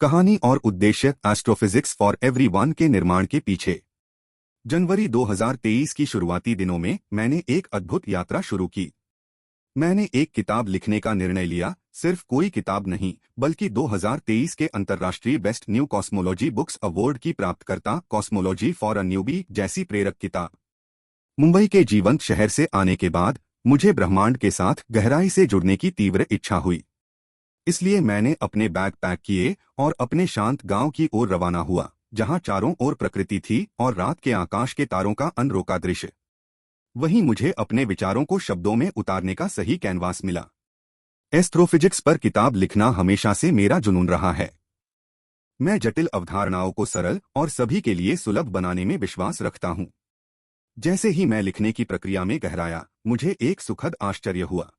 कहानी और उद्देश्य एस्ट्रोफिजिक्स फॉर एवरीवन के निर्माण के पीछे। जनवरी 2023 की शुरुआती दिनों में मैंने एक अद्भुत यात्रा शुरू की। मैंने एक किताब लिखने का निर्णय लिया, सिर्फ कोई किताब नहीं बल्कि 2023 के अंतर्राष्ट्रीय best new cosmology books award की प्राप्तकर्ता कॉस्मोलॉजी फॉर अ न्यूबी जैसी प्रेरक किताब। मुंबई के जीवंत शहर से आने के बाद मुझे ब्रह्मांड के साथ गहराई से जुड़ने की तीव्र इच्छा हुई। इसलिए मैंने अपने बैग पैक किए और अपने शांत गांव की ओर रवाना हुआ, जहां चारों ओर प्रकृति थी और रात के आकाश के तारों का अनरोका दृश्य। वहीं मुझे अपने विचारों को शब्दों में उतारने का सही कैनवास मिला। एस्ट्रोफिजिक्स पर किताब लिखना हमेशा से मेरा जुनून रहा है। मैं जटिल अवधारणाओं को सरल और सभी के लिए सुलभ बनाने में विश्वास रखता हूं। जैसे ही मैं लिखने की प्रक्रिया में गहराया, मुझे एक सुखद आश्चर्य हुआ।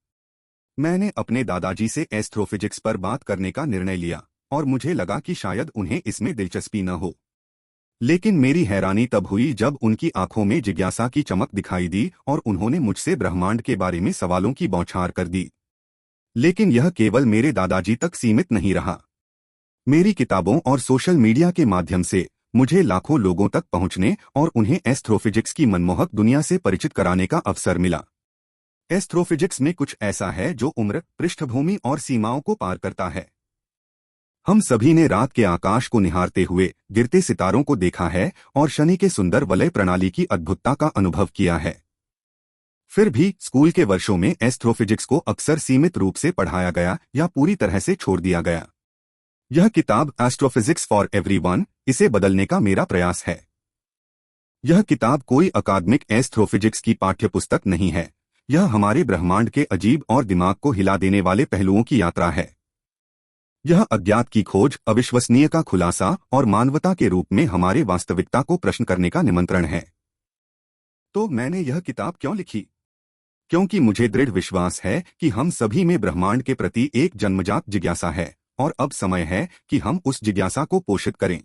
मैंने अपने दादाजी से एस्ट्रोफिजिक्स पर बात करने का निर्णय लिया और मुझे लगा कि शायद उन्हें इसमें दिलचस्पी न हो। लेकिन मेरी हैरानी तब हुई जब उनकी आंखों में जिज्ञासा की चमक दिखाई दी और उन्होंने मुझसे ब्रह्मांड के बारे में सवालों की बौछार कर दी। लेकिन यह केवल मेरे दादाजी तक सीमित नहीं रहा। मेरी किताबों और सोशल मीडिया के माध्यम से मुझे लाखों लोगों तक पहुंचने और उन्हें एस्ट्रोफिजिक्स की मनमोहक दुनिया से परिचित कराने का अवसर मिला। एस्ट्रोफिजिक्स में कुछ ऐसा है जो उम्र, पृष्ठभूमि और सीमाओं को पार करता है। हम सभी ने रात के आकाश को निहारते हुए गिरते सितारों को देखा है और शनि के सुंदर वलय प्रणाली की अद्भुतता का अनुभव किया है। फिर भी स्कूल के वर्षों में एस्ट्रोफिजिक्स को अक्सर सीमित रूप से पढ़ाया गया या पूरी तरह से छोड़ दिया गया। यह किताब एस्ट्रोफिजिक्स फॉर एवरीवन इसे बदलने का मेरा प्रयास है। यह किताब कोई अकादमिक एस्ट्रोफिजिक्स की पाठ्यपुस्तक नहीं है। यह हमारे ब्रह्मांड के अजीब और दिमाग को हिला देने वाले पहलुओं की यात्रा है। यह अज्ञात की खोज, अविश्वसनीय का खुलासा और मानवता के रूप में हमारे वास्तविकता को प्रश्न करने का निमंत्रण है। तो मैंने यह किताब क्यों लिखी? क्योंकि मुझे दृढ़ विश्वास है कि हम सभी में ब्रह्मांड के प्रति एक जन्मजात जिज्ञासा है और अब समय है कि हम उस जिज्ञासा को पोषित करें।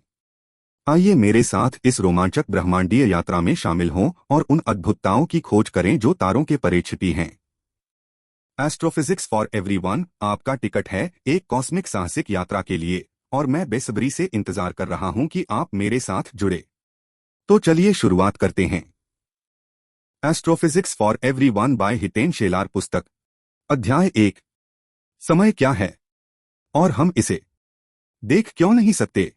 आइए मेरे साथ इस रोमांचक ब्रह्मांडीय यात्रा में शामिल हों और उन अद्भुतताओं की खोज करें जो तारों के परे छिपी हैं। एस्ट्रोफिजिक्स फॉर एवरीवन आपका टिकट है एक कॉस्मिक साहसिक यात्रा के लिए और मैं बेसब्री से इंतजार कर रहा हूं कि आप मेरे साथ जुड़े। तो चलिए शुरुआत करते हैं। Astrophysics for everyone by Hiten Shelar पुस्तक। अध्याय 1। समय क्या है और हम इसे देख क्यों नहीं सकते?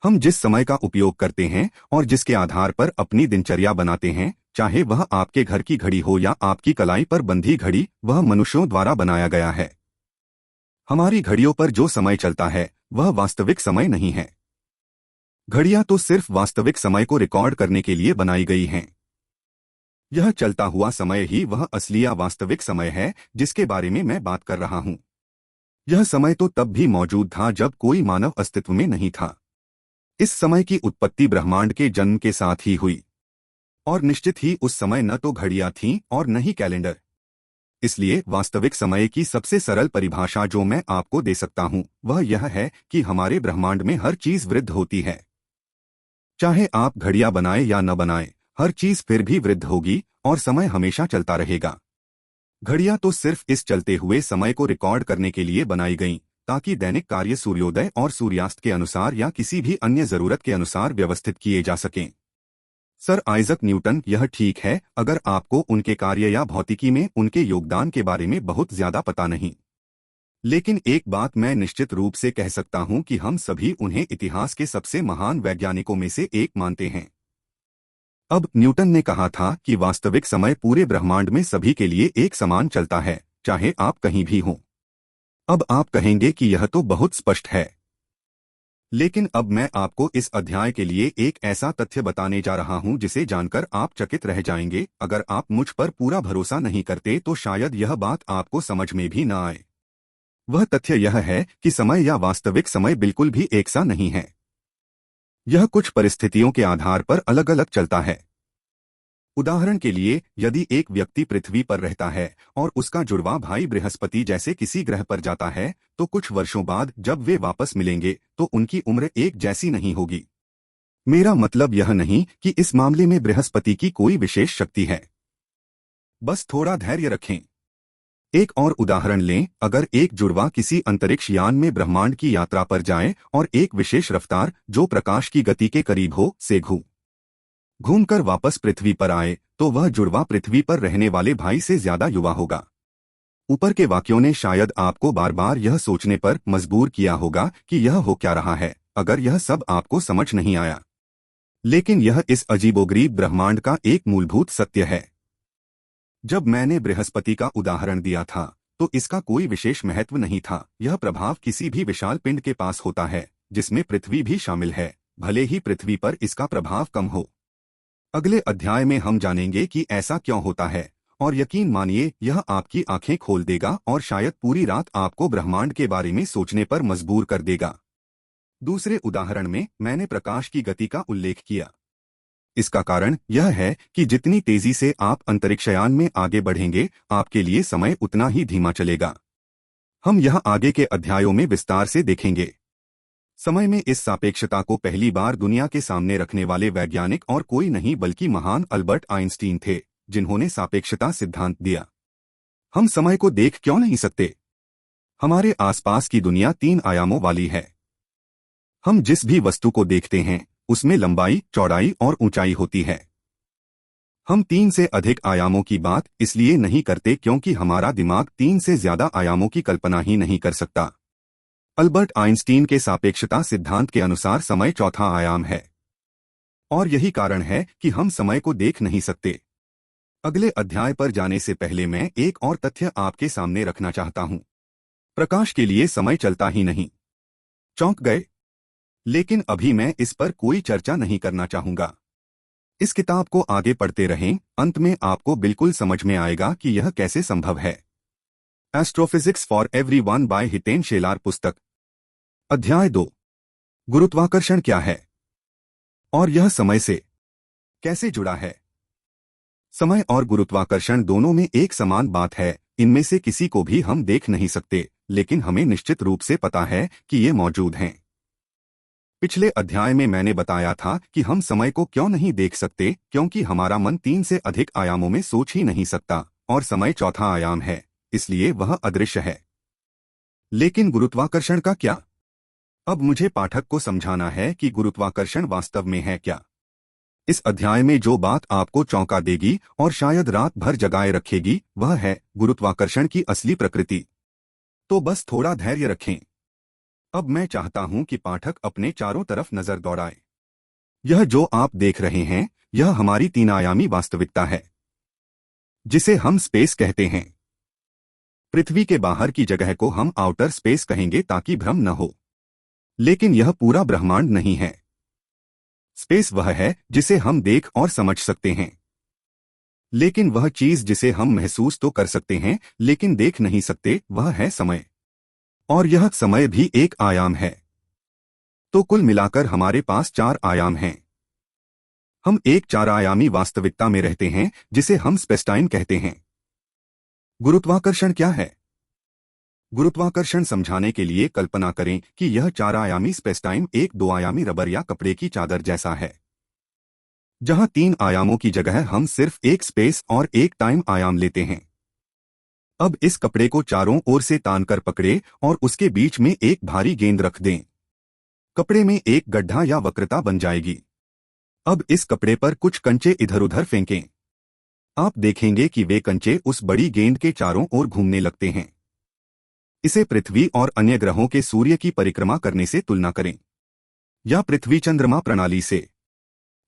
हम जिस समय का उपयोग करते हैं और जिसके आधार पर अपनी दिनचर्या बनाते हैं, चाहे वह आपके घर की घड़ी हो या आपकी कलाई पर बंधी घड़ी, वह मनुष्यों द्वारा बनाया गया है। हमारी घड़ियों पर जो समय चलता है वह वास्तविक समय नहीं है। घड़ियां तो सिर्फ वास्तविक समय को रिकॉर्ड करने के लिए बनाई गई हैं। यह चलता हुआ समय ही वह असली या वास्तविक समय है जिसके बारे में मैं बात कर रहा हूं। यह समय तो तब भी मौजूद था जब कोई मानव अस्तित्व में नहीं था। इस समय की उत्पत्ति ब्रह्मांड के जन्म के साथ ही हुई और निश्चित ही उस समय न तो घड़ियां थीं और न ही कैलेंडर। इसलिए वास्तविक समय की सबसे सरल परिभाषा जो मैं आपको दे सकता हूं वह यह है कि हमारे ब्रह्मांड में हर चीज वृद्ध होती है। चाहे आप घड़ियां बनाएं या न बनाएं, हर चीज फिर भी वृद्ध होगी और समय हमेशा चलता रहेगा। घड़ियां तो सिर्फ इस चलते हुए समय को रिकॉर्ड करने के लिए बनाई गईं ताकि दैनिक कार्य सूर्योदय और सूर्यास्त के अनुसार या किसी भी अन्य जरूरत के अनुसार व्यवस्थित किए जा सकें। सर आइजक न्यूटन, यह ठीक है अगर आपको उनके कार्य या भौतिकी में उनके योगदान के बारे में बहुत ज्यादा पता नहीं। लेकिन एक बात मैं निश्चित रूप से कह सकता हूं कि हम सभी उन्हें इतिहास के सबसे महान वैज्ञानिकों में से एक मानते हैं। अब न्यूटन ने कहा था कि वास्तविक समय पूरे ब्रह्मांड में सभी के लिए एक समान चलता है, चाहे आप कहीं भी हों। अब आप कहेंगे कि यह तो बहुत स्पष्ट है। लेकिन अब मैं आपको इस अध्याय के लिए एक ऐसा तथ्य बताने जा रहा हूं जिसे जानकर आप चकित रह जाएंगे। अगर आप मुझ पर पूरा भरोसा नहीं करते तो शायद यह बात आपको समझ में भी न आए। वह तथ्य यह है कि समय या वास्तविक समय बिल्कुल भी एक सा नहीं है। यह कुछ परिस्थितियों के आधार पर अलग अलग चलता है। उदाहरण के लिए, यदि एक व्यक्ति पृथ्वी पर रहता है और उसका जुड़वा भाई बृहस्पति जैसे किसी ग्रह पर जाता है, तो कुछ वर्षों बाद जब वे वापस मिलेंगे तो उनकी उम्र एक जैसी नहीं होगी। मेरा मतलब यह नहीं कि इस मामले में बृहस्पति की कोई विशेष शक्ति है। बस थोड़ा धैर्य रखें। एक और उदाहरण लें, अगर एक जुड़वा किसी अंतरिक्ष यान में ब्रह्मांड की यात्रा पर जाए और एक विशेष रफ्तार जो प्रकाश की गति के करीब हो से घूमकर वापस पृथ्वी पर आए, तो वह जुड़वा पृथ्वी पर रहने वाले भाई से ज्यादा युवा होगा। ऊपर के वाक्यों ने शायद आपको बार बार यह सोचने पर मजबूर किया होगा कि यह हो क्या रहा है, अगर यह सब आपको समझ नहीं आया। लेकिन यह इस अजीबोगरीब ब्रह्मांड का एक मूलभूत सत्य है। जब मैंने बृहस्पति का उदाहरण दिया था, तो इसका कोई विशेष महत्व नहीं था। यह प्रभाव किसी भी विशाल पिंड के पास होता है, जिसमें पृथ्वी भी शामिल है, भले ही पृथ्वी पर इसका प्रभाव कम हो। अगले अध्याय में हम जानेंगे कि ऐसा क्यों होता है, और यकीन मानिए यह आपकी आंखें खोल देगा और शायद पूरी रात आपको ब्रह्मांड के बारे में सोचने पर मजबूर कर देगा। दूसरे उदाहरण में मैंने प्रकाश की गति का उल्लेख किया। इसका कारण यह है कि जितनी तेजी से आप अंतरिक्षयान में आगे बढ़ेंगे, आपके लिए समय उतना ही धीमा चलेगा। हम यह आगे के अध्यायों में विस्तार से देखेंगे। समय में इस सापेक्षता को पहली बार दुनिया के सामने रखने वाले वैज्ञानिक और कोई नहीं बल्कि महान अल्बर्ट आइंस्टीन थे, जिन्होंने सापेक्षता सिद्धांत दिया। हम समय को देख क्यों नहीं सकते? हमारे आसपास की दुनिया 3 आयामों वाली है। हम जिस भी वस्तु को देखते हैं, उसमें लंबाई, चौड़ाई और ऊंचाई होती है। हम 3 से अधिक आयामों की बात इसलिए नहीं करते क्योंकि हमारा दिमाग 3 से ज्यादा आयामों की कल्पना ही नहीं कर सकता। अल्बर्ट आइंस्टीन के सापेक्षता सिद्धांत के अनुसार समय चौथा आयाम है, और यही कारण है कि हम समय को देख नहीं सकते। अगले अध्याय पर जाने से पहले मैं एक और तथ्य आपके सामने रखना चाहता हूं। प्रकाश के लिए समय चलता ही नहीं। चौंक गए? लेकिन अभी मैं इस पर कोई चर्चा नहीं करना चाहूंगा। इस किताब को आगे पढ़ते रहें, अंत में आपको बिल्कुल समझ में आएगा कि यह कैसे संभव है। Astrophysics for everyone by Hiten Shelar पुस्तक। अध्याय 2। गुरुत्वाकर्षण क्या है और यह समय से कैसे जुड़ा है? समय और गुरुत्वाकर्षण दोनों में एक समान बात है। इनमें से किसी को भी हम देख नहीं सकते, लेकिन हमें निश्चित रूप से पता है कि ये मौजूद हैं। पिछले अध्याय में मैंने बताया था कि हम समय को क्यों नहीं देख सकते, क्योंकि हमारा मन 3 से अधिक आयामों में सोच ही नहीं सकता, और समय चौथा आयाम है, इसलिए वह अदृश्य है। लेकिन गुरुत्वाकर्षण का क्या? अब मुझे पाठक को समझाना है कि गुरुत्वाकर्षण वास्तव में है क्या। इस अध्याय में जो बात आपको चौंका देगी और शायद रात भर जगाए रखेगी, वह है गुरुत्वाकर्षण की असली प्रकृति। तो बस थोड़ा धैर्य रखें। अब मैं चाहता हूं कि पाठक अपने चारों तरफ नजर दौड़ाए। यह जो आप देख रहे हैं, यह हमारी 3 आयामी वास्तविकता है, जिसे हम स्पेस कहते हैं। पृथ्वी के बाहर की जगह को हम आउटर स्पेस कहेंगे ताकि भ्रम न हो। लेकिन यह पूरा ब्रह्मांड नहीं है। स्पेस वह है जिसे हम देख और समझ सकते हैं। लेकिन वह चीज जिसे हम महसूस तो कर सकते हैं लेकिन देख नहीं सकते, वह है समय। और यह समय भी एक आयाम है। तो कुल मिलाकर हमारे पास 4 आयाम हैं। हम एक 4 आयामी वास्तविकता में रहते हैं जिसे हम स्पेसटाइम कहते हैं। गुरुत्वाकर्षण क्या है? गुरुत्वाकर्षण समझाने के लिए कल्पना करें कि यह 4 आयामी स्पेसटाइम एक 2 आयामी रबर या कपड़े की चादर जैसा है, जहां 3 आयामों की जगह हम सिर्फ एक स्पेस और एक टाइम आयाम लेते हैं। अब इस कपड़े को चारों ओर से तानकर पकड़े और उसके बीच में एक भारी गेंद रख दें। कपड़े में एक गड्ढा या वक्रता बन जाएगी। अब इस कपड़े पर कुछ कंचे इधर उधर फेंकें। आप देखेंगे कि वे कंचे उस बड़ी गेंद के चारों ओर घूमने लगते हैं। इसे पृथ्वी और अन्य ग्रहों के सूर्य की परिक्रमा करने से तुलना करें, या पृथ्वी चंद्रमा प्रणाली से।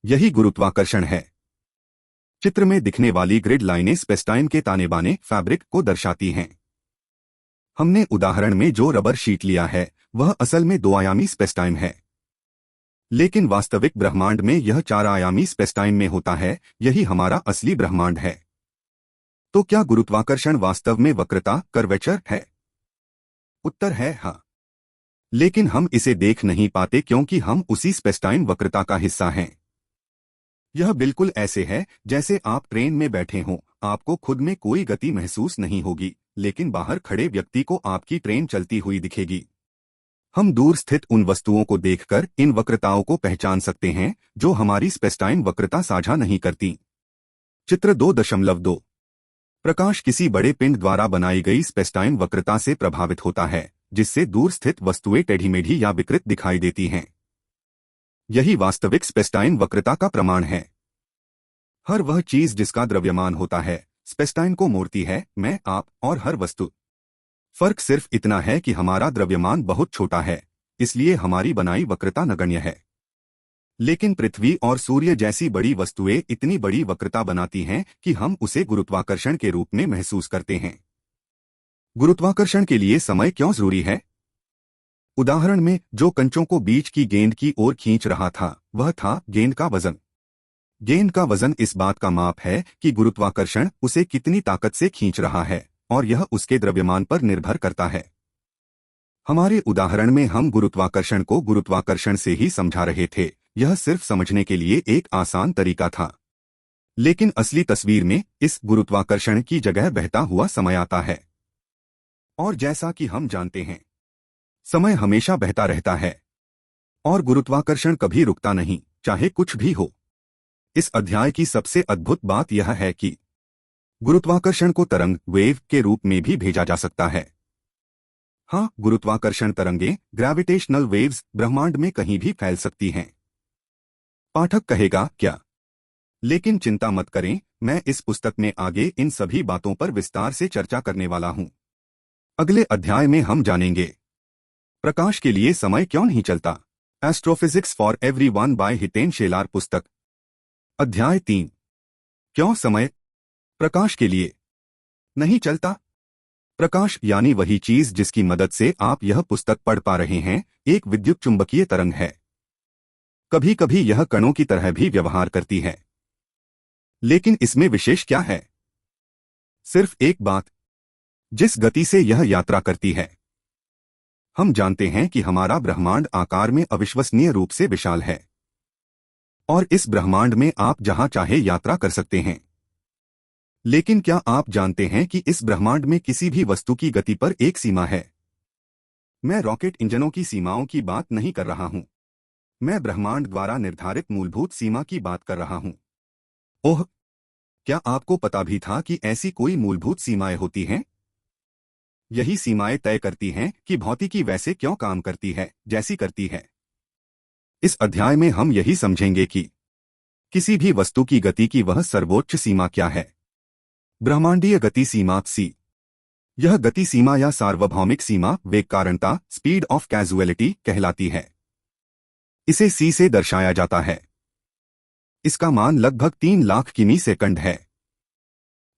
यही गुरुत्वाकर्षण है। चित्र में दिखने वाली ग्रिड लाइनें स्पेसटाइम के ताने बाने फैब्रिक को दर्शाती हैं। हमने उदाहरण में जो रबर शीट लिया है, वह असल में 2 आयामी स्पेसटाइम है। लेकिन वास्तविक ब्रह्मांड में यह 4 आयामी स्पेसटाइम में होता है। यही हमारा असली ब्रह्मांड है। तो क्या गुरुत्वाकर्षण वास्तव में वक्रता, कर्वेचर है? उत्तर है हाँ। लेकिन हम इसे देख नहीं पाते क्योंकि हम उसी स्पेसटाइम वक्रता का हिस्सा हैं। यह बिल्कुल ऐसे है जैसे आप ट्रेन में बैठे हों, आपको खुद में कोई गति महसूस नहीं होगी, लेकिन बाहर खड़े व्यक्ति को आपकी ट्रेन चलती हुई दिखेगी। हम दूर स्थित उन वस्तुओं को देखकर इन वक्रताओं को पहचान सकते हैं जो हमारी स्पेसटाइम वक्रता साझा नहीं करती। चित्र 2.2। प्रकाश किसी बड़े पिंड द्वारा बनाई गई स्पेसटाइम वक्रता से प्रभावित होता है, जिससे दूर स्थित वस्तुएं टेढ़ी-मेढ़ी या विकृत दिखाई देती हैं। यही वास्तविक स्पेसटाइम वक्रता का प्रमाण है। हर वह चीज जिसका द्रव्यमान होता है, स्पेसटाइम को मोड़ती है, मैं, आप और हर वस्तु। फर्क सिर्फ इतना है कि हमारा द्रव्यमान बहुत छोटा है, इसलिए हमारी बनाई वक्रता नगण्य है। लेकिन पृथ्वी और सूर्य जैसी बड़ी वस्तुएं इतनी बड़ी वक्रता बनाती हैं कि हम उसे गुरुत्वाकर्षण के रूप में महसूस करते हैं। गुरुत्वाकर्षण के लिए समय क्यों जरूरी है? उदाहरण में जो कंचों को बीच की गेंद की ओर खींच रहा था, वह था गेंद का वजन। गेंद का वजन इस बात का माप है कि गुरुत्वाकर्षण उसे कितनी ताकत से खींच रहा है, और यह उसके द्रव्यमान पर निर्भर करता है। हमारे उदाहरण में हम गुरुत्वाकर्षण को गुरुत्वाकर्षण से ही समझा रहे थे। यह सिर्फ समझने के लिए एक आसान तरीका था। लेकिन असली तस्वीर में इस गुरुत्वाकर्षण की जगह बहता हुआ समय आता है। और जैसा कि हम जानते हैं, समय हमेशा बहता रहता है और गुरुत्वाकर्षण कभी रुकता नहीं, चाहे कुछ भी हो। इस अध्याय की सबसे अद्भुत बात यह है कि गुरुत्वाकर्षण को तरंग, वेव के रूप में भी भेजा जा सकता है। हाँ, गुरुत्वाकर्षण तरंगें, ग्रेविटेशनल वेव्स, ब्रह्मांड में कहीं भी फैल सकती हैं। पाठक कहेगा, क्या? लेकिन चिंता मत करें, मैं इस पुस्तक में आगे इन सभी बातों पर विस्तार से चर्चा करने वाला हूं। अगले अध्याय में हम जानेंगे प्रकाश के लिए समय क्यों नहीं चलता। Astrophysics for everyone by Hiten Shelar पुस्तक। अध्याय 3। क्यों समय प्रकाश के लिए नहीं चलता? प्रकाश यानी वही चीज जिसकी मदद से आप यह पुस्तक पढ़ पा रहे हैं, एक विद्युत चुंबकीय तरंग है। कभी कभी यह कणों की तरह भी व्यवहार करती है। लेकिन इसमें विशेष क्या है? सिर्फ एक बात, जिस गति से यह यात्रा करती है। हम जानते हैं कि हमारा ब्रह्मांड आकार में अविश्वसनीय रूप से विशाल है, और इस ब्रह्मांड में आप जहां चाहे यात्रा कर सकते हैं। लेकिन क्या आप जानते हैं कि इस ब्रह्मांड में किसी भी वस्तु की गति पर एक सीमा है? मैं रॉकेट इंजनों की सीमाओं की बात नहीं कर रहा हूं, मैं ब्रह्मांड द्वारा निर्धारित मूलभूत सीमा की बात कर रहा हूं। ओह, क्या आपको पता भी था कि ऐसी कोई मूलभूत सीमाएं होती हैं? यही सीमाएं तय करती हैं कि भौतिकी वैसे क्यों काम करती है जैसी करती है। इस अध्याय में हम यही समझेंगे कि किसी भी वस्तु की गति की वह सर्वोच्च सीमा क्या है। ब्रह्मांडीय गति सीमा सी। यह गति सीमा या सार्वभौमिक सीमा, वेग कारणता, स्पीड ऑफ कैजुअलिटी कहलाती है। इसे सी से दर्शाया जाता है। इसका मान लगभग 3 लाख किमी सेकंड है।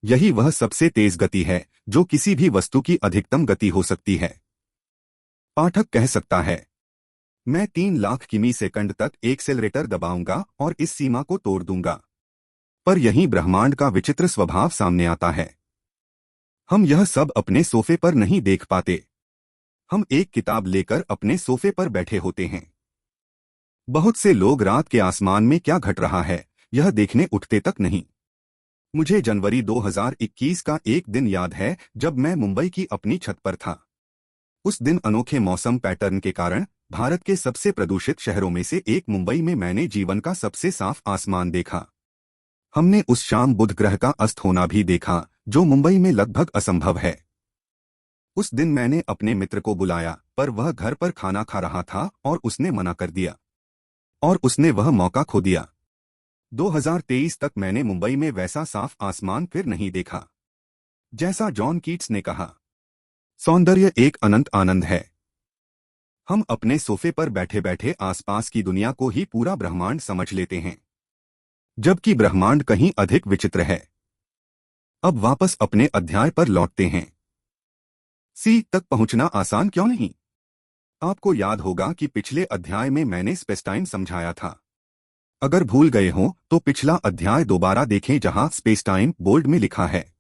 यही वह सबसे तेज गति है जो किसी भी वस्तु की अधिकतम गति हो सकती है। पाठक कह सकता है, मैं 3 लाख किमी सेकंड तक एक्सेलरेटर दबाऊंगा और इस सीमा को तोड़ दूंगा। पर यहीं ब्रह्मांड का विचित्र स्वभाव सामने आता है। हम यह सब अपने सोफे पर नहीं देख पाते। हम एक किताब लेकर अपने सोफे पर बैठे होते हैं। बहुत से लोग रात के आसमान में क्या घट रहा है यह देखने उठते तक नहीं। मुझे जनवरी 2021 का एक दिन याद है जब मैं मुंबई की अपनी छत पर था। उस दिन अनोखे मौसम पैटर्न के कारण भारत के सबसे प्रदूषित शहरों में से एक मुंबई में मैंने जीवन का सबसे साफ आसमान देखा। हमने उस शाम बुध ग्रह का अस्त होना भी देखा, जो मुंबई में लगभग असंभव है। उस दिन मैंने अपने मित्र को बुलाया, पर वह घर पर खाना खा रहा था और उसने मना कर दिया, और उसने वह मौका खो दिया। 2023 तक मैंने मुंबई में वैसा साफ आसमान फिर नहीं देखा। जैसा जॉन कीट्स ने कहा, सौंदर्य एक अनंत आनंद है। हम अपने सोफे पर बैठे बैठे आसपास की दुनिया को ही पूरा ब्रह्मांड समझ लेते हैं, जबकि ब्रह्मांड कहीं अधिक विचित्र है। अब वापस अपने अध्याय पर लौटते हैं। सी तक पहुंचना आसान क्यों नहीं? आपको याद होगा कि पिछले अध्याय में मैंने स्पेसटाइम समझाया था। अगर भूल गए हो तो पिछला अध्याय दोबारा देखें जहां स्पेसटाइम बोल्ड में लिखा है।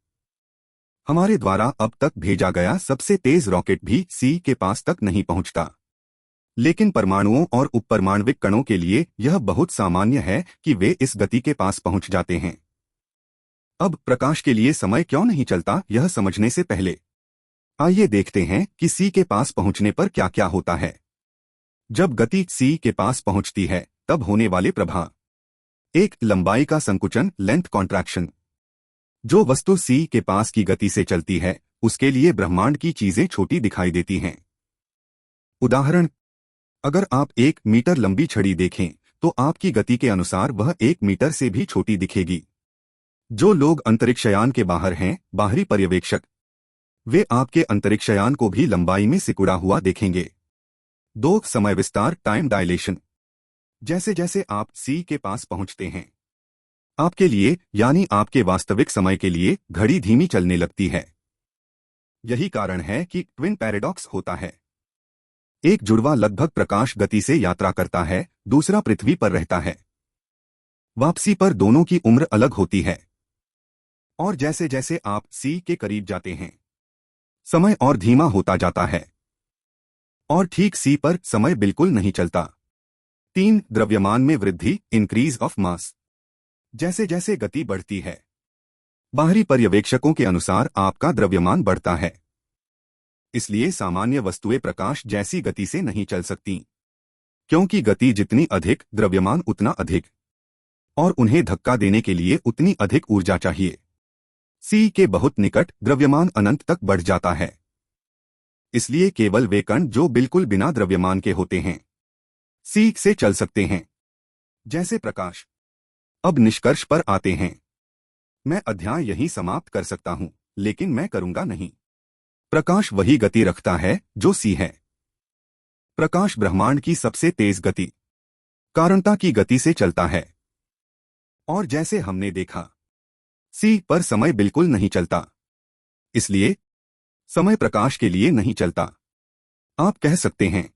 हमारे द्वारा अब तक भेजा गया सबसे तेज रॉकेट भी सी के पास तक नहीं पहुंचता। लेकिन परमाणुओं और उपपरमाणविक कणों के लिए यह बहुत सामान्य है कि वे इस गति के पास पहुंच जाते हैं। अब प्रकाश के लिए समय क्यों नहीं चलता यह समझने से पहले आइए देखते हैं कि सी के पास पहुंचने पर क्या क्या होता है। जब गति सी के पास पहुंचती है तब होने वाले प्रभाव। एक, लंबाई का संकुचन, लेंथ कॉन्ट्रैक्शन। जो वस्तु सी के पास की गति से चलती है उसके लिए ब्रह्मांड की चीजें छोटी दिखाई देती हैं। उदाहरण, अगर आप 1 मीटर लंबी छड़ी देखें तो आपकी गति के अनुसार वह 1 मीटर से भी छोटी दिखेगी। जो लोग अंतरिक्षयान के बाहर हैं, बाहरी पर्यवेक्षक, वे आपके अंतरिक्षयान को भी लंबाई में सिकुड़ा हुआ देखेंगे। 2 समय विस्तार, टाइम डायलेशन। जैसे जैसे आप सी के पास पहुंचते हैं, आपके लिए यानी आपके वास्तविक समय के लिए घड़ी धीमी चलने लगती है। यही कारण है कि ट्विन पैराडॉक्स होता है। एक जुड़वा लगभग प्रकाश गति से यात्रा करता है, दूसरा पृथ्वी पर रहता है। वापसी पर दोनों की उम्र अलग होती है। और जैसे जैसे आप सी के करीब जाते हैं, समय और धीमा होता जाता है। और ठीक सी पर समय बिल्कुल नहीं चलता। 3 द्रव्यमान में वृद्धि, इंक्रीज ऑफ मास। जैसे जैसे गति बढ़ती है, बाहरी पर्यवेक्षकों के अनुसार आपका द्रव्यमान बढ़ता है। इसलिए सामान्य वस्तुएं प्रकाश जैसी गति से नहीं चल सकती, क्योंकि गति जितनी अधिक, द्रव्यमान उतना अधिक, और उन्हें धक्का देने के लिए उतनी अधिक ऊर्जा चाहिए। सी के बहुत निकट द्रव्यमान अनंत तक बढ़ जाता है। इसलिए केवल वे कण जो बिल्कुल बिना द्रव्यमान के होते हैं सी से चल सकते हैं, जैसे प्रकाश। अब निष्कर्ष पर आते हैं। मैं अध्याय यहीं समाप्त कर सकता हूं, लेकिन मैं करूंगा नहीं। प्रकाश वही गति रखता है जो सी है। प्रकाश ब्रह्मांड की सबसे तेज गति, कारणता की गति से चलता है। और जैसे हमने देखा, सी पर समय बिल्कुल नहीं चलता। इसलिए समय प्रकाश के लिए नहीं चलता। आप कह सकते हैं,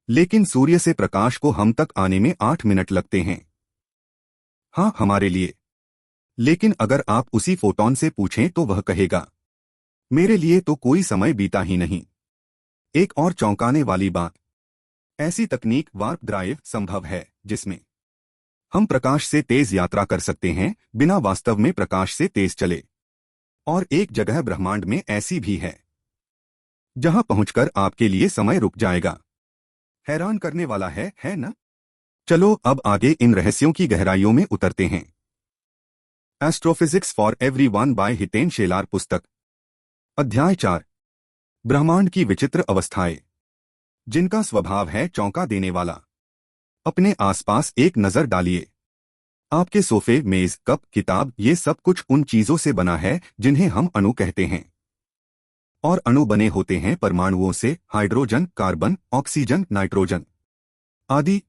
लेकिन सूर्य से प्रकाश को हम तक आने में 8 मिनट लगते हैं। हाँ, हमारे लिए। लेकिन अगर आप उसी फोटॉन से पूछें तो वह कहेगा, मेरे लिए तो कोई समय बीता ही नहीं। एक और चौंकाने वाली बात, ऐसी तकनीक वार्प ड्राइव संभव है जिसमें हम प्रकाश से तेज यात्रा कर सकते हैं बिना वास्तव में प्रकाश से तेज चले। और एक जगह ब्रह्मांड में ऐसी भी है जहां पहुंचकर आपके लिए समय रुक जाएगा। हैरान करने वाला है ना? चलो अब आगे इन रहस्यों की गहराइयों में उतरते हैं। Astrophysics for everyone by Hiten Shelar पुस्तक, अध्याय 4, ब्रह्मांड की विचित्र अवस्थाएं, जिनका स्वभाव है चौंका देने वाला। अपने आसपास एक नजर डालिए। आपके सोफे, मेज, कप, किताब, ये सब कुछ उन चीजों से बना है जिन्हें हम अणु कहते हैं। और अणु बने होते हैं परमाणुओं से, हाइड्रोजन, कार्बन, ऑक्सीजन, नाइट्रोजन आदि।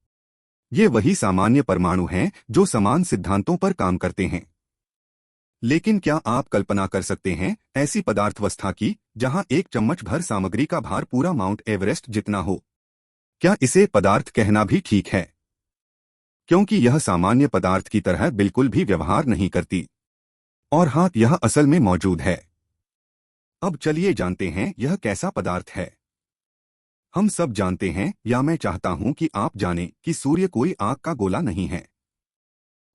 ये वही सामान्य परमाणु हैं जो समान सिद्धांतों पर काम करते हैं। लेकिन क्या आप कल्पना कर सकते हैं ऐसी पदार्थवस्था की जहां 1 चम्मच भर सामग्री का भार पूरा माउंट एवरेस्ट जितना हो? क्या इसे पदार्थ कहना भी ठीक है? क्योंकि यह सामान्य पदार्थ की तरह बिल्कुल भी व्यवहार नहीं करती। और हाँ, यह असल में मौजूद है। अब चलिए जानते हैं यह कैसा पदार्थ है। हम सब जानते हैं, या मैं चाहता हूं कि आप जानें, कि सूर्य कोई आग का गोला नहीं है।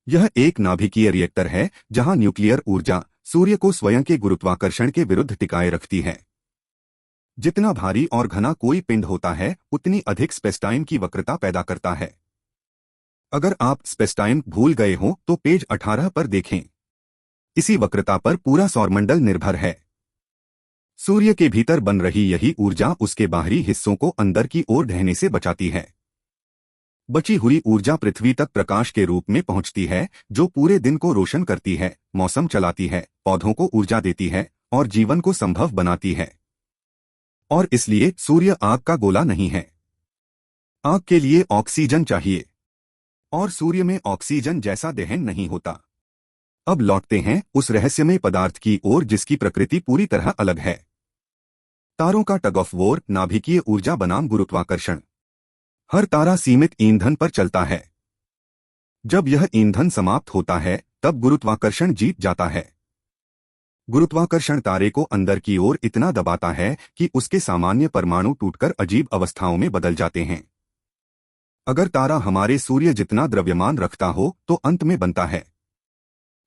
यह एक नाभिकीय रिएक्टर है जहां न्यूक्लियर ऊर्जा सूर्य को स्वयं के गुरुत्वाकर्षण के विरुद्ध टिकाए रखती है। जितना भारी और घना कोई पिंड होता है उतनी अधिक स्पेसटाइम की वक्रता पैदा करता है। अगर आप स्पेसटाइम भूल गए हो तो पेज 18 पर देखें। इसी वक्रता पर पूरा सौरमंडल निर्भर है। सूर्य के भीतर बन रही यही ऊर्जा उसके बाहरी हिस्सों को अंदर की ओर ढहने से बचाती है। बची हुई ऊर्जा पृथ्वी तक प्रकाश के रूप में पहुंचती है, जो पूरे दिन को रोशन करती है, मौसम चलाती है, पौधों को ऊर्जा देती है और जीवन को संभव बनाती है। और इसलिए सूर्य आग का गोला नहीं है। आग के लिए ऑक्सीजन चाहिए, और सूर्य में ऑक्सीजन जैसा दहन नहीं होता। अब लौटते हैं उस रहस्यमय पदार्थ की ओर जिसकी प्रकृति पूरी तरह अलग है। तारों का टग ऑफ वॉर, नाभिकीय ऊर्जा बनाम गुरुत्वाकर्षण। हर तारा सीमित ईंधन पर चलता है। जब यह ईंधन समाप्त होता है तब गुरुत्वाकर्षण जीत जाता है। गुरुत्वाकर्षण तारे को अंदर की ओर इतना दबाता है कि उसके सामान्य परमाणु टूटकर अजीब अवस्थाओं में बदल जाते हैं। अगर तारा हमारे सूर्य जितना द्रव्यमान रखता हो तो अंत में बनता है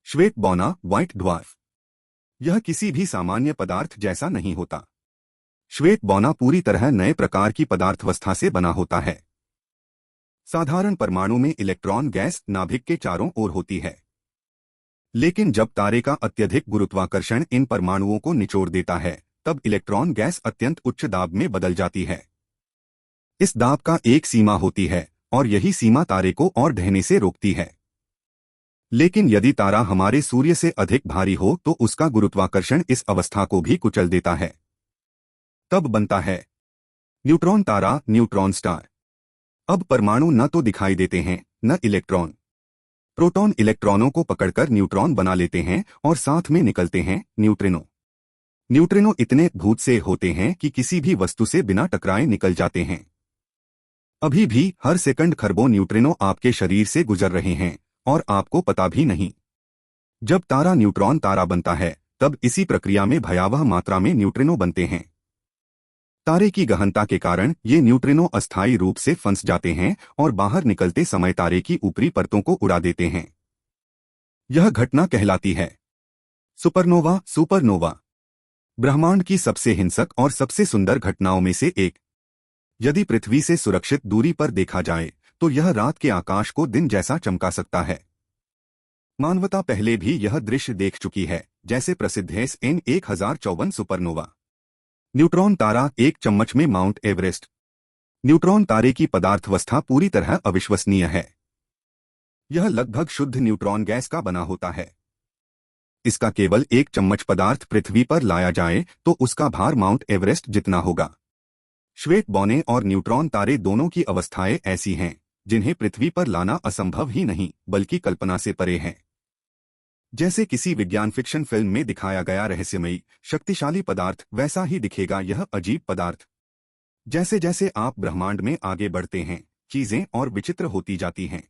श्वेत बौना, व्हाइट ड्वार्फ। यह किसी भी सामान्य पदार्थ जैसा नहीं होता। श्वेत बौना पूरी तरह नए प्रकार की पदार्थवस्था से बना होता है। साधारण परमाणु में इलेक्ट्रॉन गैस नाभिक के चारों ओर होती है, लेकिन जब तारे का अत्यधिक गुरुत्वाकर्षण इन परमाणुओं को निचोड़ देता है, तब इलेक्ट्रॉन गैस अत्यंत उच्च दाब में बदल जाती है। इस दाब का एक सीमा होती है और यही सीमा तारे को और ढहने से रोकती है। लेकिन यदि तारा हमारे सूर्य से अधिक भारी हो तो उसका गुरुत्वाकर्षण इस अवस्था को भी कुचल देता है। तब बनता है न्यूट्रॉन तारा, न्यूट्रॉन स्टार। अब परमाणु न तो दिखाई देते हैं न इलेक्ट्रॉन। प्रोटॉन इलेक्ट्रॉनों को पकड़कर न्यूट्रॉन बना लेते हैं और साथ में निकलते हैं न्यूट्रिनो। न्यूट्रिनो इतने भूत से होते हैं कि किसी भी वस्तु से बिना टकराए निकल जाते हैं। अभी भी हर सेकंड खरबों न्यूट्रिनो आपके शरीर से गुजर रहे हैं और आपको पता भी नहीं। जब तारा न्यूट्रॉन तारा बनता है तब इसी प्रक्रिया में भयावह मात्रा में न्यूट्रिनो बनते हैं। तारे की गहनता के कारण ये न्यूट्रिनो अस्थायी रूप से फंस जाते हैं और बाहर निकलते समय तारे की ऊपरी परतों को उड़ा देते हैं। यह घटना कहलाती है सुपरनोवा। सुपरनोवा ब्रह्मांड की सबसे हिंसक और सबसे सुंदर घटनाओं में से एक। यदि पृथ्वी से सुरक्षित दूरी पर देखा जाए तो यह रात के आकाश को दिन जैसा चमका सकता है। मानवता पहले भी यह दृश्य देख चुकी है, जैसे प्रसिद्ध है SN 1054 सुपरनोवा। न्यूट्रॉन तारा एक चम्मच में माउंट एवरेस्ट। न्यूट्रॉन तारे की पदार्थवस्था पूरी तरह अविश्वसनीय है। यह लगभग शुद्ध न्यूट्रॉन गैस का बना होता है। इसका केवल एक चम्मच पदार्थ पृथ्वी पर लाया जाए तो उसका भार माउंट एवरेस्ट जितना होगा। श्वेत बौने और न्यूट्रॉन तारे दोनों की अवस्थाएं ऐसी हैं जिन्हें पृथ्वी पर लाना असंभव ही नहीं बल्कि कल्पना से परे है। जैसे किसी विज्ञान फिक्शन फिल्म में दिखाया गया रहस्यमयी शक्तिशाली पदार्थ, वैसा ही दिखेगा यह अजीब पदार्थ। जैसे जैसे आप ब्रह्मांड में आगे बढ़ते हैं, चीजें और विचित्र होती जाती हैं।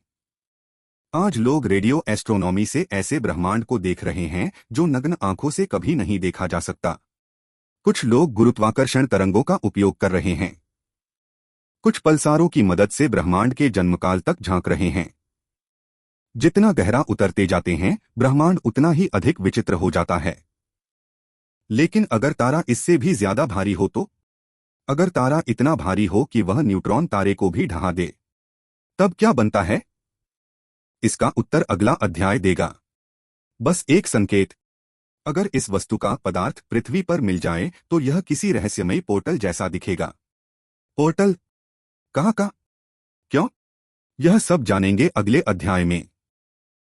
आज लोग रेडियो एस्ट्रोनॉमी से ऐसे ब्रह्मांड को देख रहे हैं जो नग्न आंखों से कभी नहीं देखा जा सकता। कुछ लोग गुरुत्वाकर्षण तरंगों का उपयोग कर रहे हैं। कुछ पल्सारों की मदद से ब्रह्मांड के जन्मकाल तक झांक रहे हैं। जितना गहरा उतरते जाते हैं, ब्रह्मांड उतना ही अधिक विचित्र हो जाता है। लेकिन अगर तारा इससे भी ज्यादा भारी हो तो? अगर तारा इतना भारी हो कि वह न्यूट्रॉन तारे को भी ढहा दे, तब क्या बनता है? इसका उत्तर अगला अध्याय देगा। बस एक संकेत, अगर इस वस्तु का पदार्थ पृथ्वी पर मिल जाए तो यह किसी रहस्यमयी पोर्टल जैसा दिखेगा। पोर्टल? कहाँ का? क्यों? यह सब जानेंगे अगले अध्याय में।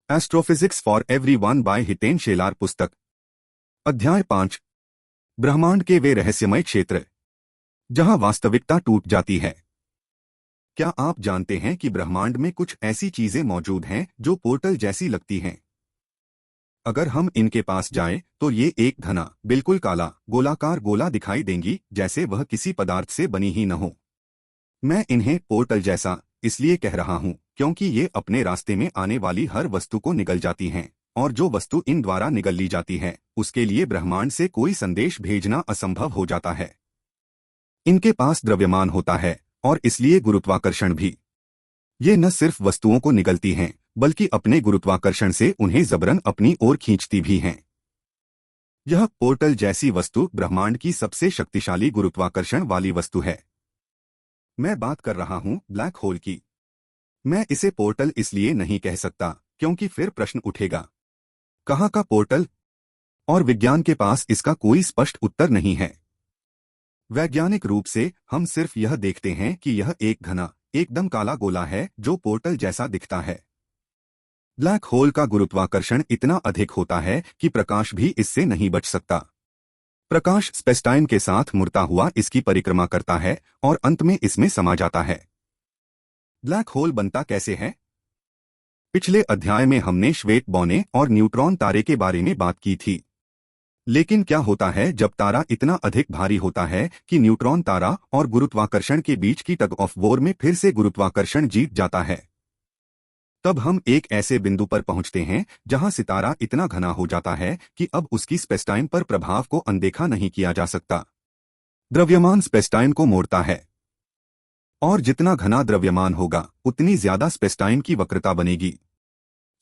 Astrophysics for everyone by Hiten Shelar पुस्तक। अध्याय 5। ब्रह्मांड के वे रहस्यमय क्षेत्र जहां वास्तविकता टूट जाती है। क्या आप जानते हैं कि ब्रह्मांड में कुछ ऐसी चीजें मौजूद हैं जो पोर्टल जैसी लगती हैं? अगर हम इनके पास जाएं तो ये एक घना, बिल्कुल काला, गोलाकार गोला दिखाई देंगी, जैसे वह किसी पदार्थ से बनी ही न हो। मैं इन्हें पोर्टल जैसा इसलिए कह रहा हूं क्योंकि ये अपने रास्ते में आने वाली हर वस्तु को निगल जाती हैं, और जो वस्तु इन द्वारा निगल ली जाती है उसके लिए ब्रह्मांड से कोई संदेश भेजना असंभव हो जाता है। इनके पास द्रव्यमान होता है और इसलिए गुरुत्वाकर्षण भी। ये न सिर्फ वस्तुओं को निगलती हैं बल्कि अपने गुरुत्वाकर्षण से उन्हें जबरन अपनी ओर खींचती भी हैं। यह पोर्टल जैसी वस्तु ब्रह्मांड की सबसे शक्तिशाली गुरुत्वाकर्षण वाली वस्तु है। मैं बात कर रहा हूं ब्लैक होल की। मैं इसे पोर्टल इसलिए नहीं कह सकता क्योंकि फिर प्रश्न उठेगा, कहाँ का पोर्टल? और विज्ञान के पास इसका कोई स्पष्ट उत्तर नहीं है। वैज्ञानिक रूप से हम सिर्फ यह देखते हैं कि यह एक घना, एकदम काला गोला है जो पोर्टल जैसा दिखता है। ब्लैक होल का गुरुत्वाकर्षण इतना अधिक होता है कि प्रकाश भी इससे नहीं बच सकता। प्रकाश स्पेसटाइम के साथ मुड़ता हुआ इसकी परिक्रमा करता है और अंत में इसमें समा जाता है। ब्लैक होल बनता कैसे है? पिछले अध्याय में हमने श्वेत बौने और न्यूट्रॉन तारे के बारे में बात की थी। लेकिन क्या होता है जब तारा इतना अधिक भारी होता है कि न्यूट्रॉन तारा और गुरुत्वाकर्षण के बीच की टग ऑफ वॉर में फिर से गुरुत्वाकर्षण जीत जाता है? तब हम एक ऐसे बिंदु पर पहुंचते हैं जहां सितारा इतना घना हो जाता है कि अब उसकी स्पेसटाइम पर प्रभाव को अनदेखा नहीं किया जा सकता। द्रव्यमान स्पेसटाइम को मोड़ता है, और जितना घना द्रव्यमान होगा उतनी ज्यादा स्पेसटाइम की वक्रता बनेगी।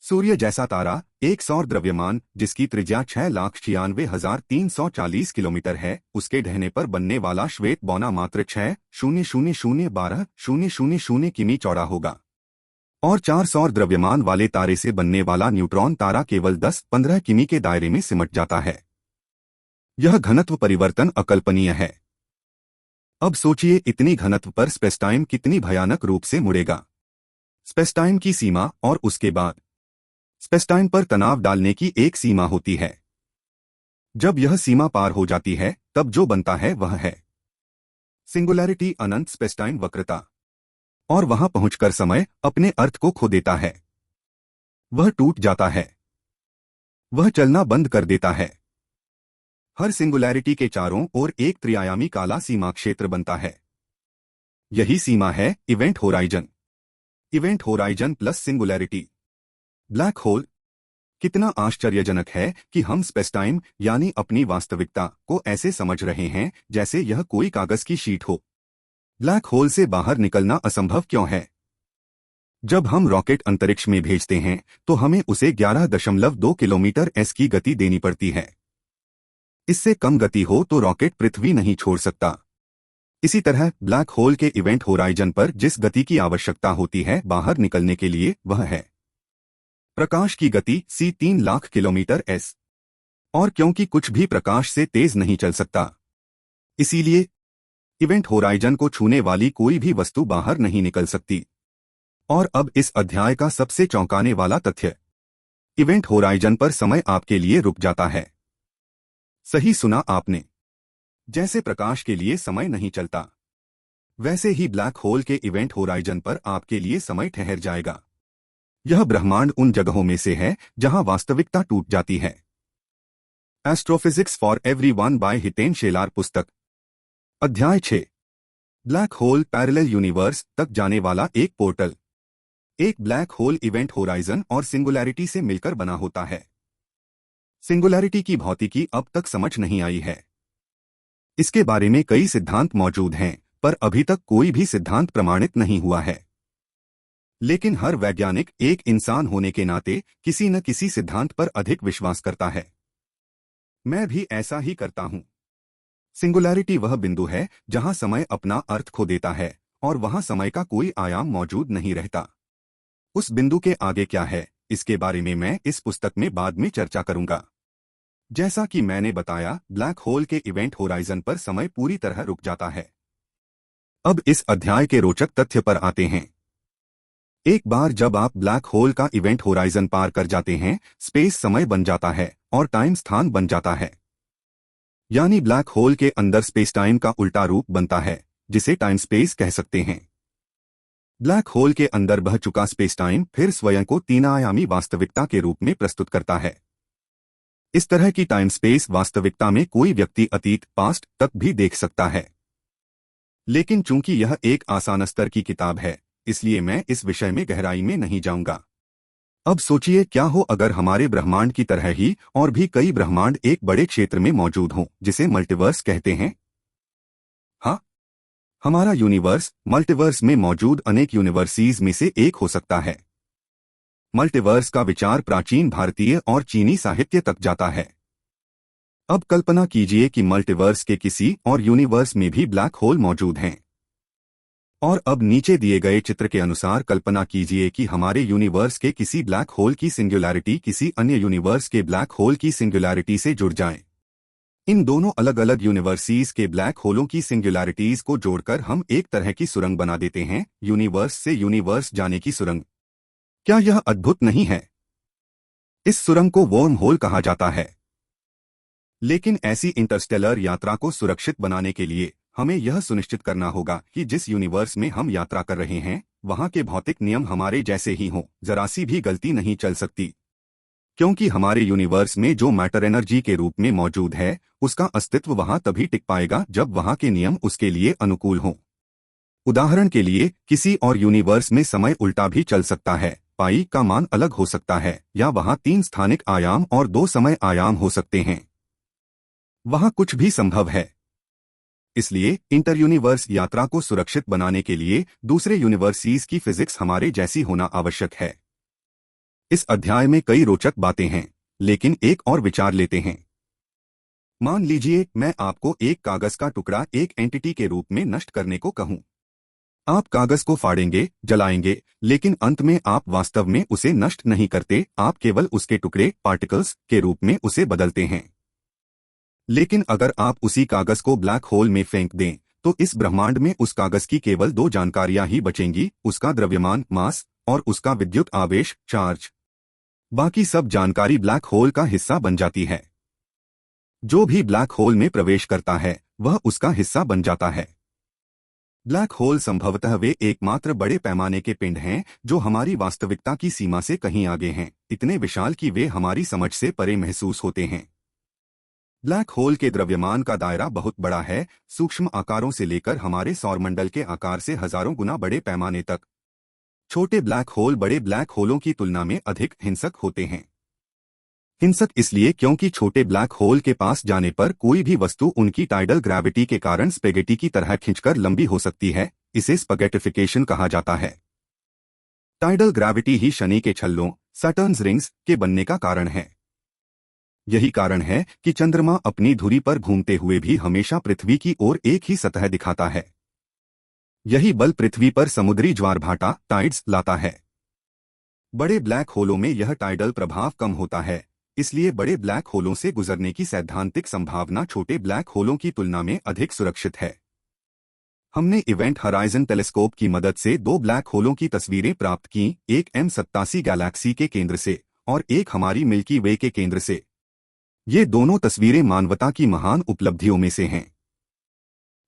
सूर्य जैसा तारा, एक सौर द्रव्यमान जिसकी त्रिज्या 6,96,340 किलोमीटर है, उसके ढहने पर बनने वाला श्वेत बौना मात्र 6,00012,000 किमी चौड़ा होगा। और 4 सौर द्रव्यमान वाले तारे से बनने वाला न्यूट्रॉन तारा केवल 10-15 किमी के दायरे में सिमट जाता है। यह घनत्व परिवर्तन अकल्पनीय है। अब सोचिए इतनी घनत्व पर स्पेसटाइम कितनी भयानक रूप से मुड़ेगा। स्पेसटाइम की सीमा और उसके बाद स्पेसटाइम पर तनाव डालने की एक सीमा होती है। जब यह सीमा पार हो जाती है तब जो बनता है वह है सिंगुलैरिटी, अनंत स्पेसटाइम वक्रता। और वहां पहुंचकर समय अपने अर्थ को खो देता है। वह टूट जाता है। वह चलना बंद कर देता है। हर सिंगुलैरिटी के चारों ओर एक त्रिआयामी काला सीमा क्षेत्र बनता है। यही सीमा है event horizon. Event horizon plus singularity. Black hole. कितना आश्चर्यजनक है कि हम स्पेसटाइम यानी अपनी वास्तविकता को ऐसे समझ रहे हैं जैसे यह कोई कागज की शीट हो। ब्लैक होल से बाहर निकलना असंभव क्यों है? जब हम रॉकेट अंतरिक्ष में भेजते हैं तो हमें उसे 11.2 किलोमीटर s की गति देनी पड़ती है। इससे कम गति हो तो रॉकेट पृथ्वी नहीं छोड़ सकता। इसी तरह ब्लैक होल के इवेंट होराइजन पर जिस गति की आवश्यकता होती है बाहर निकलने के लिए वह है प्रकाश की गति c 3 लाख किलोमीटर s। और क्योंकि कुछ भी प्रकाश से तेज नहीं चल सकता, इसीलिए इवेंट होराइजन को छूने वाली कोई भी वस्तु बाहर नहीं निकल सकती। और अब इस अध्याय का सबसे चौंकाने वाला तथ्य, इवेंट होराइजन पर समय आपके लिए रुक जाता है। सही सुना आपने। जैसे प्रकाश के लिए समय नहीं चलता, वैसे ही ब्लैक होल के इवेंट होराइजन पर आपके लिए समय ठहर जाएगा। यह ब्रह्मांड उन जगहों में से है जहां वास्तविकता टूट जाती है। Astrophysics for everyone by Hiten Shelar पुस्तक। अध्याय 6। ब्लैक होल पैरेलल यूनिवर्स तक जाने वाला एक पोर्टल। एक ब्लैक होल इवेंट होराइजन और सिंगुलैरिटी से मिलकर बना होता है। सिंगुलैरिटी की भौतिकी अब तक समझ नहीं आई है। इसके बारे में कई सिद्धांत मौजूद हैं, पर अभी तक कोई भी सिद्धांत प्रमाणित नहीं हुआ है। लेकिन हर वैज्ञानिक एक इंसान होने के नाते किसी न किसी सिद्धांत पर अधिक विश्वास करता है। मैं भी ऐसा ही करता हूं। सिंगुलैरिटी वह बिंदु है जहां समय अपना अर्थ खो देता है और वहां समय का कोई आयाम मौजूद नहीं रहता। उस बिंदु के आगे क्या है, इसके बारे में मैं इस पुस्तक में बाद में चर्चा करूंगा। जैसा कि मैंने बताया, ब्लैक होल के इवेंट होराइजन पर समय पूरी तरह रुक जाता है। अब इस अध्याय के रोचक तथ्य पर आते हैं। एक बार जब आप ब्लैक होल का इवेंट होराइजन पार कर जाते हैं, स्पेस समय बन जाता है और टाइम स्थान बन जाता है। यानी ब्लैक होल के अंदर स्पेस टाइम का उल्टा रूप बनता है, जिसे टाइम स्पेस कह सकते हैं। ब्लैक होल के अंदर बह चुका स्पेस टाइम फिर स्वयं को 3 आयामी वास्तविकता के रूप में प्रस्तुत करता है। इस तरह की टाइम स्पेस वास्तविकता में कोई व्यक्ति अतीत पास्ट तक भी देख सकता है। लेकिन चूंकि यह एक आसान स्तर की किताब है, इसलिए मैं इस विषय में गहराई में नहीं जाऊंगा। अब सोचिए क्या हो अगर हमारे ब्रह्मांड की तरह ही और भी कई ब्रह्मांड एक बड़े क्षेत्र में मौजूद हों, जिसे मल्टीवर्स कहते हैं। हाँ, हमारा यूनिवर्स मल्टीवर्स में मौजूद अनेक यूनिवर्सिटीज में से एक हो सकता है। मल्टीवर्स का विचार प्राचीन भारतीय और चीनी साहित्य तक जाता है। अब कल्पना कीजिए कि मल्टीवर्स के किसी और यूनिवर्स में भी ब्लैक होल मौजूद हैं। और अब नीचे दिए गए चित्र के अनुसार कल्पना कीजिए कि हमारे यूनिवर्स के किसी ब्लैक होल की सिंगुलैरिटी किसी अन्य यूनिवर्स के ब्लैक होल की सिंगुलैरिटी से जुड़ जाए। इन दोनों अलग अलग यूनिवर्सिटीज के ब्लैक होलों की सिंगुलैरिटीज को जोड़कर हम एक तरह की सुरंग बना देते हैं, यूनिवर्स से यूनिवर्स जाने की सुरंग। क्या यह अद्भुत नहीं है? इस सुरंग को वर्म होल कहा जाता है। लेकिन ऐसी इंटरस्टेलर यात्रा को सुरक्षित बनाने के लिए हमें यह सुनिश्चित करना होगा कि जिस यूनिवर्स में हम यात्रा कर रहे हैं वहां के भौतिक नियम हमारे जैसे ही हों, जरा सी भी गलती नहीं चल सकती। क्योंकि हमारे यूनिवर्स में जो मैटर एनर्जी के रूप में मौजूद है, उसका अस्तित्व वहां तभी टिक पाएगा जब वहां के नियम उसके लिए अनुकूल हों। उदाहरण के लिए, किसी और यूनिवर्स में समय उल्टा भी चल सकता है, पाई का मान अलग हो सकता है, या वहां 3 स्थानिक आयाम और 2 समय आयाम हो सकते हैं। वहां कुछ भी संभव है। इसलिए इंटर यूनिवर्स यात्रा को सुरक्षित बनाने के लिए दूसरे यूनिवर्सिटीज की फिजिक्स हमारे जैसी होना आवश्यक है। इस अध्याय में कई रोचक बातें हैं, लेकिन एक और विचार लेते हैं। मान लीजिए मैं आपको एक कागज का टुकड़ा एक एंटिटी के रूप में नष्ट करने को कहूं। आप कागज को फाड़ेंगे, जलाएंगे, लेकिन अंत में आप वास्तव में उसे नष्ट नहीं करते, आप केवल उसके टुकड़े पार्टिकल्स के रूप में उसे बदलते हैं। लेकिन अगर आप उसी कागज को ब्लैक होल में फेंक दें, तो इस ब्रह्मांड में उस कागज की केवल दो जानकारियां ही बचेंगी, उसका द्रव्यमान मास और उसका विद्युत आवेश चार्ज। बाकी सब जानकारी ब्लैक होल का हिस्सा बन जाती है। जो भी ब्लैक होल में प्रवेश करता है वह उसका हिस्सा बन जाता है। ब्लैक होल संभवतः वे एकमात्र बड़े पैमाने के पिंड हैं जो हमारी वास्तविकता की सीमा से कहीं आगे हैं, इतने विशाल कि वे हमारी समझ से परे महसूस होते हैं। ब्लैक होल के द्रव्यमान का दायरा बहुत बड़ा है, सूक्ष्म आकारों से लेकर हमारे सौरमंडल के आकार से हजारों गुना बड़े पैमाने तक। छोटे ब्लैक होल बड़े ब्लैक होलों की तुलना में अधिक हिंसक होते हैं। हिंसक इसलिए क्योंकि छोटे ब्लैक होल के पास जाने पर कोई भी वस्तु उनकी टाइडल ग्रेविटी के कारण स्पेगेटी की तरह खिंचकर लंबी हो सकती है। इसे स्पगेटिफिकेशन कहा जाता है। टाइडल ग्रेविटी ही शनि के छल्लों सैटर्न्स रिंग्स के बनने का कारण है। यही कारण है कि चंद्रमा अपनी धुरी पर घूमते हुए भी हमेशा पृथ्वी की ओर एक ही सतह दिखाता है। यही बल पृथ्वी पर समुद्री ज्वारभाटा टाइड्स लाता है। बड़े ब्लैक होलों में यह टाइडल प्रभाव कम होता है, इसलिए बड़े ब्लैक होलों से गुजरने की सैद्धांतिक संभावना छोटे ब्लैक होलों की तुलना में अधिक सुरक्षित है। हमने इवेंट हराइजन टेलीस्कोप की मदद से दो ब्लैक होलों की तस्वीरें प्राप्त की, एक M87 गैलेक्सी के केंद्र से और एक हमारी मिल्की वे के केंद्र से। ये दोनों तस्वीरें मानवता की महान उपलब्धियों में से हैं।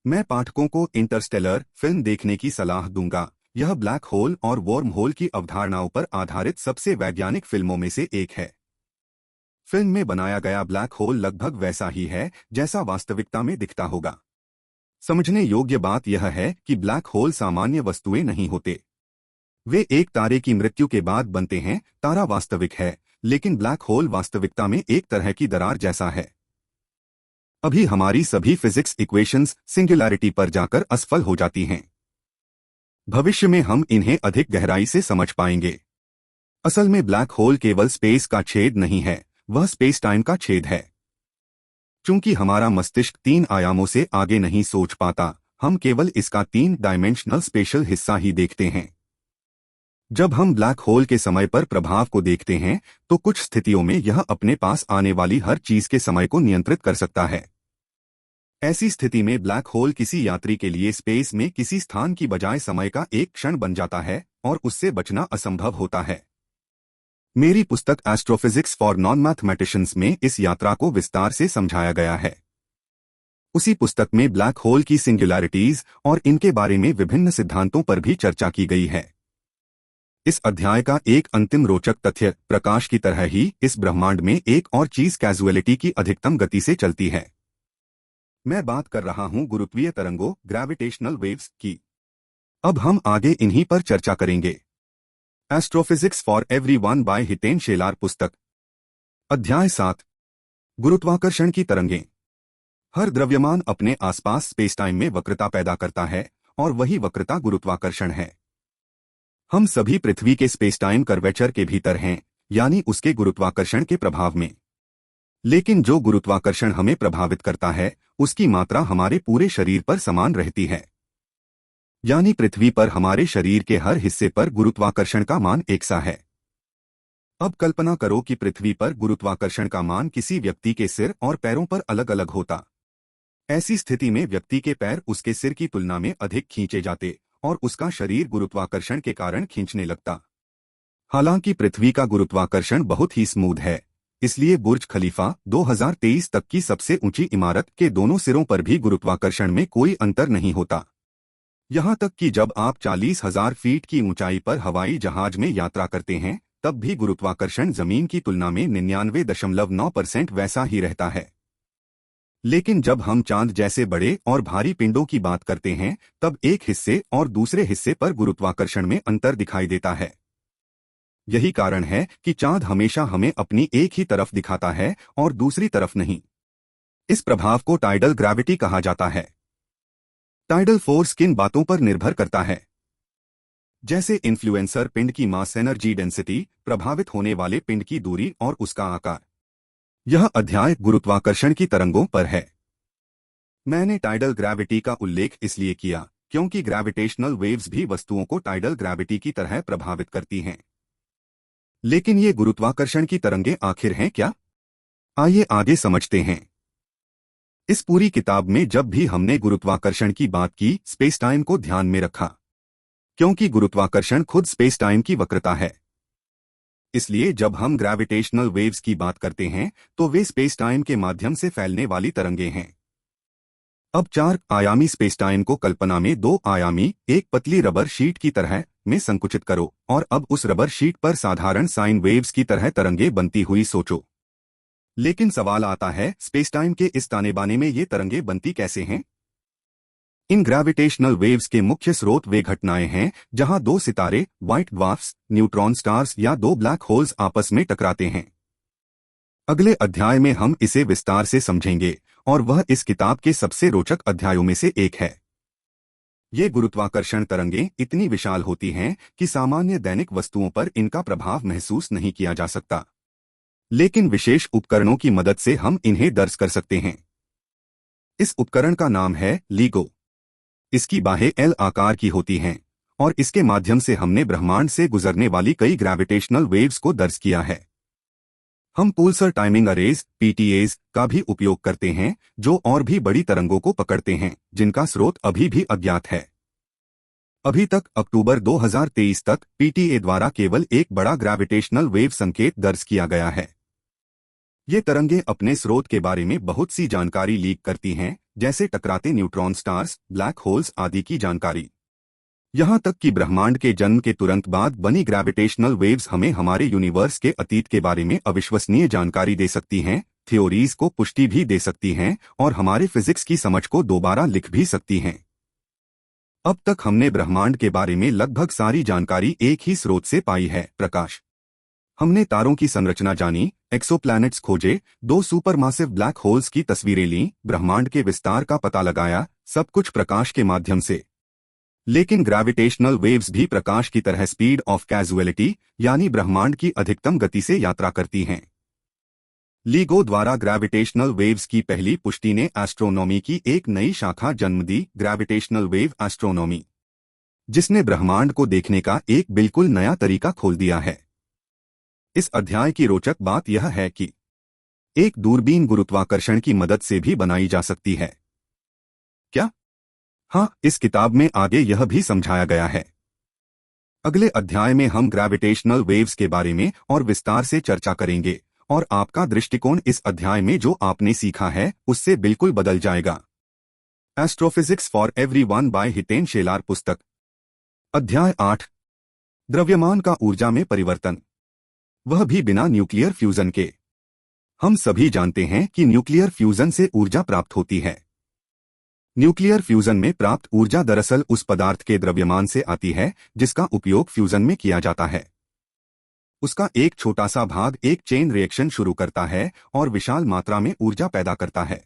मैं पाठकों को इंटरस्टेलर फिल्म देखने की सलाह दूंगा। यह ब्लैक होल और वॉर्म होल की अवधारणाओं पर आधारित सबसे वैज्ञानिक फिल्मों में से एक है। फिल्म में बनाया गया ब्लैक होल लगभग वैसा ही है जैसा वास्तविकता में दिखता होगा। समझने योग्य बात यह है कि ब्लैक होल सामान्य वस्तुएं नहीं होते। वे एक तारे की मृत्यु के बाद बनते हैं। तारा वास्तविक है, लेकिन ब्लैक होल वास्तविकता में एक तरह की दरार जैसा है। अभी हमारी सभी फिजिक्स इक्वेशंस सिंगुलैरिटी पर जाकर असफल हो जाती हैं। भविष्य में हम इन्हें अधिक गहराई से समझ पाएंगे। असल में ब्लैक होल केवल स्पेस का छेद नहीं है, वह स्पेस टाइम का छेद है। चूंकि हमारा मस्तिष्क 3 आयामों से आगे नहीं सोच पाता, हम केवल इसका 3 डायमेंशनल स्पेशल हिस्सा ही देखते हैं। जब हम ब्लैक होल के समय पर प्रभाव को देखते हैं, तो कुछ स्थितियों में यह अपने पास आने वाली हर चीज के समय को नियंत्रित कर सकता है। ऐसी स्थिति में ब्लैक होल किसी यात्री के लिए स्पेस में किसी स्थान की बजाय समय का एक क्षण बन जाता है और उससे बचना असंभव होता है। मेरी पुस्तक एस्ट्रोफिजिक्स फॉर नॉन मैथमेटिशियंस में इस यात्रा को विस्तार से समझाया गया है। उसी पुस्तक में ब्लैक होल की सिंगुलैरिटीज और इनके बारे में विभिन्न सिद्धांतों पर भी चर्चा की गई है। इस अध्याय का एक अंतिम रोचक तथ्य, प्रकाश की तरह ही इस ब्रह्मांड में एक और चीज कैजुअलिटी की अधिकतम गति से चलती है। मैं बात कर रहा हूं गुरुत्वीय तरंगों ग्रेविटेशनल वेव्स की। अब हम आगे इन्हीं पर चर्चा करेंगे। Astrophysics for everyone by Hiten Shelar पुस्तक। अध्याय 7, गुरुत्वाकर्षण की तरंगें। हर द्रव्यमान अपने आसपास स्पेस टाइम में वक्रता पैदा करता है और वही वक्रता गुरुत्वाकर्षण है। हम सभी पृथ्वी के स्पेस टाइम कर्वेचर के भीतर हैं, यानी उसके गुरुत्वाकर्षण के प्रभाव में। लेकिन जो गुरुत्वाकर्षण हमें प्रभावित करता है उसकी मात्रा हमारे पूरे शरीर पर समान रहती है। यानी पृथ्वी पर हमारे शरीर के हर हिस्से पर गुरुत्वाकर्षण का मान एक सा है। अब कल्पना करो कि पृथ्वी पर गुरुत्वाकर्षण का मान किसी व्यक्ति के सिर और पैरों पर अलग अलग होता। ऐसी स्थिति में व्यक्ति के पैर उसके सिर की तुलना में अधिक खींचे जाते और उसका शरीर गुरुत्वाकर्षण के कारण खींचने लगता। हालांकि पृथ्वी का गुरुत्वाकर्षण बहुत ही स्मूथ है, इसलिए बुर्ज खलीफा 2023 तक की सबसे ऊंची इमारत के दोनों सिरों पर भी गुरुत्वाकर्षण में कोई अंतर नहीं होता। यहां तक कि जब आप 40,000 फीट की ऊंचाई पर हवाई जहाज में यात्रा करते हैं, तब भी गुरुत्वाकर्षण जमीन की तुलना में 99.9% वैसा ही रहता है। लेकिन जब हम चांद जैसे बड़े और भारी पिंडों की बात करते हैं, तब एक हिस्से और दूसरे हिस्से पर गुरुत्वाकर्षण में अंतर दिखाई देता है। यही कारण है कि चांद हमेशा हमें अपनी एक ही तरफ दिखाता है और दूसरी तरफ नहीं। इस प्रभाव को टाइडल ग्रेविटी कहा जाता है। टाइडल फोर्स किन बातों पर निर्भर करता है? जैसे इन्फ्लुएंसर पिंड की मास एनर्जी डेंसिटी, प्रभावित होने वाले पिंड की दूरी और उसका आकार। यह अध्याय गुरुत्वाकर्षण की तरंगों पर है। मैंने टाइडल ग्रेविटी का उल्लेख इसलिए किया क्योंकि ग्रेविटेशनल वेव्स भी वस्तुओं को टाइडल ग्रेविटी की तरह प्रभावित करती हैं। लेकिन ये गुरुत्वाकर्षण की तरंगें आखिर हैं क्या? आइए आगे समझते हैं। इस पूरी किताब में जब भी हमने गुरुत्वाकर्षण की बात की, स्पेस टाइम को ध्यान में रखा, क्योंकि गुरुत्वाकर्षण खुद स्पेस टाइम की वक्रता है। इसलिए जब हम ग्रेविटेशनल वेव्स की बात करते हैं तो वे स्पेस टाइम के माध्यम से फैलने वाली तरंगें हैं। अब 4 आयामी स्पेस टाइम को कल्पना में 2 आयामी, एक पतली रबर शीट की तरह में संकुचित करो और अब उस रबर शीट पर साधारण साइन वेव्स की तरह तरंगें बनती हुई सोचो। लेकिन सवाल आता है, स्पेस टाइम के इस ताने बाने में ये तरंगें बनती कैसे हैं? इन ग्रेविटेशनल वेव्स के मुख्य स्रोत वे घटनाएं हैं जहां दो सितारे, व्हाइट ड्वार्फ्स, न्यूट्रॉन स्टार्स या दो ब्लैक होल्स आपस में टकराते हैं। अगले अध्याय में हम इसे विस्तार से समझेंगे और वह इस किताब के सबसे रोचक अध्यायों में से एक है। ये गुरुत्वाकर्षण तरंगें इतनी विशाल होती हैं कि सामान्य दैनिक वस्तुओं पर इनका प्रभाव महसूस नहीं किया जा सकता, लेकिन विशेष उपकरणों की मदद से हम इन्हें दर्ज कर सकते हैं। इस उपकरण का नाम है लीगो। इसकी बाहें एल आकार की होती हैं और इसके माध्यम से हमने ब्रह्मांड से गुजरने वाली कई ग्रेविटेशनल वेव्स को दर्ज किया है। हम पुल्सर टाइमिंग अरेज (PTAs) का भी उपयोग करते हैं, जो और भी बड़ी तरंगों को पकड़ते हैं जिनका स्रोत अभी भी अज्ञात है। अभी तक अक्टूबर 2023 तक PTA द्वारा केवल एक बड़ा ग्रेविटेशनल वेव संकेत दर्ज किया गया है। ये तरंगें अपने स्रोत के बारे में बहुत सी जानकारी लीक करती हैं, जैसे टकराते न्यूट्रॉन स्टार्स, ब्लैक होल्स आदि की जानकारी। यहाँ तक कि ब्रह्मांड के जन्म के तुरंत बाद बनी ग्रेविटेशनल वेव्स हमें हमारे यूनिवर्स के अतीत के बारे में अविश्वसनीय जानकारी दे सकती हैं, थ्योरीज को पुष्टि भी दे सकती हैं और हमारे फिजिक्स की समझ को दोबारा लिख भी सकती हैं। अब तक हमने ब्रह्मांड के बारे में लगभग सारी जानकारी एक ही स्रोत से पाई है, प्रकाश। हमने तारों की संरचना जानी, एक्सोप्लैनेट्स खोजे, 2 सुपरमासिव ब्लैक होल्स की तस्वीरें लीं, ब्रह्मांड के विस्तार का पता लगाया, सब कुछ प्रकाश के माध्यम से। लेकिन ग्रेविटेशनल वेव्स भी प्रकाश की तरह स्पीड ऑफ कैजुअलिटी यानी ब्रह्मांड की अधिकतम गति से यात्रा करती हैं। लीगो द्वारा ग्रेविटेशनल वेव्स की पहली पुष्टि ने एस्ट्रोनॉमी की एक नई शाखा जन्म दी, ग्रेविटेशनल वेव एस्ट्रोनॉमी, जिसने ब्रह्मांड को देखने का एक बिल्कुल नया तरीका खोल दिया है। इस अध्याय की रोचक बात यह है कि एक दूरबीन गुरुत्वाकर्षण की मदद से भी बनाई जा सकती है। क्या? हाँ, इस किताब में आगे यह भी समझाया गया है। अगले अध्याय में हम ग्रेविटेशनल वेव्स के बारे में और विस्तार से चर्चा करेंगे और आपका दृष्टिकोण इस अध्याय में जो आपने सीखा है उससे बिल्कुल बदल जाएगा। Astrophysics for everyone by Hiten Shelar पुस्तक। अध्याय 8, द्रव्यमान का ऊर्जा में परिवर्तन, वह भी बिना न्यूक्लियर फ्यूजन के। हम सभी जानते हैं कि न्यूक्लियर फ्यूजन से ऊर्जा प्राप्त होती है। न्यूक्लियर फ्यूजन में प्राप्त ऊर्जा दरअसल उस पदार्थ के द्रव्यमान से आती है जिसका उपयोग फ्यूजन में किया जाता है। उसका एक छोटा सा भाग एक चेन रिएक्शन शुरू करता है और विशाल मात्रा में ऊर्जा पैदा करता है।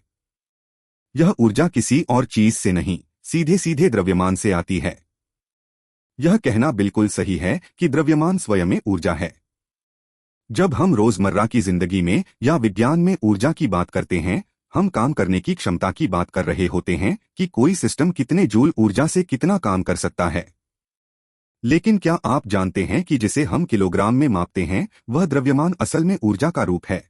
यह ऊर्जा किसी और चीज से नहीं, सीधे सीधे द्रव्यमान से आती है। यह कहना बिल्कुल सही है कि द्रव्यमान स्वयं में ऊर्जा है। जब हम रोजमर्रा की जिंदगी में या विज्ञान में ऊर्जा की बात करते हैं, हम काम करने की क्षमता की बात कर रहे होते हैं कि कोई सिस्टम कितने जूल ऊर्जा से कितना काम कर सकता है। लेकिन क्या आप जानते हैं कि जिसे हम किलोग्राम में मापते हैं वह द्रव्यमान असल में ऊर्जा का रूप है?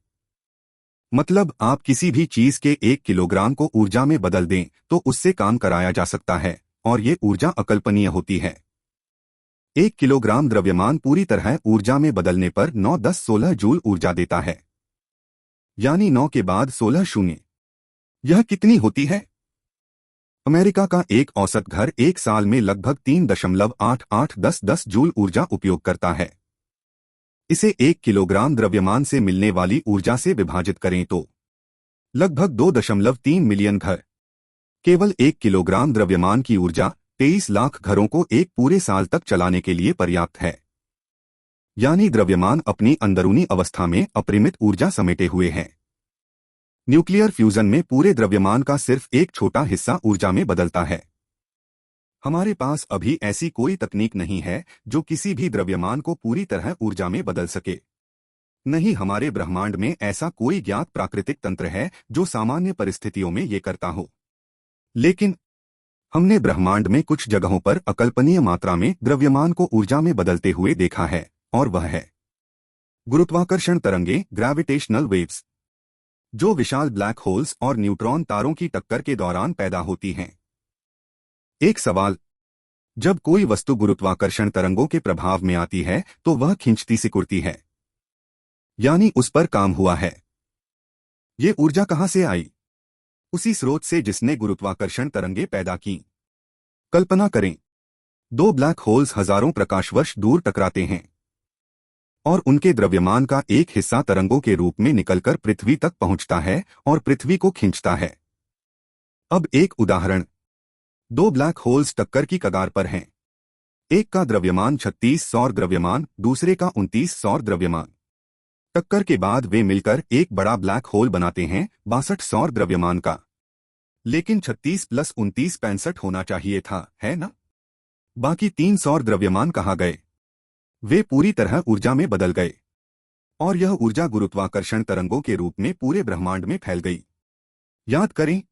मतलब आप किसी भी चीज के 1 किलोग्राम को ऊर्जा में बदल दें तो उससे काम कराया जा सकता है और ये ऊर्जा अकल्पनीय होती है। 1 किलोग्राम द्रव्यमान पूरी तरह ऊर्जा में बदलने पर 9 10 16 जूल ऊर्जा देता है, यानी 9 के बाद 16 शून्य। यह कितनी होती है? अमेरिका का एक औसत घर एक साल में लगभग 3.8810 जूल ऊर्जा उपयोग करता है। इसे 1 किलोग्राम द्रव्यमान से मिलने वाली ऊर्जा से विभाजित करें तो लगभग 2.3 मिलियन घर। केवल 1 किलोग्राम द्रव्यमान की ऊर्जा 23 लाख घरों को एक पूरे साल तक चलाने के लिए पर्याप्त है। यानी द्रव्यमान अपनी अंदरूनी अवस्था में अपरिमित ऊर्जा समेटे हुए है। न्यूक्लियर फ्यूजन में पूरे द्रव्यमान का सिर्फ एक छोटा हिस्सा ऊर्जा में बदलता है। हमारे पास अभी ऐसी कोई तकनीक नहीं है जो किसी भी द्रव्यमान को पूरी तरह ऊर्जा में बदल सके। नहीं हमारे ब्रह्मांड में ऐसा कोई ज्ञात प्राकृतिक तंत्र है जो सामान्य परिस्थितियों में ये करता हो। लेकिन हमने ब्रह्मांड में कुछ जगहों पर अकल्पनीय मात्रा में द्रव्यमान को ऊर्जा में बदलते हुए देखा है, और वह है गुरुत्वाकर्षण तरंगे, ग्रेविटेशनल वेव्स, जो विशाल ब्लैक होल्स और न्यूट्रॉन तारों की टक्कर के दौरान पैदा होती हैं। एक सवाल: जब कोई वस्तु गुरुत्वाकर्षण तरंगों के प्रभाव में आती है तो वह खिंचती सिकुड़ती है, यानी उस पर काम हुआ है। ये ऊर्जा कहां से आई? उसी स्रोत से जिसने गुरुत्वाकर्षण तरंगे पैदा की। कल्पना करें, दो ब्लैक होल्स हजारों प्रकाश वर्ष दूर टकराते हैं और उनके द्रव्यमान का एक हिस्सा तरंगों के रूप में निकलकर पृथ्वी तक पहुंचता है और पृथ्वी को खींचता है। अब एक उदाहरण: दो ब्लैक होल्स टक्कर की कगार पर हैं। एक का द्रव्यमान 36 सौर द्रव्यमान, दूसरे का 29 सौर द्रव्यमान। टक्कर के बाद वे मिलकर एक बड़ा ब्लैक होल बनाते हैं 62 सौर द्रव्यमान का। लेकिन 36 + 29 65 होना चाहिए था, है ना? बाकी 3 सौर द्रव्यमान कहाँ गए? वे पूरी तरह ऊर्जा में बदल गए और यह ऊर्जा गुरुत्वाकर्षण तरंगों के रूप में पूरे ब्रह्मांड में फैल गई। याद करें,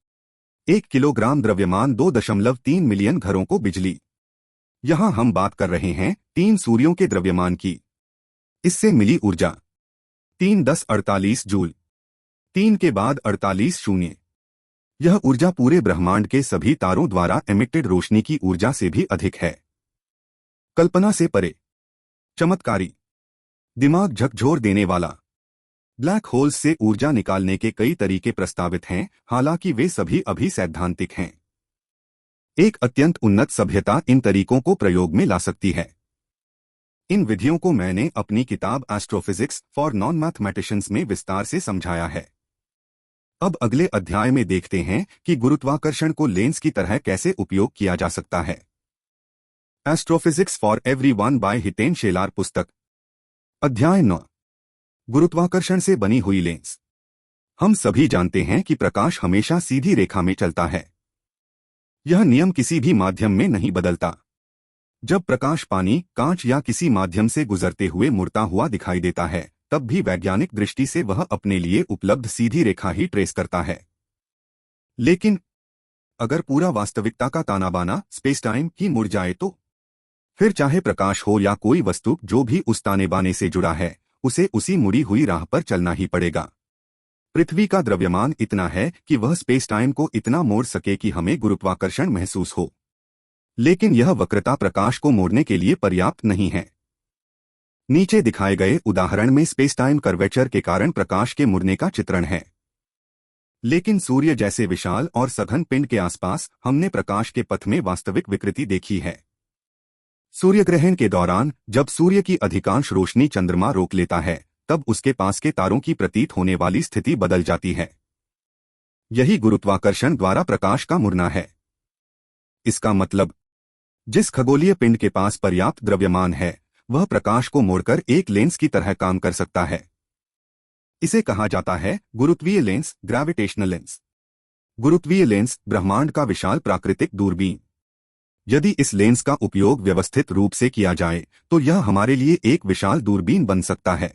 1 किलोग्राम द्रव्यमान 2.3 मिलियन घरों को बिजली। यहां हम बात कर रहे हैं 3 सूर्यों के द्रव्यमान की। इससे मिली ऊर्जा 3×10⁻48 जूल। 3 के बाद 48 शून्य। यह ऊर्जा पूरे ब्रह्मांड के सभी तारों द्वारा एमिटेड रोशनी की ऊर्जा से भी अधिक है। कल्पना से परे, चमत्कारी, दिमाग झकझोर देने वाला। ब्लैक होल्स से ऊर्जा निकालने के कई तरीके प्रस्तावित हैं, हालांकि वे सभी अभी सैद्धांतिक हैं। एक अत्यंत उन्नत सभ्यता इन तरीकों को प्रयोग में ला सकती है। इन विधियों को मैंने अपनी किताब एस्ट्रोफिजिक्स फॉर नॉन मैथमेटिशियंस में विस्तार से समझाया है। अब अगले अध्याय में देखते हैं कि गुरुत्वाकर्षण को लेंस की तरह कैसे उपयोग किया जा सकता है। Astrophysics for everyone by Hiten Shelar पुस्तक। अध्याय 9, गुरुत्वाकर्षण से बनी हुई लेंस। हम सभी जानते हैं कि प्रकाश हमेशा सीधी रेखा में चलता है। यह नियम किसी भी माध्यम में नहीं बदलता। जब प्रकाश पानी, कांच या किसी माध्यम से गुजरते हुए मुड़ता हुआ दिखाई देता है, तब भी वैज्ञानिक दृष्टि से वह अपने लिए उपलब्ध सीधी रेखा ही ट्रेस करता है। लेकिन अगर पूरा वास्तविकता का ताना बाना स्पेस टाइम ही मुड़ जाए तो फिर चाहे प्रकाश हो या कोई वस्तु जो भी उस ताने बाने से जुड़ा है, उसे उसी मुड़ी हुई राह पर चलना ही पड़ेगा। पृथ्वी का द्रव्यमान इतना है कि वह स्पेस टाइम को इतना मोड़ सके कि हमें गुरुत्वाकर्षण महसूस हो, लेकिन यह वक्रता प्रकाश को मोड़ने के लिए पर्याप्त नहीं है। नीचे दिखाए गए उदाहरण में स्पेस टाइम कर्वेचर के कारण प्रकाश के मुड़ने का चित्रण है। लेकिन सूर्य जैसे विशाल और सघन पिंड के आसपास हमने प्रकाश के पथ में वास्तविक विकृति देखी है। सूर्यग्रहण के दौरान जब सूर्य की अधिकांश रोशनी चंद्रमा रोक लेता है, तब उसके पास के तारों की प्रतीत होने वाली स्थिति बदल जाती है। यही गुरुत्वाकर्षण द्वारा प्रकाश का मुड़ना है। इसका मतलब, जिस खगोलीय पिंड के पास पर्याप्त द्रव्यमान है, वह प्रकाश को मोड़कर एक लेंस की तरह काम कर सकता है। इसे कहा जाता है गुरुत्वीय लेंस, ग्रेविटेशनल लेंस। गुरुत्वीय लेंस ब्रह्मांड का विशाल प्राकृतिक दूरबीन। यदि इस लेंस का उपयोग व्यवस्थित रूप से किया जाए तो यह हमारे लिए एक विशाल दूरबीन बन सकता है।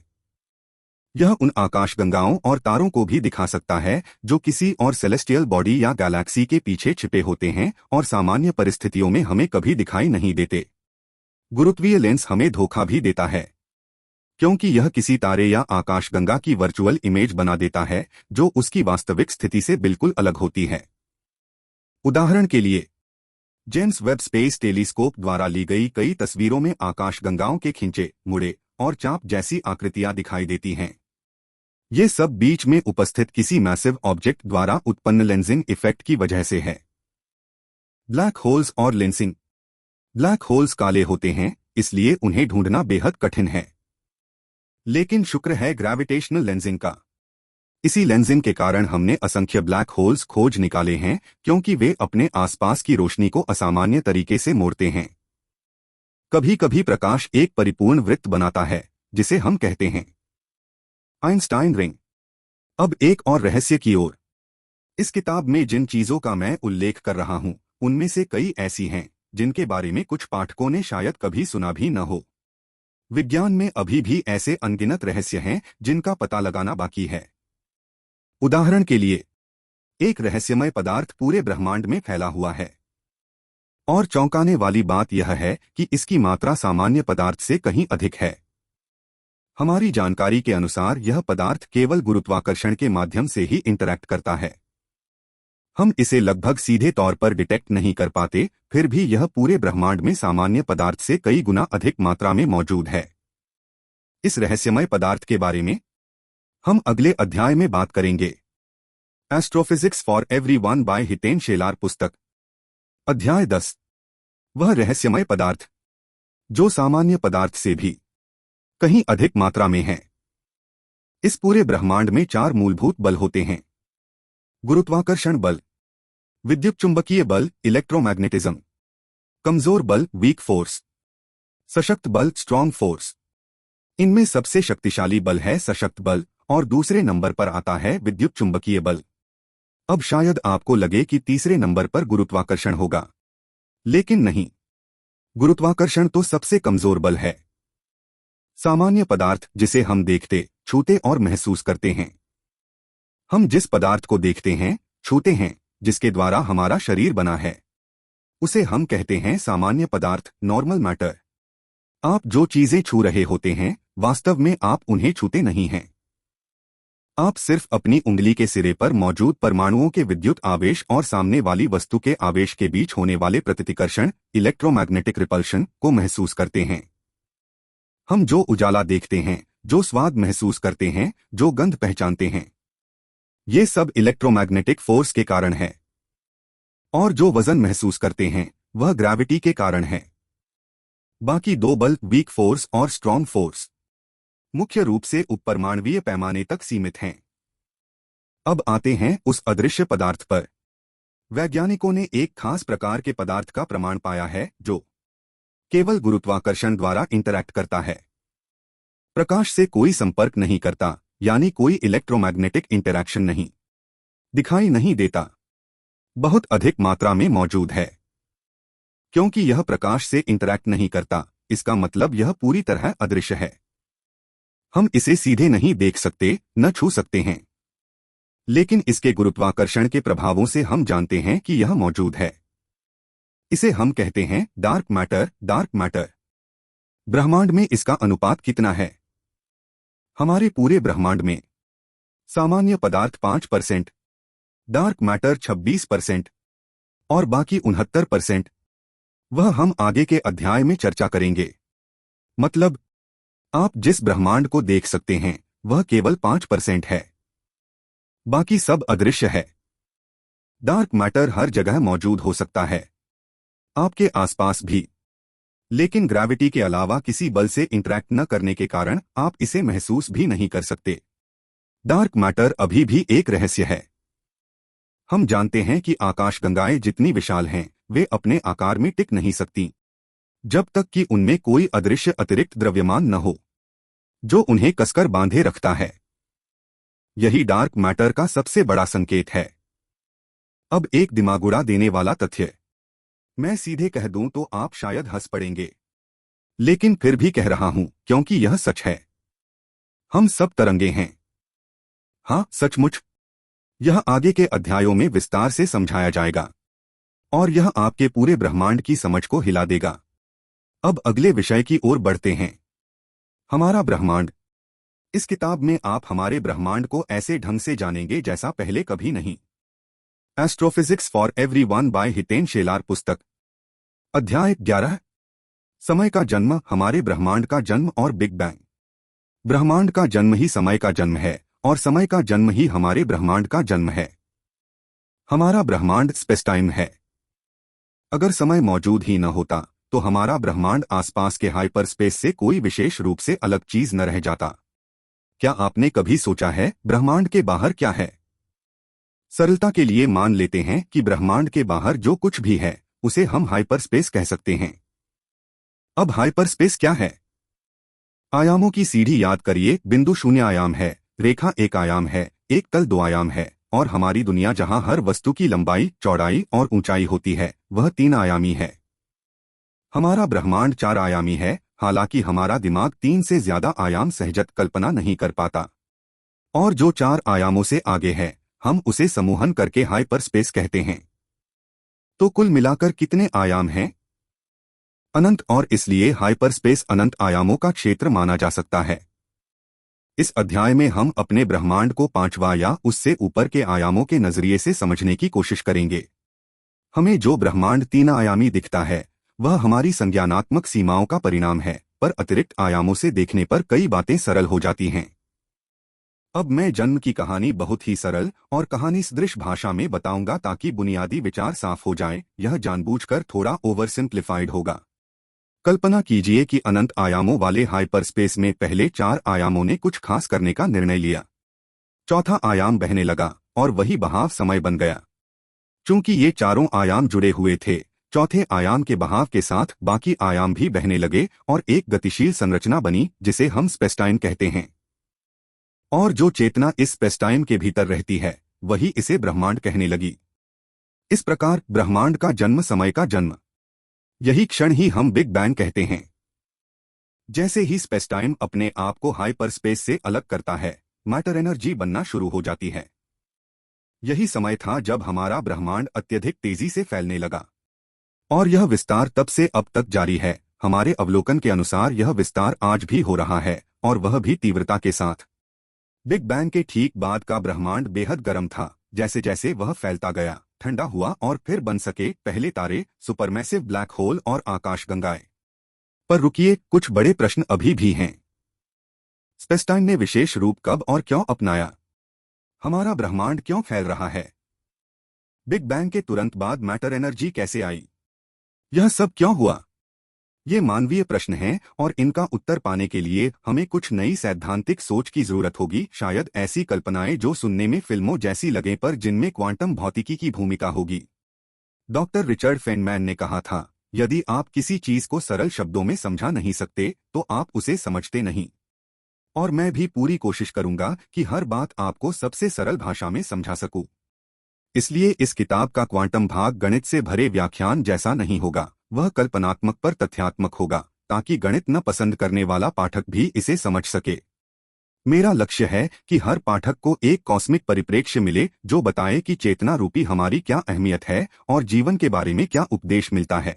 यह उन आकाशगंगाओं और तारों को भी दिखा सकता है जो किसी और सेलेस्टियल बॉडी या गैलेक्सी के पीछे छिपे होते हैं और सामान्य परिस्थितियों में हमें कभी दिखाई नहीं देते। गुरुत्वीय लेंस हमें धोखा भी देता है, क्योंकि यह किसी तारे या आकाशगंगा की वर्चुअल इमेज बना देता है जो उसकी वास्तविक स्थिति से बिल्कुल अलग होती है। उदाहरण के लिए, जेम्स वेब स्पेस टेलीस्कोप द्वारा ली गई कई तस्वीरों में आकाशगंगाओं के खिंचे, मुड़े और चाप जैसी आकृतियां दिखाई देती हैं। ये सब बीच में उपस्थित किसी मैसिव ऑब्जेक्ट द्वारा उत्पन्न लेंसिंग इफेक्ट की वजह से है। ब्लैक होल्स और लेंसिंग। ब्लैक होल्स काले होते हैं, इसलिए उन्हें ढूंढना बेहद कठिन है। लेकिन शुक्र है ग्रेविटेशनल लेंसिंग का। इसी लेंसिंग के कारण हमने असंख्य ब्लैक होल्स खोज निकाले हैं, क्योंकि वे अपने आसपास की रोशनी को असामान्य तरीके से मोड़ते हैं। कभी कभी प्रकाश एक परिपूर्ण वृत्त बनाता है, जिसे हम कहते हैं आइंस्टाइन रिंग। अब एक और रहस्य की ओर। इस किताब में जिन चीजों का मैं उल्लेख कर रहा हूं, उनमें से कई ऐसी हैं जिनके बारे में कुछ पाठकों ने शायद कभी सुना भी न हो। विज्ञान में अभी भी ऐसे अनगिनत रहस्य हैं जिनका पता लगाना बाकी है। उदाहरण के लिए, एक रहस्यमय पदार्थ पूरे ब्रह्मांड में फैला हुआ है। और चौंकाने वाली बात यह है कि इसकी मात्रा सामान्य पदार्थ से कहीं अधिक है। हमारी जानकारी के अनुसार यह पदार्थ केवल गुरुत्वाकर्षण के माध्यम से ही इंटरैक्ट करता है। हम इसे लगभग सीधे तौर पर डिटेक्ट नहीं कर पाते, फिर भी यह पूरे ब्रह्मांड में सामान्य पदार्थ से कई गुना अधिक मात्रा में मौजूद है। इस रहस्यमय पदार्थ के बारे में हम अगले अध्याय में बात करेंगे। Astrophysics for everyone by Hiten Shelar पुस्तक, अध्याय 10। वह रहस्यमय पदार्थ जो सामान्य पदार्थ से भी कहीं अधिक मात्रा में है। इस पूरे ब्रह्मांड में 4 मूलभूत बल होते हैं: गुरुत्वाकर्षण बल, विद्युतचुंबकीय बल इलेक्ट्रोमैग्नेटिज्म, कमजोर बल वीक फोर्स, सशक्त बल स्ट्रॉन्ग फोर्स। इनमें सबसे शक्तिशाली बल है सशक्त बल और दूसरे नंबर पर आता है विद्युत चुंबकीय बल। अब शायद आपको लगे कि तीसरे नंबर पर गुरुत्वाकर्षण होगा, लेकिन नहीं। गुरुत्वाकर्षण तो सबसे कमजोर बल है। सामान्य पदार्थ जिसे हम देखते, छूते और महसूस करते हैं। हम जिस पदार्थ को देखते हैं, छूते हैं, जिसके द्वारा हमारा शरीर बना है, उसे हम कहते हैं सामान्य पदार्थ, नॉर्मल मैटर। आप जो चीजें छू रहे होते हैं, वास्तव में आप उन्हें छूते नहीं हैं। आप सिर्फ अपनी उंगली के सिरे पर मौजूद परमाणुओं के विद्युत आवेश और सामने वाली वस्तु के आवेश के बीच होने वाले प्रतिकर्षण, इलेक्ट्रोमैग्नेटिक रिपल्शन को महसूस करते हैं। हम जो उजाला देखते हैं, जो स्वाद महसूस करते हैं, जो गंध पहचानते हैं, ये सब इलेक्ट्रोमैग्नेटिक फोर्स के कारण है। और जो वजन महसूस करते हैं, वह ग्रेविटी के कारण है। बाकी 2 बल, वीक फोर्स और स्ट्रॉन्ग फोर्स, मुख्य रूप से उपपरमाणुवीय पैमाने तक सीमित हैं। अब आते हैं उस अदृश्य पदार्थ पर। वैज्ञानिकों ने एक खास प्रकार के पदार्थ का प्रमाण पाया है जो केवल गुरुत्वाकर्षण द्वारा इंटरैक्ट करता है, प्रकाश से कोई संपर्क नहीं करता, यानी कोई इलेक्ट्रोमैग्नेटिक इंटरैक्शन नहीं, दिखाई नहीं देता, बहुत अधिक मात्रा में मौजूद है। क्योंकि यह प्रकाश से इंटरैक्ट नहीं करता, इसका मतलब यह पूरी तरह अदृश्य है। हम इसे सीधे नहीं देख सकते, न छू सकते हैं, लेकिन इसके गुरुत्वाकर्षण के प्रभावों से हम जानते हैं कि यह मौजूद है। इसे हम कहते हैं डार्क मैटर। Dark matter. ब्रह्मांड में इसका अनुपात कितना है? हमारे पूरे ब्रह्मांड में सामान्य पदार्थ 5%, डार्क मैटर 26% और बाकी 69%। वह हम आगे के अध्याय में चर्चा करेंगे। मतलब, आप जिस ब्रह्मांड को देख सकते हैं, वह केवल 5% है, बाकी सब अदृश्य है। डार्क मैटर हर जगह मौजूद हो सकता है, आपके आसपास भी, लेकिन ग्रेविटी के अलावा किसी बल से इंटरैक्ट न करने के कारण आप इसे महसूस भी नहीं कर सकते। डार्क मैटर अभी भी एक रहस्य है। हम जानते हैं कि आकाशगंगाएं जितनी विशाल हैं, वे अपने आकार में टिक नहीं सकती, जब तक कि उनमें कोई अदृश्य अतिरिक्त द्रव्यमान न हो, जो उन्हें कसकर बांधे रखता है। यही डार्क मैटर का सबसे बड़ा संकेत है। अब एक दिमाग उड़ा देने वाला तथ्य मैं सीधे कह दूं तो आप शायद हंस पड़ेंगे, लेकिन फिर भी कह रहा हूं क्योंकि यह सच है। हम सब तरंगे हैं। हाँ, सचमुच। यह आगे के अध्यायों में विस्तार से समझाया जाएगा और यह आपके पूरे ब्रह्मांड की समझ को हिला देगा। अब अगले विषय की ओर बढ़ते हैं, हमारा ब्रह्मांड। इस किताब में आप हमारे ब्रह्मांड को ऐसे ढंग से जानेंगे जैसा पहले कभी नहीं। Astrophysics for everyone by Hiten Shelar पुस्तक, अध्याय 11। समय का जन्म, हमारे ब्रह्मांड का जन्म और बिग बैंग। ब्रह्मांड का जन्म ही समय का जन्म है और समय का जन्म ही हमारे ब्रह्मांड का जन्म है। हमारा ब्रह्मांड स्पेस-टाइम है। अगर समय मौजूद ही न होता तो हमारा ब्रह्मांड आसपास के हाइपर स्पेस से कोई विशेष रूप से अलग चीज न रह जाता। क्या आपने कभी सोचा है ब्रह्मांड के बाहर क्या है? सरलता के लिए मान लेते हैं कि ब्रह्मांड के बाहर जो कुछ भी है उसे हम हाइपर स्पेस कह सकते हैं। अब हाइपर स्पेस क्या है? आयामों की सीढ़ी याद करिए। बिंदु 0 आयाम है, रेखा 1 आयाम है, एक तल 2 आयाम है और हमारी दुनिया जहां हर वस्तु की लंबाई, चौड़ाई और ऊंचाई होती है, वह 3 आयामी है। हमारा ब्रह्मांड 4 आयामी है, हालांकि हमारा दिमाग 3 से ज्यादा आयाम सहजत कल्पना नहीं कर पाता। और जो 4 आयामों से आगे है, हम उसे समूहन करके हाइपर स्पेस कहते हैं। तो कुल मिलाकर कितने आयाम हैं? अनंत, और इसलिए हाइपरस्पेस अनंत आयामों का क्षेत्र माना जा सकता है। इस अध्याय में हम अपने ब्रह्मांड को पांचवा या उससे ऊपर के आयामों के नजरिए से समझने की कोशिश करेंगे। हमें जो ब्रह्मांड तीन आयामी दिखता है वह हमारी संज्ञानात्मक सीमाओं का परिणाम है, पर अतिरिक्त आयामों से देखने पर कई बातें सरल हो जाती हैं। अब मैं जन्म की कहानी बहुत ही सरल और कहानी सदृश भाषा में बताऊंगा ताकि बुनियादी विचार साफ हो जाए। यह जानबूझकर थोड़ा ओवर सिंप्लीफाइड होगा। कल्पना कीजिए कि अनंत आयामों वाले हाइपरस्पेस में पहले चार आयामों ने कुछ खास करने का निर्णय लिया। चौथा आयाम बहने लगा और वही बहाव समय बन गया। चूंकि ये चारों आयाम जुड़े हुए थे, चौथे आयाम के बहाव के साथ बाकी आयाम भी बहने लगे और एक गतिशील संरचना बनी जिसे हम स्पेसटाइम कहते हैं। और जो चेतना इस स्पेसटाइम के भीतर रहती है वही इसे ब्रह्मांड कहने लगी। इस प्रकार ब्रह्मांड का जन्म, समय का जन्म, यही क्षण ही हम बिग बैंग कहते हैं। जैसे ही स्पेसटाइम अपने आप को हाइपरस्पेस से अलग करता है, मैटर एनर्जी बनना शुरू हो जाती है। यही समय था जब हमारा ब्रह्मांड अत्यधिक तेजी से फैलने लगा। और यह विस्तार तब से अब तक जारी है। हमारे अवलोकन के अनुसार यह विस्तार आज भी हो रहा है, और वह भी तीव्रता के साथ। बिग बैंग के ठीक बाद का ब्रह्मांड बेहद गर्म था। जैसे जैसे वह फैलता गया, ठंडा हुआ और फिर बन सके पहले तारे, सुपरमैसिव ब्लैक होल और आकाशगंगाएं। पर रुकिए, कुछ बड़े प्रश्न अभी भी हैं। स्पेसटाइम ने विशेष रूप कब और क्यों अपनाया? हमारा ब्रह्मांड क्यों फैल रहा है? बिग बैंग के तुरंत बाद मैटर एनर्जी कैसे आई? यह सब क्यों हुआ? ये मानवीय प्रश्न हैं, और इनका उत्तर पाने के लिए हमें कुछ नई सैद्धांतिक सोच की जरूरत होगी। शायद ऐसी कल्पनाएं जो सुनने में फिल्मों जैसी लगें, पर जिनमें क्वांटम भौतिकी की भूमिका होगी। डॉक्टर रिचर्ड फेनमैन ने कहा था, यदि आप किसी चीज को सरल शब्दों में समझा नहीं सकते तो आप उसे समझते नहीं। और मैं भी पूरी कोशिश करूंगा कि हर बात आपको सबसे सरल भाषा में समझा सकूं। इसलिए इस किताब का क्वांटम भाग गणित से भरे व्याख्यान जैसा नहीं होगा, वह कल्पनात्मक पर तथ्यात्मक होगा, ताकि गणित न पसंद करने वाला पाठक भी इसे समझ सके। मेरा लक्ष्य है कि हर पाठक को एक कॉस्मिक परिप्रेक्ष्य मिले जो बताए कि चेतना रूपी हमारी क्या अहमियत है और जीवन के बारे में क्या उपदेश मिलता है।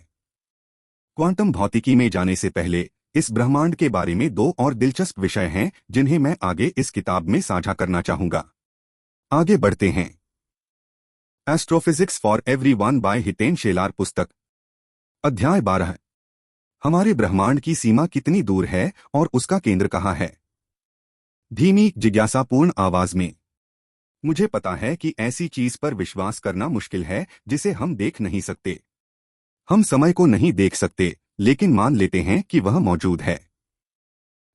क्वांटम भौतिकी में जाने से पहले इस ब्रह्मांड के बारे में दो और दिलचस्प विषय हैं जिन्हें मैं आगे इस किताब में साझा करना चाहूंगा। आगे बढ़ते हैं। Astrophysics for everyone by Hiten Shelar पुस्तक। अध्याय 12। हमारे ब्रह्मांड की सीमा कितनी दूर है और उसका केंद्र कहाँ है? धीमी, जिज्ञासापूर्ण आवाज में। मुझे पता है कि ऐसी चीज पर विश्वास करना मुश्किल है जिसे हम देख नहीं सकते। हम समय को नहीं देख सकते, लेकिन मान लेते हैं कि वह मौजूद है।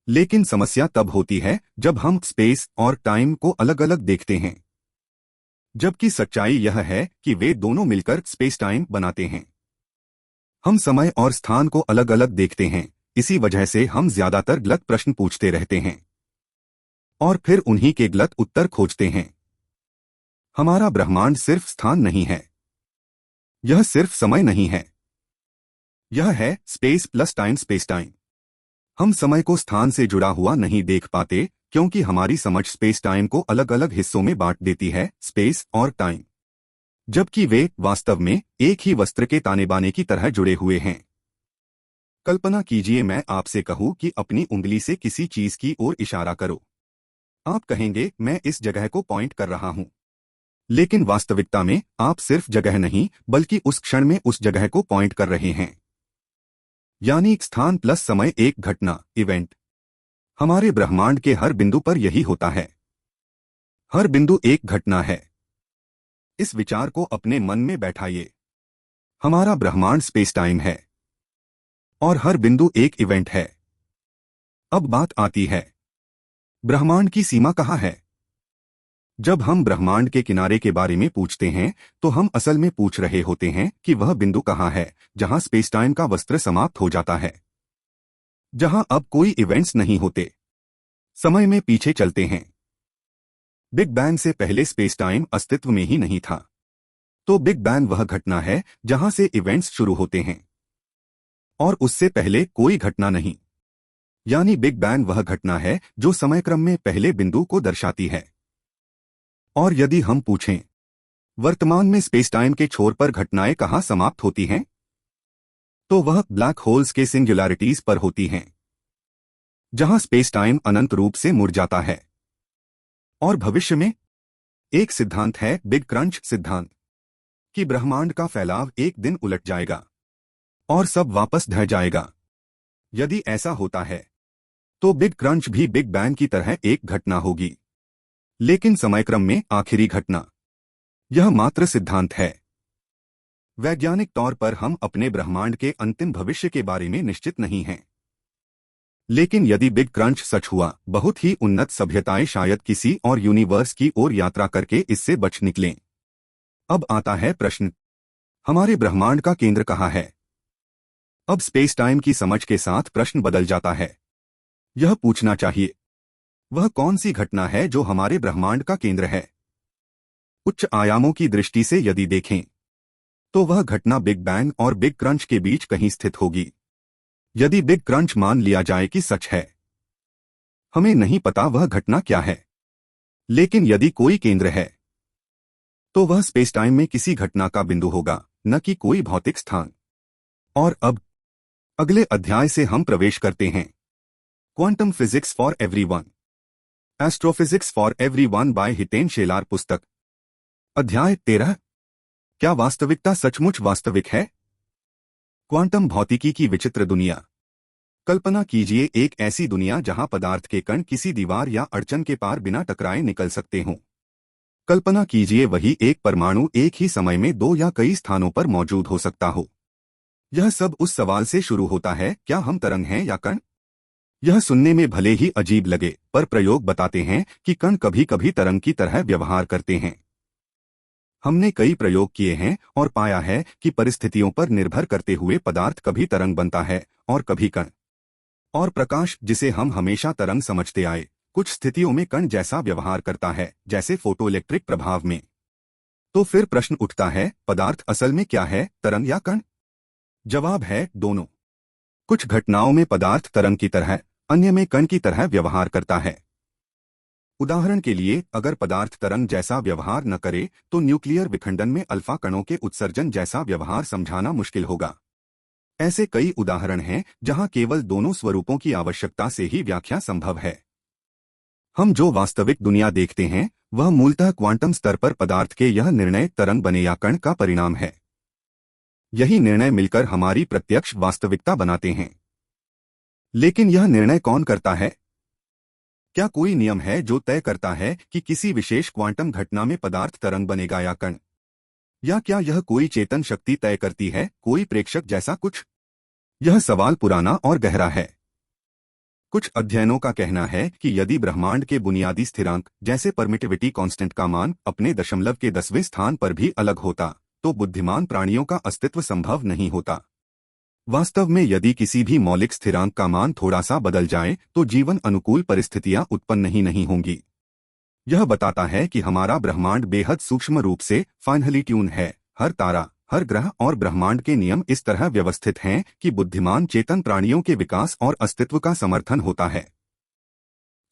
लेकिन समस्या तब होती है जब हम स्पेस और टाइम को अलग अलग देखते हैं, जबकि सच्चाई यह है कि वे दोनों मिलकर स्पेस टाइम बनाते हैं। हम समय और स्थान को अलग अलग देखते हैं, इसी वजह से हम ज्यादातर गलत प्रश्न पूछते रहते हैं और फिर उन्हीं के गलत उत्तर खोजते हैं। हमारा ब्रह्मांड सिर्फ स्थान नहीं है, यह सिर्फ समय नहीं है, यह है space plus time, space time. हम समय को स्थान से जुड़ा हुआ नहीं देख पाते क्योंकि हमारी समझ स्पेस टाइम को अलग अलग हिस्सों में बांट देती है, स्पेस और टाइम, जबकि वे वास्तव में एक ही वस्त्र के ताने बाने की तरह जुड़े हुए हैं। कल्पना कीजिए मैं आपसे कहूं कि अपनी उंगली से किसी चीज की ओर इशारा करो। आप कहेंगे मैं इस जगह को पॉइंट कर रहा हूं, लेकिन वास्तविकता में आप सिर्फ जगह नहीं बल्कि उस क्षण में उस जगह को पॉइंट कर रहे हैं। यानी स्थान प्लस समय एक घटना, इवेंट। हमारे ब्रह्मांड के हर बिंदु पर यही होता है। हर बिंदु एक घटना है। इस विचार को अपने मन में बैठाइए। हमारा ब्रह्मांड स्पेस टाइम है और हर बिंदु एक इवेंट है। अब बात आती है, ब्रह्मांड की सीमा कहाँ है? जब हम ब्रह्मांड के किनारे के बारे में पूछते हैं तो हम असल में पूछ रहे होते हैं कि वह बिंदु कहाँ है जहां स्पेस टाइम का वस्त्र समाप्त हो जाता है, जहां अब कोई इवेंट्स नहीं होते, समय में पीछे चलते हैं। बिग बैंग से पहले स्पेस टाइम अस्तित्व में ही नहीं था, तो बिग बैंग वह घटना है जहां से इवेंट्स शुरू होते हैं, और उससे पहले कोई घटना नहीं। यानी बिग बैंग वह घटना है जो समय क्रम में पहले बिंदु को दर्शाती है। और यदि हम पूछें वर्तमान में स्पेस टाइम के छोर पर घटनाएं कहाँ समाप्त होती हैं? तो वह ब्लैक होल्स के सिंगुलैरिटीज पर होती हैं, जहां स्पेस टाइम अनंत रूप से मुड़ जाता है। और भविष्य में एक सिद्धांत है, बिग क्रंच सिद्धांत, कि ब्रह्मांड का फैलाव एक दिन उलट जाएगा और सब वापस ढह जाएगा। यदि ऐसा होता है तो बिग क्रंच भी बिग बैंग की तरह एक घटना होगी, लेकिन समयक्रम में आखिरी घटना। यह मात्र सिद्धांत है। वैज्ञानिक तौर पर हम अपने ब्रह्मांड के अंतिम भविष्य के बारे में निश्चित नहीं हैं। लेकिन यदि बिग क्रंच सच हुआ, बहुत ही उन्नत सभ्यताएं शायद किसी और यूनिवर्स की ओर यात्रा करके इससे बच निकलें। अब आता है प्रश्न, हमारे ब्रह्मांड का केंद्र कहाँ है? अब स्पेस टाइम की समझ के साथ प्रश्न बदल जाता है। यह पूछना चाहिए, वह कौन सी घटना है जो हमारे ब्रह्मांड का केंद्र है? उच्च आयामों की दृष्टि से यदि देखें तो वह घटना बिग बैंग और बिग क्रंच के बीच कहीं स्थित होगी। यदि बिग क्रंच मान लिया जाए कि सच है, हमें नहीं पता वह घटना क्या है, लेकिन यदि कोई केंद्र है तो वह स्पेस टाइम में किसी घटना का बिंदु होगा, न कि कोई भौतिक स्थान। और अब अगले अध्याय से हम प्रवेश करते हैं, quantum physics for everyone, astrophysics for everyone by Hiten Shelar पुस्तक। अध्याय 13, क्या वास्तविकता सचमुच वास्तविक है? क्वांटम भौतिकी की विचित्र दुनिया। कल्पना कीजिए एक ऐसी दुनिया जहां पदार्थ के कण किसी दीवार या अड़चन के पार बिना टकराए निकल सकते हों। कल्पना कीजिए वही एक परमाणु एक ही समय में दो या कई स्थानों पर मौजूद हो सकता हो। यह सब उस सवाल से शुरू होता है, क्या हम तरंग हैं या कण? यह सुनने में भले ही अजीब लगे, पर प्रयोग बताते हैं कि कण कभी कभी तरंग की तरह व्यवहार करते हैं। हमने कई प्रयोग किए हैं और पाया है कि परिस्थितियों पर निर्भर करते हुए पदार्थ कभी तरंग बनता है और कभी कण। और प्रकाश, जिसे हम हमेशा तरंग समझते आए, कुछ स्थितियों में कण जैसा व्यवहार करता है, जैसे फोटोइलेक्ट्रिक प्रभाव में। तो फिर प्रश्न उठता है, पदार्थ असल में क्या है, तरंग या कण? जवाब है, दोनों। कुछ घटनाओं में पदार्थ तरंग की तरह, अन्य में कण की तरह व्यवहार करता है। उदाहरण के लिए, अगर पदार्थ तरंग जैसा व्यवहार न करे तो न्यूक्लियर विखंडन में अल्फा कणों के उत्सर्जन जैसा व्यवहार समझाना मुश्किल होगा। ऐसे कई उदाहरण हैं जहां केवल दोनों स्वरूपों की आवश्यकता से ही व्याख्या संभव है। हम जो वास्तविक दुनिया देखते हैं वह मूलतः क्वांटम स्तर पर पदार्थ के यह निर्णय तरंग बने या कण का परिणाम है। यही निर्णय मिलकर हमारी प्रत्यक्ष वास्तविकता बनाते हैं। लेकिन यह निर्णय कौन करता है? क्या कोई नियम है जो तय करता है कि किसी विशेष क्वांटम घटना में पदार्थ तरंग बनेगा या कण? या क्या यह कोई चेतन शक्ति तय करती है, कोई प्रेक्षक जैसा कुछ? यह सवाल पुराना और गहरा है। कुछ अध्ययनों का कहना है कि यदि ब्रह्मांड के बुनियादी स्थिरांक जैसे परमिटिविटी कांस्टेंट का मान अपने दशमलव के 10वें स्थान पर भी अलग होता तो बुद्धिमान प्राणियों का अस्तित्व संभव नहीं होता। वास्तव में यदि किसी भी मौलिक स्थिरांक का मान थोड़ा सा बदल जाए तो जीवन अनुकूल परिस्थितियां उत्पन्न नहीं होंगी। यह बताता है कि हमारा ब्रह्मांड बेहद सूक्ष्म रूप से फाइनली ट्यून है। हर तारा, हर ग्रह और ब्रह्मांड के नियम इस तरह व्यवस्थित हैं कि बुद्धिमान चेतन प्राणियों के विकास और अस्तित्व का समर्थन होता है।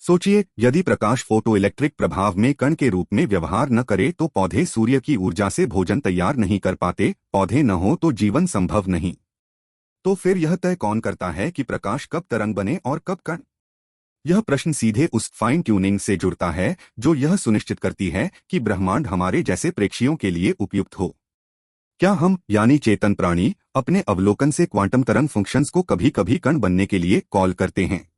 सोचिए, यदि प्रकाश फोटोइलेक्ट्रिक प्रभाव में कण के रूप में व्यवहार न करे तो पौधे सूर्य की ऊर्जा से भोजन तैयार नहीं कर पाते, पौधे न हो तो जीवन संभव नहीं। तो फिर यह तय कौन करता है कि प्रकाश कब तरंग बने और कब कण? यह प्रश्न सीधे उस फाइन ट्यूनिंग से जुड़ता है जो यह सुनिश्चित करती है कि ब्रह्मांड हमारे जैसे प्रेक्षियों के लिए उपयुक्त हो। क्या हम, यानी चेतन प्राणी, अपने अवलोकन से क्वांटम तरंग फंक्शंस को कभी कभी कण बनने के लिए कॉल करते हैं?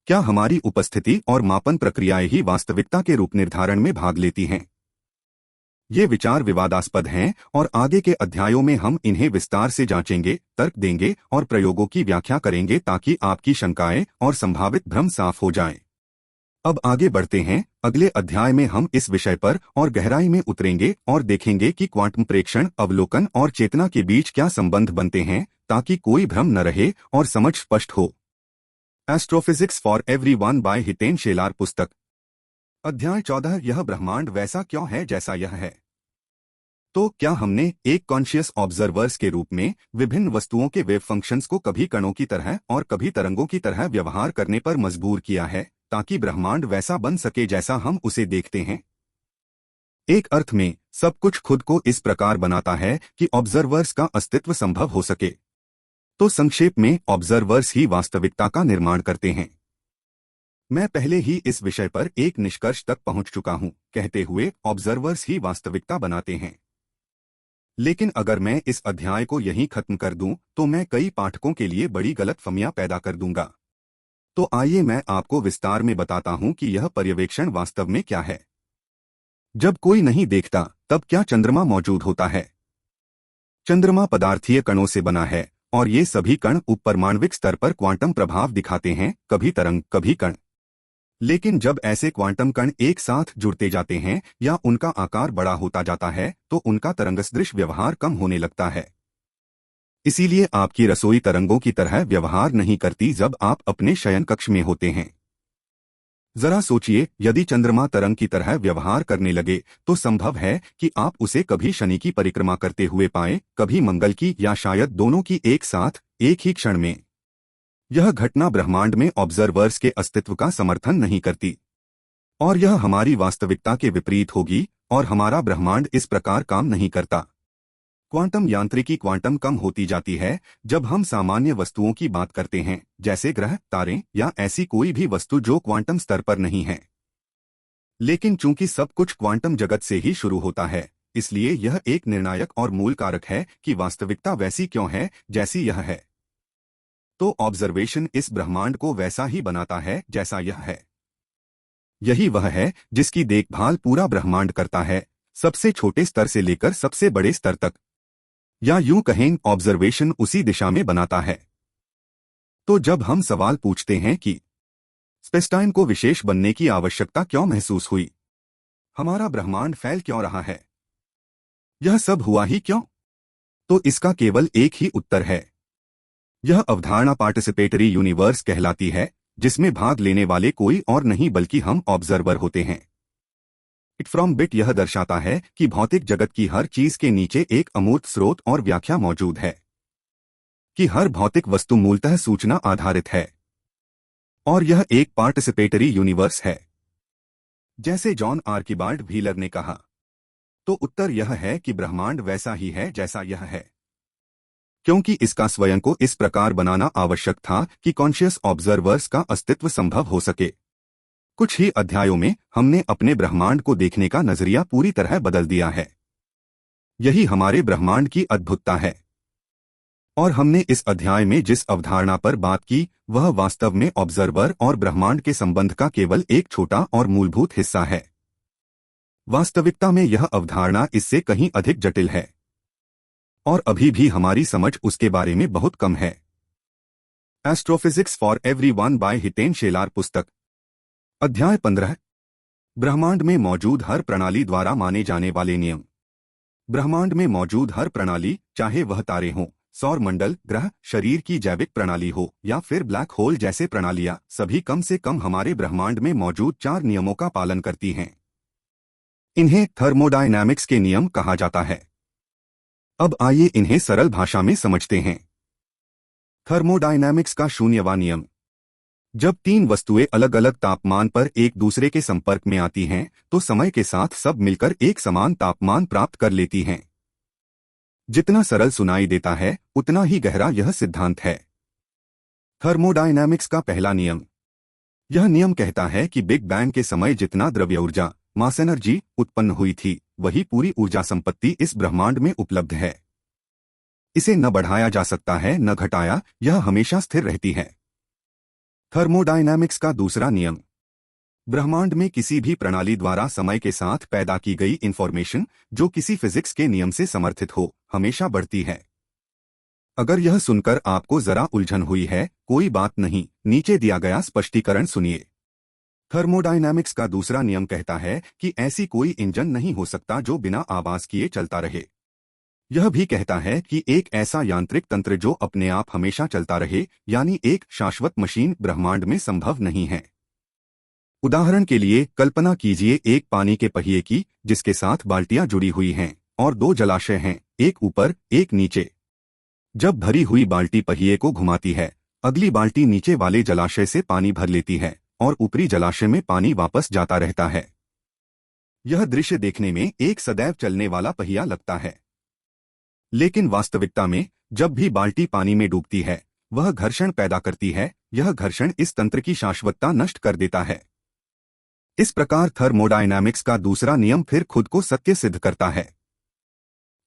क्या हमारी उपस्थिति और मापन प्रक्रियाएं ही वास्तविकता के रूप निर्धारण में भाग लेती हैं? ये विचार विवादास्पद हैं और आगे के अध्यायों में हम इन्हें विस्तार से जांचेंगे, तर्क देंगे और प्रयोगों की व्याख्या करेंगे ताकि आपकी शंकाएं और संभावित भ्रम साफ हो जाएं। अब आगे बढ़ते हैं। अगले अध्याय में हम इस विषय पर और गहराई में उतरेंगे और देखेंगे कि क्वांटम प्रेक्षण, अवलोकन और चेतना के बीच क्या संबंध बनते हैं ताकि कोई भ्रम न रहे और समझ स्पष्ट हो। Astrophysics for everyone by Hiten Shelar पुस्तक। अध्याय 14, यह ब्रह्मांड वैसा क्यों है जैसा यह है? तो क्या हमने एक कॉन्शियस ऑब्जर्वर्स के रूप में विभिन्न वस्तुओं के वेव फंक्शंस को कभी कणों की तरह और कभी तरंगों की तरह व्यवहार करने पर मजबूर किया है ताकि ब्रह्मांड वैसा बन सके जैसा हम उसे देखते हैं? एक अर्थ में सब कुछ खुद को इस प्रकार बनाता है कि ऑब्जर्वर्स का अस्तित्व संभव हो सके। तो संक्षेप में ऑब्जर्वर्स ही वास्तविकता का निर्माण करते हैं। मैं पहले ही इस विषय पर एक निष्कर्ष तक पहुंच चुका हूं, कहते हुए ऑब्जर्वर्स ही वास्तविकता बनाते हैं। लेकिन अगर मैं इस अध्याय को यहीं खत्म कर दूं, तो मैं कई पाठकों के लिए बड़ी गलतफहमियां पैदा कर दूंगा। तो आइए मैं आपको विस्तार में बताता हूं कि यह पर्यवेक्षण वास्तव में क्या है। जब कोई नहीं देखता, तब क्या चंद्रमा मौजूद होता है? चंद्रमा पदार्थीय कणों से बना है, और ये सभी कण उपपरमाण्विक स्तर पर क्वांटम प्रभाव दिखाते हैं, कभी तरंग, कभी कण। लेकिन जब ऐसे क्वांटम कण एक साथ जुड़ते जाते हैं या उनका आकार बड़ा होता जाता है, तो उनका तरंगसदृश व्यवहार कम होने लगता है। इसीलिए आपकी रसोई तरंगों की तरह व्यवहार नहीं करती जब आप अपने शयन कक्ष में होते हैं। जरा सोचिए, यदि चंद्रमा तरंग की तरह व्यवहार करने लगे, तो संभव है कि आप उसे कभी शनि की परिक्रमा करते हुए पाएं, कभी मंगल की, या शायद दोनों की एक साथ, एक ही क्षण में। यह घटना ब्रह्मांड में ऑब्जर्वर्स के अस्तित्व का समर्थन नहीं करती, और यह हमारी वास्तविकता के विपरीत होगी, और हमारा ब्रह्मांड इस प्रकार काम नहीं करता। क्वांटम यांत्रिकी क्वांटम कम होती जाती है जब हम सामान्य वस्तुओं की बात करते हैं, जैसे ग्रह, तारे या ऐसी कोई भी वस्तु जो क्वांटम स्तर पर नहीं है। लेकिन चूंकि सब कुछ क्वांटम जगत से ही शुरू होता है, इसलिए यह एक निर्णायक और मूल कारक है कि वास्तविकता वैसी क्यों है जैसी यह है। तो ऑब्जर्वेशन इस ब्रह्मांड को वैसा ही बनाता है जैसा यह है। यही वह है जिसकी देखभाल पूरा ब्रह्मांड करता है, सबसे छोटे स्तर से लेकर सबसे बड़े स्तर तक। या यूं कहें, ऑब्जर्वेशन उसी दिशा में बनाता है। तो जब हम सवाल पूछते हैं कि स्पेसटाइम को विशेष बनने की आवश्यकता क्यों महसूस हुई, हमारा ब्रह्मांड फैल क्यों रहा है, यह सब हुआ ही क्यों, तो इसका केवल एक ही उत्तर है। यह अवधारणा पार्टिसिपेटरी यूनिवर्स कहलाती है, जिसमें भाग लेने वाले कोई और नहीं बल्कि हम ऑब्जर्वर होते हैं। इट फ्रॉम बिट यह दर्शाता है कि भौतिक जगत की हर चीज के नीचे एक अमूर्त स्रोत और व्याख्या मौजूद है, कि हर भौतिक वस्तु मूलतः सूचना आधारित है, और यह एक पार्टिसिपेटरी यूनिवर्स है, जैसे जॉन आर्किबाल्ड व्हीलर ने कहा। तो उत्तर यह है कि ब्रह्मांड वैसा ही है जैसा यह है, क्योंकि इसका स्वयं को इस प्रकार बनाना आवश्यक था कि कॉन्शियस ऑब्जर्वर्स का अस्तित्व संभव हो सके। कुछ ही अध्यायों में हमने अपने ब्रह्मांड को देखने का नजरिया पूरी तरह बदल दिया है। यही हमारे ब्रह्मांड की अद्भुतता है। और हमने इस अध्याय में जिस अवधारणा पर बात की, वह वास्तव में ऑब्जर्वर और ब्रह्मांड के संबंध का केवल एक छोटा और मूलभूत हिस्सा है। वास्तविकता में यह अवधारणा इससे कहीं अधिक जटिल है, और अभी भी हमारी समझ उसके बारे में बहुत कम है। Astrophysics for everyone by Hiten Shelar पुस्तक, अध्याय 15। ब्रह्मांड में मौजूद हर प्रणाली द्वारा माने जाने वाले नियम। ब्रह्मांड में मौजूद हर प्रणाली, चाहे वह तारे हों, सौर मंडल, ग्रह, शरीर की जैविक प्रणाली हो या फिर ब्लैक होल जैसे प्रणालियां, सभी कम से कम हमारे ब्रह्मांड में मौजूद 4 नियमों का पालन करती हैं। इन्हें थर्मोडायनामिक्स के नियम कहा जाता है। अब आइए इन्हें सरल भाषा में समझते हैं। थर्मोडायनामिक्स का शून्यवां नियम। जब 3 वस्तुएं अलग अलग तापमान पर एक दूसरे के संपर्क में आती हैं, तो समय के साथ सब मिलकर एक समान तापमान प्राप्त कर लेती हैं। जितना सरल सुनाई देता है, उतना ही गहरा यह सिद्धांत है। थर्मोडायनामिक्स का पहला नियम। यह नियम कहता है कि बिग बैंग के समय जितना द्रव्य ऊर्जा, मास एनर्जी, उत्पन्न हुई थी, वही पूरी ऊर्जा संपत्ति इस ब्रह्मांड में उपलब्ध है। इसे न बढ़ाया जा सकता है न घटाया, यह हमेशा स्थिर रहती है। थर्मोडायनामिक्स का दूसरा नियम। ब्रह्मांड में किसी भी प्रणाली द्वारा समय के साथ पैदा की गई इंफॉर्मेशन, जो किसी फिजिक्स के नियम से समर्थित हो, हमेशा बढ़ती है। अगर यह सुनकर आपको जरा उलझन हुई है, कोई बात नहीं, नीचे दिया गया स्पष्टीकरण सुनिए। थर्मोडायनामिक्स का दूसरा नियम कहता है कि ऐसी कोई इंजन नहीं हो सकता जो बिना आवाज किए चलता रहे। यह भी कहता है कि एक ऐसा यांत्रिक तंत्र जो अपने आप हमेशा चलता रहे, यानी एक शाश्वत मशीन, ब्रह्मांड में संभव नहीं है। उदाहरण के लिए कल्पना कीजिए एक पानी के पहिए की, जिसके साथ बाल्टियां जुड़ी हुई हैं, और 2 जलाशय हैं, एक ऊपर एक नीचे। जब भरी हुई बाल्टी पहिए को घुमाती है, अगली बाल्टी नीचे वाले जलाशय से पानी भर लेती है, और ऊपरी जलाशय में पानी वापस जाता रहता है। यह दृश्य देखने में एक सदैव चलने वाला पहिया लगता है, लेकिन वास्तविकता में जब भी बाल्टी पानी में डूबती है वह घर्षण पैदा करती है। यह घर्षण इस तंत्र की शाश्वतता नष्ट कर देता है। इस प्रकार थर्मोडायनामिक्स का दूसरा नियम फिर खुद को सत्य सिद्ध करता है।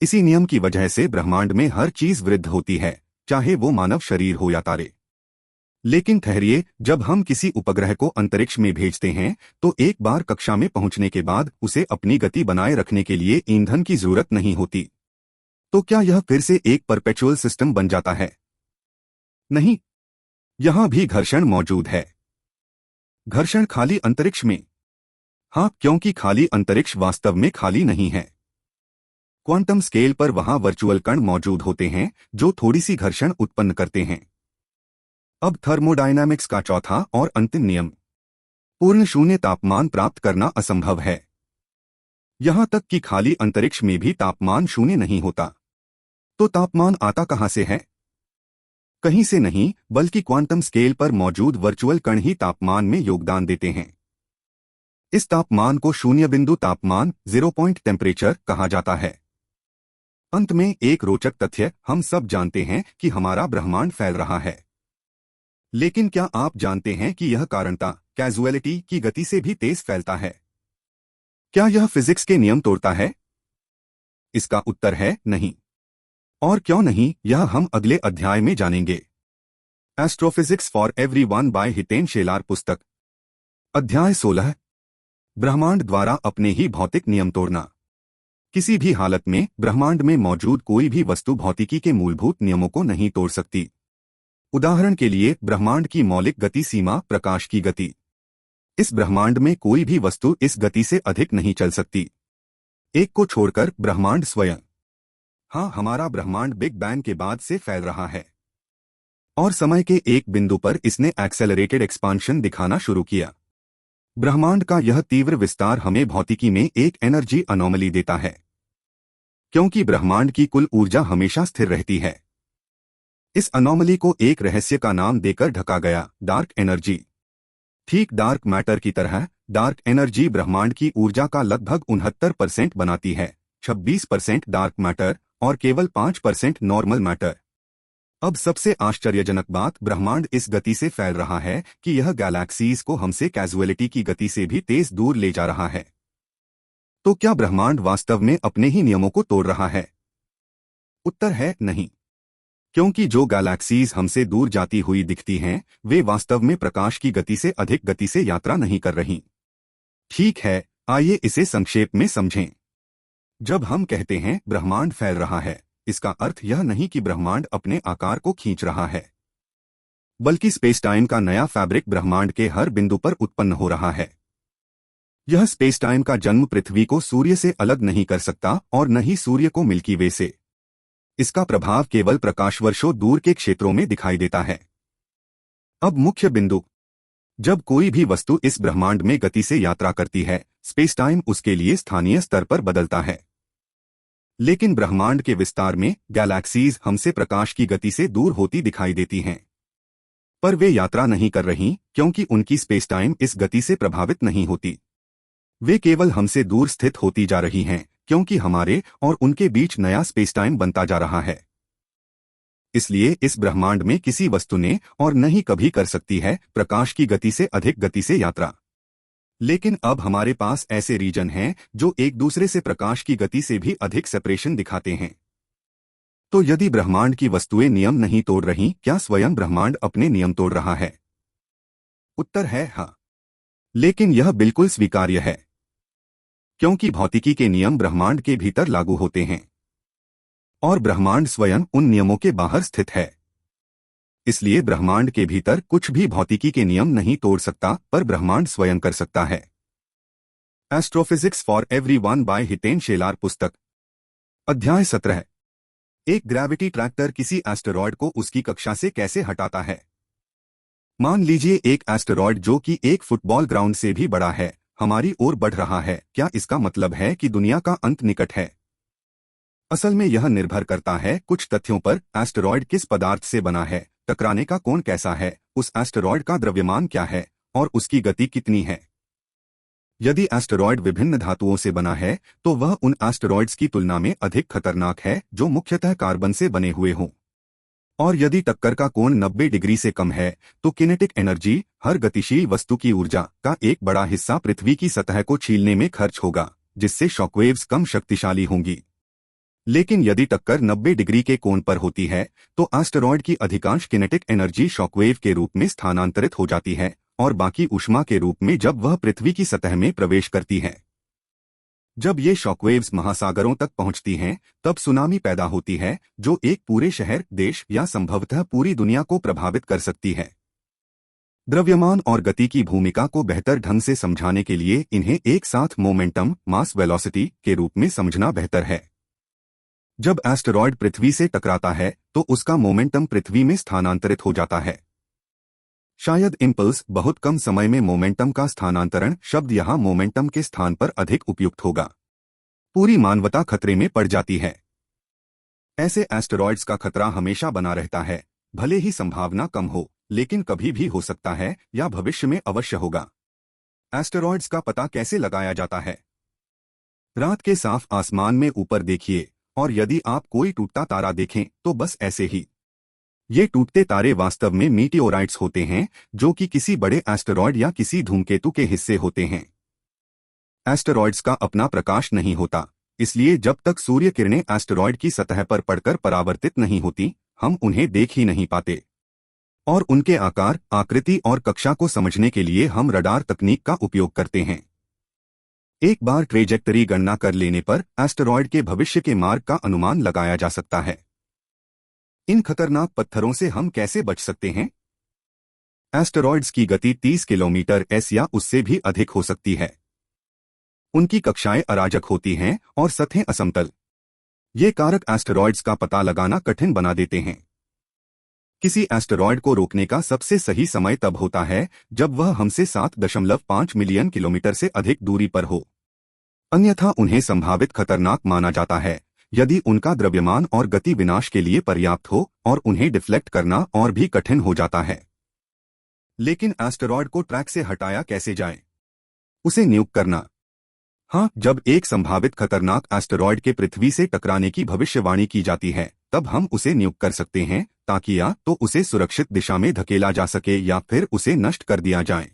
इसी नियम की वजह से ब्रह्मांड में हर चीज वृद्ध होती है, चाहे वो मानव शरीर हो या तारे। लेकिन ठहरिए, जब हम किसी उपग्रह को अंतरिक्ष में भेजते हैं तो एक बार कक्षा में पहुंचने के बाद उसे अपनी गति बनाए रखने के लिए ईंधन की जरूरत नहीं होती। तो क्या यह फिर से एक परपेचुअल सिस्टम बन जाता है? नहीं, यहां भी घर्षण मौजूद है। घर्षण खाली अंतरिक्ष में? हाँ, क्योंकि खाली अंतरिक्ष वास्तव में खाली नहीं है। क्वांटम स्केल पर वहां वर्चुअल कण मौजूद होते हैं जो थोड़ी सी घर्षण उत्पन्न करते हैं। अब थर्मोडायनामिक्स का चौथा और अंतिम नियम, पूर्ण शून्य तापमान प्राप्त करना असंभव है। यहां तक कि खाली अंतरिक्ष में भी तापमान शून्य नहीं होता। तो तापमान आता कहां से है? कहीं से नहीं, बल्कि क्वांटम स्केल पर मौजूद वर्चुअल कण ही तापमान में योगदान देते हैं। इस तापमान को शून्य बिंदु तापमान, 0 पॉइंट टेम्परेचर कहा जाता है। अंत में एक रोचक तथ्य, हम सब जानते हैं कि हमारा ब्रह्मांड फैल रहा है। लेकिन क्या आप जानते हैं कि यह कारणता, कैजुअलिटी की गति से भी तेज फैलता है? क्या यह फिजिक्स के नियम तोड़ता है? इसका उत्तर है नहीं। और क्यों नहीं, यह हम अगले अध्याय में जानेंगे। Astrophysics for everyone by Hiten Shelar पुस्तक, अध्याय 16, ब्रह्मांड द्वारा अपने ही भौतिक नियम तोड़ना। किसी भी हालत में ब्रह्मांड में मौजूद कोई भी वस्तु भौतिकी के मूलभूत नियमों को नहीं तोड़ सकती। उदाहरण के लिए, ब्रह्मांड की मौलिक गति सीमा, प्रकाश की गति। इस ब्रह्मांड में कोई भी वस्तु इस गति से अधिक नहीं चल सकती, एक को छोड़कर ब्रह्मांड स्वयं। हाँ, हमारा ब्रह्मांड बिग बैंग के बाद से फैल रहा है और समय के एक बिंदु पर इसने एक्सेलरेटेड एक्सपांशन दिखाना शुरू किया। ब्रह्मांड का यह तीव्र विस्तार हमें भौतिकी में एक एनर्जी अनोमली देता है, क्योंकि ब्रह्मांड की कुल ऊर्जा हमेशा स्थिर रहती है। इस अनोमली को एक रहस्य का नाम देकर ढका गया, डार्क एनर्जी। ठीक डार्क मैटर की तरह डार्क एनर्जी ब्रह्मांड की ऊर्जा का लगभग 69% बनाती है, 26% डार्क मैटर और केवल 5% नॉर्मल मैटर। अब सबसे आश्चर्यजनक बात, ब्रह्मांड इस गति से फैल रहा है कि यह गैलेक्सीज को हमसे कैजुअलिटी की गति से भी तेज दूर ले जा रहा है। तो क्या ब्रह्मांड वास्तव में अपने ही नियमों को तोड़ रहा है? उत्तर है नहीं, क्योंकि जो गैलेक्सीज हमसे दूर जाती हुई दिखती हैं, वे वास्तव में प्रकाश की गति से अधिक गति से यात्रा नहीं कर रही। ठीक है, आइए इसे संक्षेप में समझें। जब हम कहते हैं ब्रह्मांड फैल रहा है, इसका अर्थ यह नहीं कि ब्रह्मांड अपने आकार को खींच रहा है, बल्कि स्पेस-टाइम का नया फैब्रिक ब्रह्मांड के हर बिंदु पर उत्पन्न हो रहा है। यह स्पेस-टाइम का जन्म पृथ्वी को सूर्य से अलग नहीं कर सकता और न ही सूर्य को मिल्की वे से। इसका प्रभाव केवल प्रकाश वर्षों दूर के क्षेत्रों में दिखाई देता है। अब मुख्य बिंदु, जब कोई भी वस्तु इस ब्रह्मांड में गति से यात्रा करती है, स्पेस-टाइम उसके लिए स्थानीय स्तर पर बदलता है। लेकिन ब्रह्मांड के विस्तार में गैलेक्सीज हमसे प्रकाश की गति से दूर होती दिखाई देती हैं, पर वे यात्रा नहीं कर रहीं, क्योंकि उनकी स्पेस-टाइम इस गति से प्रभावित नहीं होती। वे केवल हमसे दूर स्थित होती जा रही हैं, क्योंकि हमारे और उनके बीच नया स्पेस-टाइम बनता जा रहा है। इसलिए इस ब्रह्मांड में किसी वस्तु ने और न ही कभी कर सकती है प्रकाश की गति से अधिक गति से यात्रा। लेकिन अब हमारे पास ऐसे रीजन हैं जो एक दूसरे से प्रकाश की गति से भी अधिक सेपरेशन दिखाते हैं। तो यदि ब्रह्मांड की वस्तुएं नियम नहीं तोड़ रही, क्या स्वयं ब्रह्मांड अपने नियम तोड़ रहा है? उत्तर है हाँ, लेकिन यह बिल्कुल स्वीकार्य है, क्योंकि भौतिकी के नियम ब्रह्मांड के भीतर लागू होते हैं और ब्रह्मांड स्वयं उन नियमों के बाहर स्थित है। इसलिए ब्रह्मांड के भीतर कुछ भी भौतिकी के नियम नहीं तोड़ सकता, पर ब्रह्मांड स्वयं कर सकता है। Astrophysics for everyone by Hiten Shelar पुस्तक, अध्याय 17, एक ग्रेविटी ट्रैक्टर किसी एस्टेरॉयड को उसकी कक्षा से कैसे हटाता है। मान लीजिए एक एस्टेरॉयड जो कि एक फुटबॉल ग्राउंड से भी बड़ा है, हमारी ओर बढ़ रहा है। क्या इसका मतलब है कि दुनिया का अंत निकट है? असल में यह निर्भर करता है कुछ तथ्यों पर। एस्टेरॉयड किस पदार्थ से बना है, टकराने का कोण कैसा है, उस एस्टेरॉयड का द्रव्यमान क्या है और उसकी गति कितनी है। यदि एस्टेरॉयड विभिन्न धातुओं से बना है तो वह उन एस्टेरॉयड्स की तुलना में अधिक खतरनाक है जो मुख्यतः कार्बन से बने हुए हों। और यदि टक्कर का कोण 90 डिग्री से कम है तो किनेटिक एनर्जी, हर गतिशील वस्तु की ऊर्जा का एक बड़ा हिस्सा पृथ्वी की सतह को छीलने में खर्च होगा, जिससे शॉकवेव्स कम शक्तिशाली होंगी। लेकिन यदि टक्कर 90 डिग्री के कोण पर होती है तो एस्टेरॉयड की अधिकांश किनेटिक एनर्जी शॉकवेव के रूप में स्थानांतरित हो जाती है और बाकी ऊष्मा के रूप में जब वह पृथ्वी की सतह में प्रवेश करती है। जब ये शॉकवेव्स महासागरों तक पहुंचती हैं, तब सुनामी पैदा होती है जो एक पूरे शहर, देश या संभवतः पूरी दुनिया को प्रभावित कर सकती है। द्रव्यमान और गति की भूमिका को बेहतर ढंग से समझाने के लिए इन्हें एक साथ मोमेंटम, मास वेलोसिटी के रूप में समझना बेहतर है। जब एस्टेरॉयड पृथ्वी से टकराता है तो उसका मोमेंटम पृथ्वी में स्थानांतरित हो जाता है। शायद इम्पल्स, बहुत कम समय में मोमेंटम का स्थानांतरण शब्द यहाँ मोमेंटम के स्थान पर अधिक उपयुक्त होगा। पूरी मानवता खतरे में पड़ जाती है। ऐसे एस्टेरॉयड्स का खतरा हमेशा बना रहता है, भले ही संभावना कम हो, लेकिन कभी भी हो सकता है या भविष्य में अवश्य होगा। एस्टेरॉयड्स का पता कैसे लगाया जाता है? रात के साफ आसमान में ऊपर देखिए और यदि आप कोई टूटता तारा देखें तो बस ऐसे ही। ये टूटते तारे वास्तव में मीटियोराइट्स होते हैं जो कि किसी बड़े एस्टेरॉयड या किसी धूमकेतु के हिस्से होते हैं। एस्टेरॉयड्स का अपना प्रकाश नहीं होता, इसलिए जब तक सूर्य किरणें एस्टेरॉयड की सतह पर पड़कर परावर्तित नहीं होती, हम उन्हें देख ही नहीं पाते। और उनके आकार, आकृति और कक्षा को समझने के लिए हम रडार तकनीक का उपयोग करते हैं। एक बार ट्रेजेक्टरी गणना कर लेने पर एस्टेरॉयड के भविष्य के मार्ग का अनुमान लगाया जा सकता है। इन खतरनाक पत्थरों से हम कैसे बच सकते हैं? एस्टेरॉयड्स की गति 30 किलोमीटर/s या उससे भी अधिक हो सकती है। उनकी कक्षाएं अराजक होती हैं और सतहें असमतल। ये कारक एस्टेरॉयड्स का पता लगाना कठिन बना देते हैं। किसी एस्टेरॉयड को रोकने का सबसे सही समय तब होता है जब वह हमसे 7.5 मिलियन किलोमीटर से अधिक दूरी पर हो। अन्यथा उन्हें संभावित खतरनाक माना जाता है यदि उनका द्रव्यमान और गति विनाश के लिए पर्याप्त हो, और उन्हें डिफ्लेक्ट करना और भी कठिन हो जाता है। लेकिन एस्टेरॉयड को ट्रैक से हटाया कैसे जाए? उसे न्यूक करना। हाँ, जब एक संभावित खतरनाक एस्टेरॉयड के पृथ्वी से टकराने की भविष्यवाणी की जाती है तब हम उसे न्यूक कर सकते हैं, ताकि या तो उसे सुरक्षित दिशा में धकेला जा सके या फिर उसे नष्ट कर दिया जाए।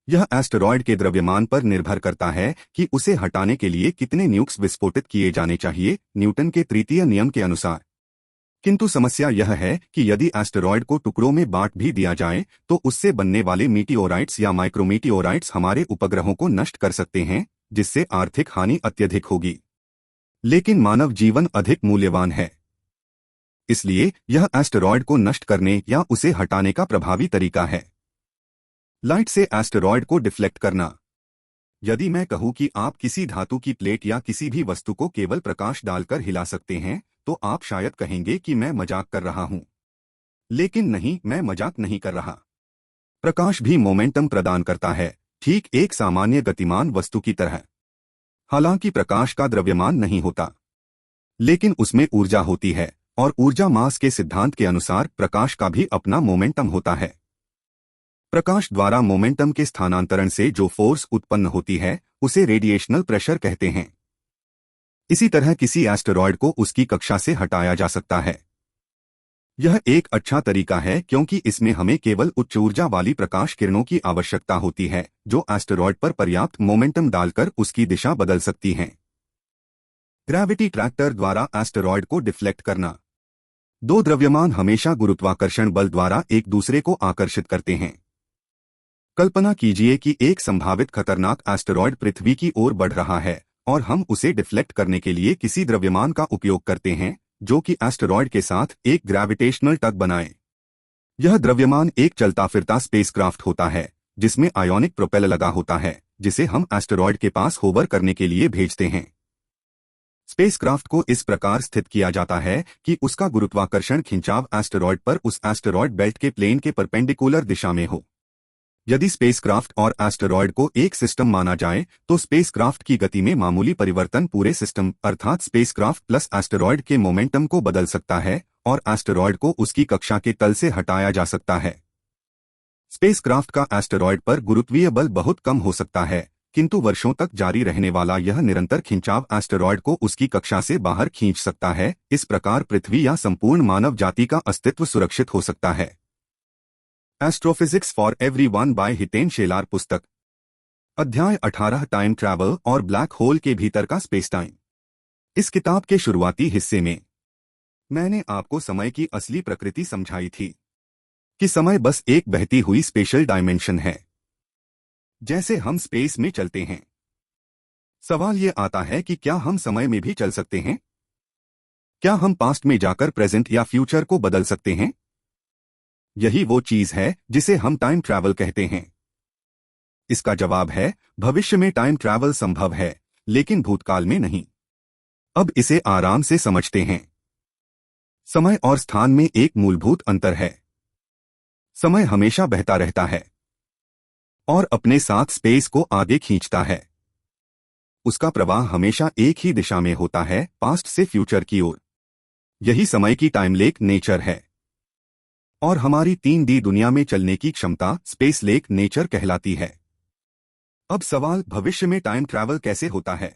यह एस्टेरॉयड के द्रव्यमान पर निर्भर करता है कि उसे हटाने के लिए कितने न्यूक्स विस्फोटित किए जाने चाहिए, न्यूटन के तृतीय नियम के अनुसार। किंतु समस्या यह है कि यदि एस्टेरॉयड को टुकड़ों में बांट भी दिया जाए तो उससे बनने वाले मीटियोराइट्स या माइक्रोमीटियोराइट्स हमारे उपग्रहों को नष्ट कर सकते हैं, जिससे आर्थिक हानि अत्यधिक होगी। लेकिन मानव जीवन अधिक मूल्यवान है, इसलिए यह एस्टेरॉयड को नष्ट करने या उसे हटाने का प्रभावी तरीका है। लाइट से एस्टेरॉयड को डिफ्लेक्ट करना। यदि मैं कहूं कि आप किसी धातु की प्लेट या किसी भी वस्तु को केवल प्रकाश डालकर हिला सकते हैं तो आप शायद कहेंगे कि मैं मजाक कर रहा हूं। लेकिन नहीं, मैं मजाक नहीं कर रहा। प्रकाश भी मोमेंटम प्रदान करता है, ठीक एक सामान्य गतिमान वस्तु की तरह। हालांकि प्रकाश का द्रव्यमान नहीं होता, लेकिन उसमें ऊर्जा होती है, और ऊर्जा मास के सिद्धांत के अनुसार प्रकाश का भी अपना मोमेंटम होता है। प्रकाश द्वारा मोमेंटम के स्थानांतरण से जो फोर्स उत्पन्न होती है उसे रेडिएशनल प्रेशर कहते हैं। इसी तरह किसी एस्टेरॉयड को उसकी कक्षा से हटाया जा सकता है। यह एक अच्छा तरीका है क्योंकि इसमें हमें केवल उच्च ऊर्जा वाली प्रकाश किरणों की आवश्यकता होती है जो एस्टेरॉयड पर पर्याप्त मोमेंटम डालकर उसकी दिशा बदल सकती हैं। ग्रेविटी ट्रैक्टर द्वारा एस्टेरॉयड को डिफ्लेक्ट करना। दो द्रव्यमान हमेशा गुरुत्वाकर्षण बल द्वारा एक दूसरे को आकर्षित करते हैं। कल्पना कीजिए कि एक संभावित खतरनाक एस्टेरॉयड पृथ्वी की ओर बढ़ रहा है और हम उसे डिफ्लेक्ट करने के लिए किसी द्रव्यमान का उपयोग करते हैं जो कि एस्टेरॉयड के साथ एक ग्रेविटेशनल टग बनाए। यह द्रव्यमान एक चलता फिरता स्पेसक्राफ्ट होता है जिसमें आयोनिक प्रोपेलर लगा होता है, जिसे हम एस्टेरॉयड के पास होवर करने के लिए भेजते हैं। स्पेसक्राफ्ट को इस प्रकार स्थित किया जाता है कि उसका गुरुत्वाकर्षण खिंचाव एस्टेरॉयड पर उस एस्टेरॉयड बेल्ट के प्लेन के परपेंडिकुलर दिशा में हो। यदि स्पेसक्राफ्ट और एस्टेरॉयड को एक सिस्टम माना जाए तो स्पेसक्राफ्ट की गति में मामूली परिवर्तन पूरे सिस्टम अर्थात स्पेसक्राफ्ट प्लस एस्टेरॉयड के मोमेंटम को बदल सकता है और एस्टेरॉयड को उसकी कक्षा के तल से हटाया जा सकता है। स्पेसक्राफ्ट का एस्टेरॉयड पर गुरुत्वीय बल बहुत कम हो सकता है, किंतु वर्षों तक जारी रहने वाला यह निरंतर खिंचाव एस्टेरॉयड को उसकी कक्षा से बाहर खींच सकता है। इस प्रकार पृथ्वी या संपूर्ण मानव जाति का अस्तित्व सुरक्षित हो सकता है। Astrophysics for everyone by Hiten Shelar पुस्तक, अध्याय 18, टाइम ट्रैवल और ब्लैक होल के भीतर का स्पेस टाइम। इस किताब के शुरुआती हिस्से में मैंने आपको समय की असली प्रकृति समझाई थी कि समय बस एक बहती हुई स्पेशल डायमेंशन है। जैसे हम स्पेस में चलते हैं, सवाल ये आता है कि क्या हम समय में भी चल सकते हैं? क्या हम पास्ट में जाकर प्रेजेंट या फ्यूचर को बदल सकते हैं? यही वो चीज है जिसे हम टाइम ट्रैवल कहते हैं। इसका जवाब है, भविष्य में टाइम ट्रैवल संभव है, लेकिन भूतकाल में नहीं। अब इसे आराम से समझते हैं। समय और स्थान में एक मूलभूत अंतर है। समय हमेशा बहता रहता है और अपने साथ स्पेस को आगे खींचता है। उसका प्रवाह हमेशा एक ही दिशा में होता है, पास्ट से फ्यूचर की ओर। यही समय की टाइम लेक नेचर है। और हमारी 3D दुनिया में चलने की क्षमता स्पेस लेक नेचर कहलाती है। अब सवाल, भविष्य में टाइम ट्रैवल कैसे होता है?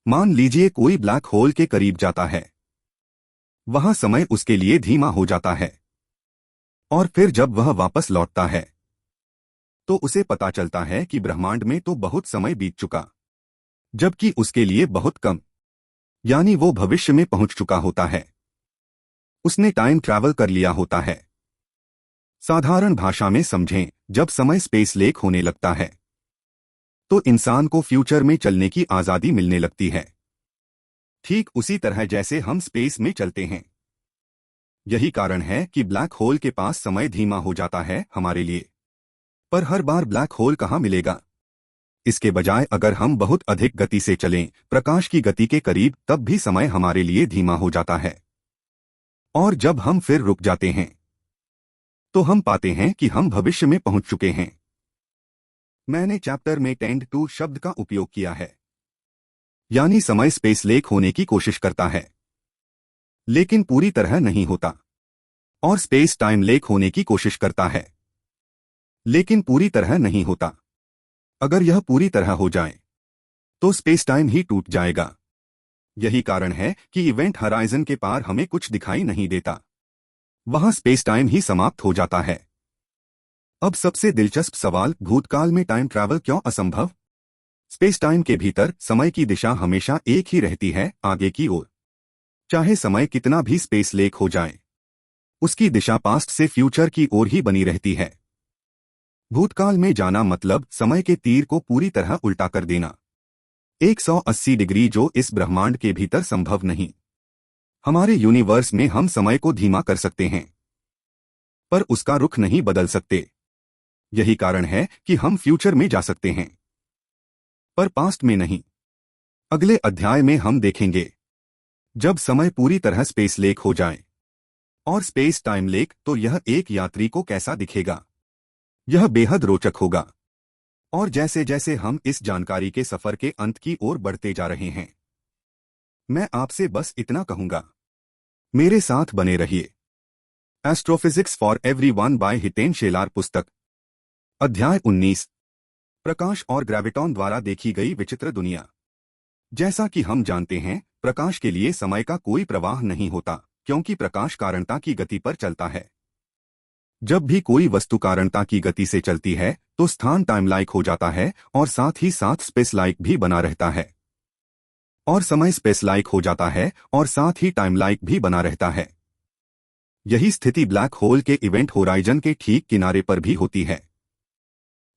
मान लीजिए कोई ब्लैक होल के करीब जाता है। वहां समय उसके लिए धीमा हो जाता है और फिर जब वह वापस लौटता है तो उसे पता चलता है कि ब्रह्मांड में तो बहुत समय बीत चुका, जबकि उसके लिए बहुत कम, यानी वो भविष्य में पहुंच चुका होता है। उसने टाइम ट्रैवल कर लिया होता है। साधारण भाषा में समझें, जब समय स्पेस लेक होने लगता है तो इंसान को फ्यूचर में चलने की आजादी मिलने लगती है, ठीक उसी तरह जैसे हम स्पेस में चलते हैं। यही कारण है कि ब्लैक होल के पास समय धीमा हो जाता है हमारे लिए। पर हर बार ब्लैक होल कहाँ मिलेगा? इसके बजाय अगर हम बहुत अधिक गति से चलें, प्रकाश की गति के करीब, तब भी समय हमारे लिए धीमा हो जाता है। और जब हम फिर रुक जाते हैं तो हम पाते हैं कि हम भविष्य में पहुंच चुके हैं। मैंने चैप्टर में टेंड टू शब्द का उपयोग किया है, यानी समय स्पेस लेक होने की कोशिश करता है लेकिन पूरी तरह नहीं होता, और स्पेस टाइम लेक होने की कोशिश करता है लेकिन पूरी तरह नहीं होता। अगर यह पूरी तरह हो जाए तो स्पेस टाइम ही टूट जाएगा। यही कारण है कि इवेंट हराइजन के पार हमें कुछ दिखाई नहीं देता। वहां स्पेस टाइम ही समाप्त हो जाता है। अब सबसे दिलचस्प सवाल, भूतकाल में टाइम ट्रैवल क्यों असंभव? स्पेस टाइम के भीतर समय की दिशा हमेशा एक ही रहती है, आगे की ओर। चाहे समय कितना भी स्पेस लेक हो जाए, उसकी दिशा पास्ट से फ्यूचर की ओर ही बनी रहती है। भूतकाल में जाना मतलब समय के तीर को पूरी तरह उल्टा कर देना, 180 डिग्री, जो इस ब्रह्मांड के भीतर संभव नहीं। हमारे यूनिवर्स में हम समय को धीमा कर सकते हैं, पर उसका रुख नहीं बदल सकते। यही कारण है कि हम फ्यूचर में जा सकते हैं, पर पास्ट में नहीं। अगले अध्याय में हम देखेंगे, जब समय पूरी तरह स्पेस लेक हो जाए और स्पेस टाइम लेक, तो यह एक यात्री को कैसा दिखेगा। यह बेहद रोचक होगा। और जैसे जैसे हम इस जानकारी के सफर के अंत की ओर बढ़ते जा रहे हैं, मैं आपसे बस इतना कहूंगा, मेरे साथ बने रहिए। Astrophysics for everyone by Hiten Shelar पुस्तक, अध्याय 19, प्रकाश और ग्रेविटॉन द्वारा देखी गई विचित्र दुनिया। जैसा कि हम जानते हैं, प्रकाश के लिए समय का कोई प्रवाह नहीं होता, क्योंकि प्रकाश कारणता की गति पर चलता है। जब भी कोई वस्तु कारणता की गति से चलती है तो स्थान टाइम लाइक हो जाता है और साथ ही साथ स्पेस लाइक भी बना रहता है, और समय स्पेस लाइक हो जाता है और साथ ही टाइम लाइक भी बना रहता है। यही स्थिति ब्लैक होल के इवेंट होराइजन के ठीक किनारे पर भी होती है।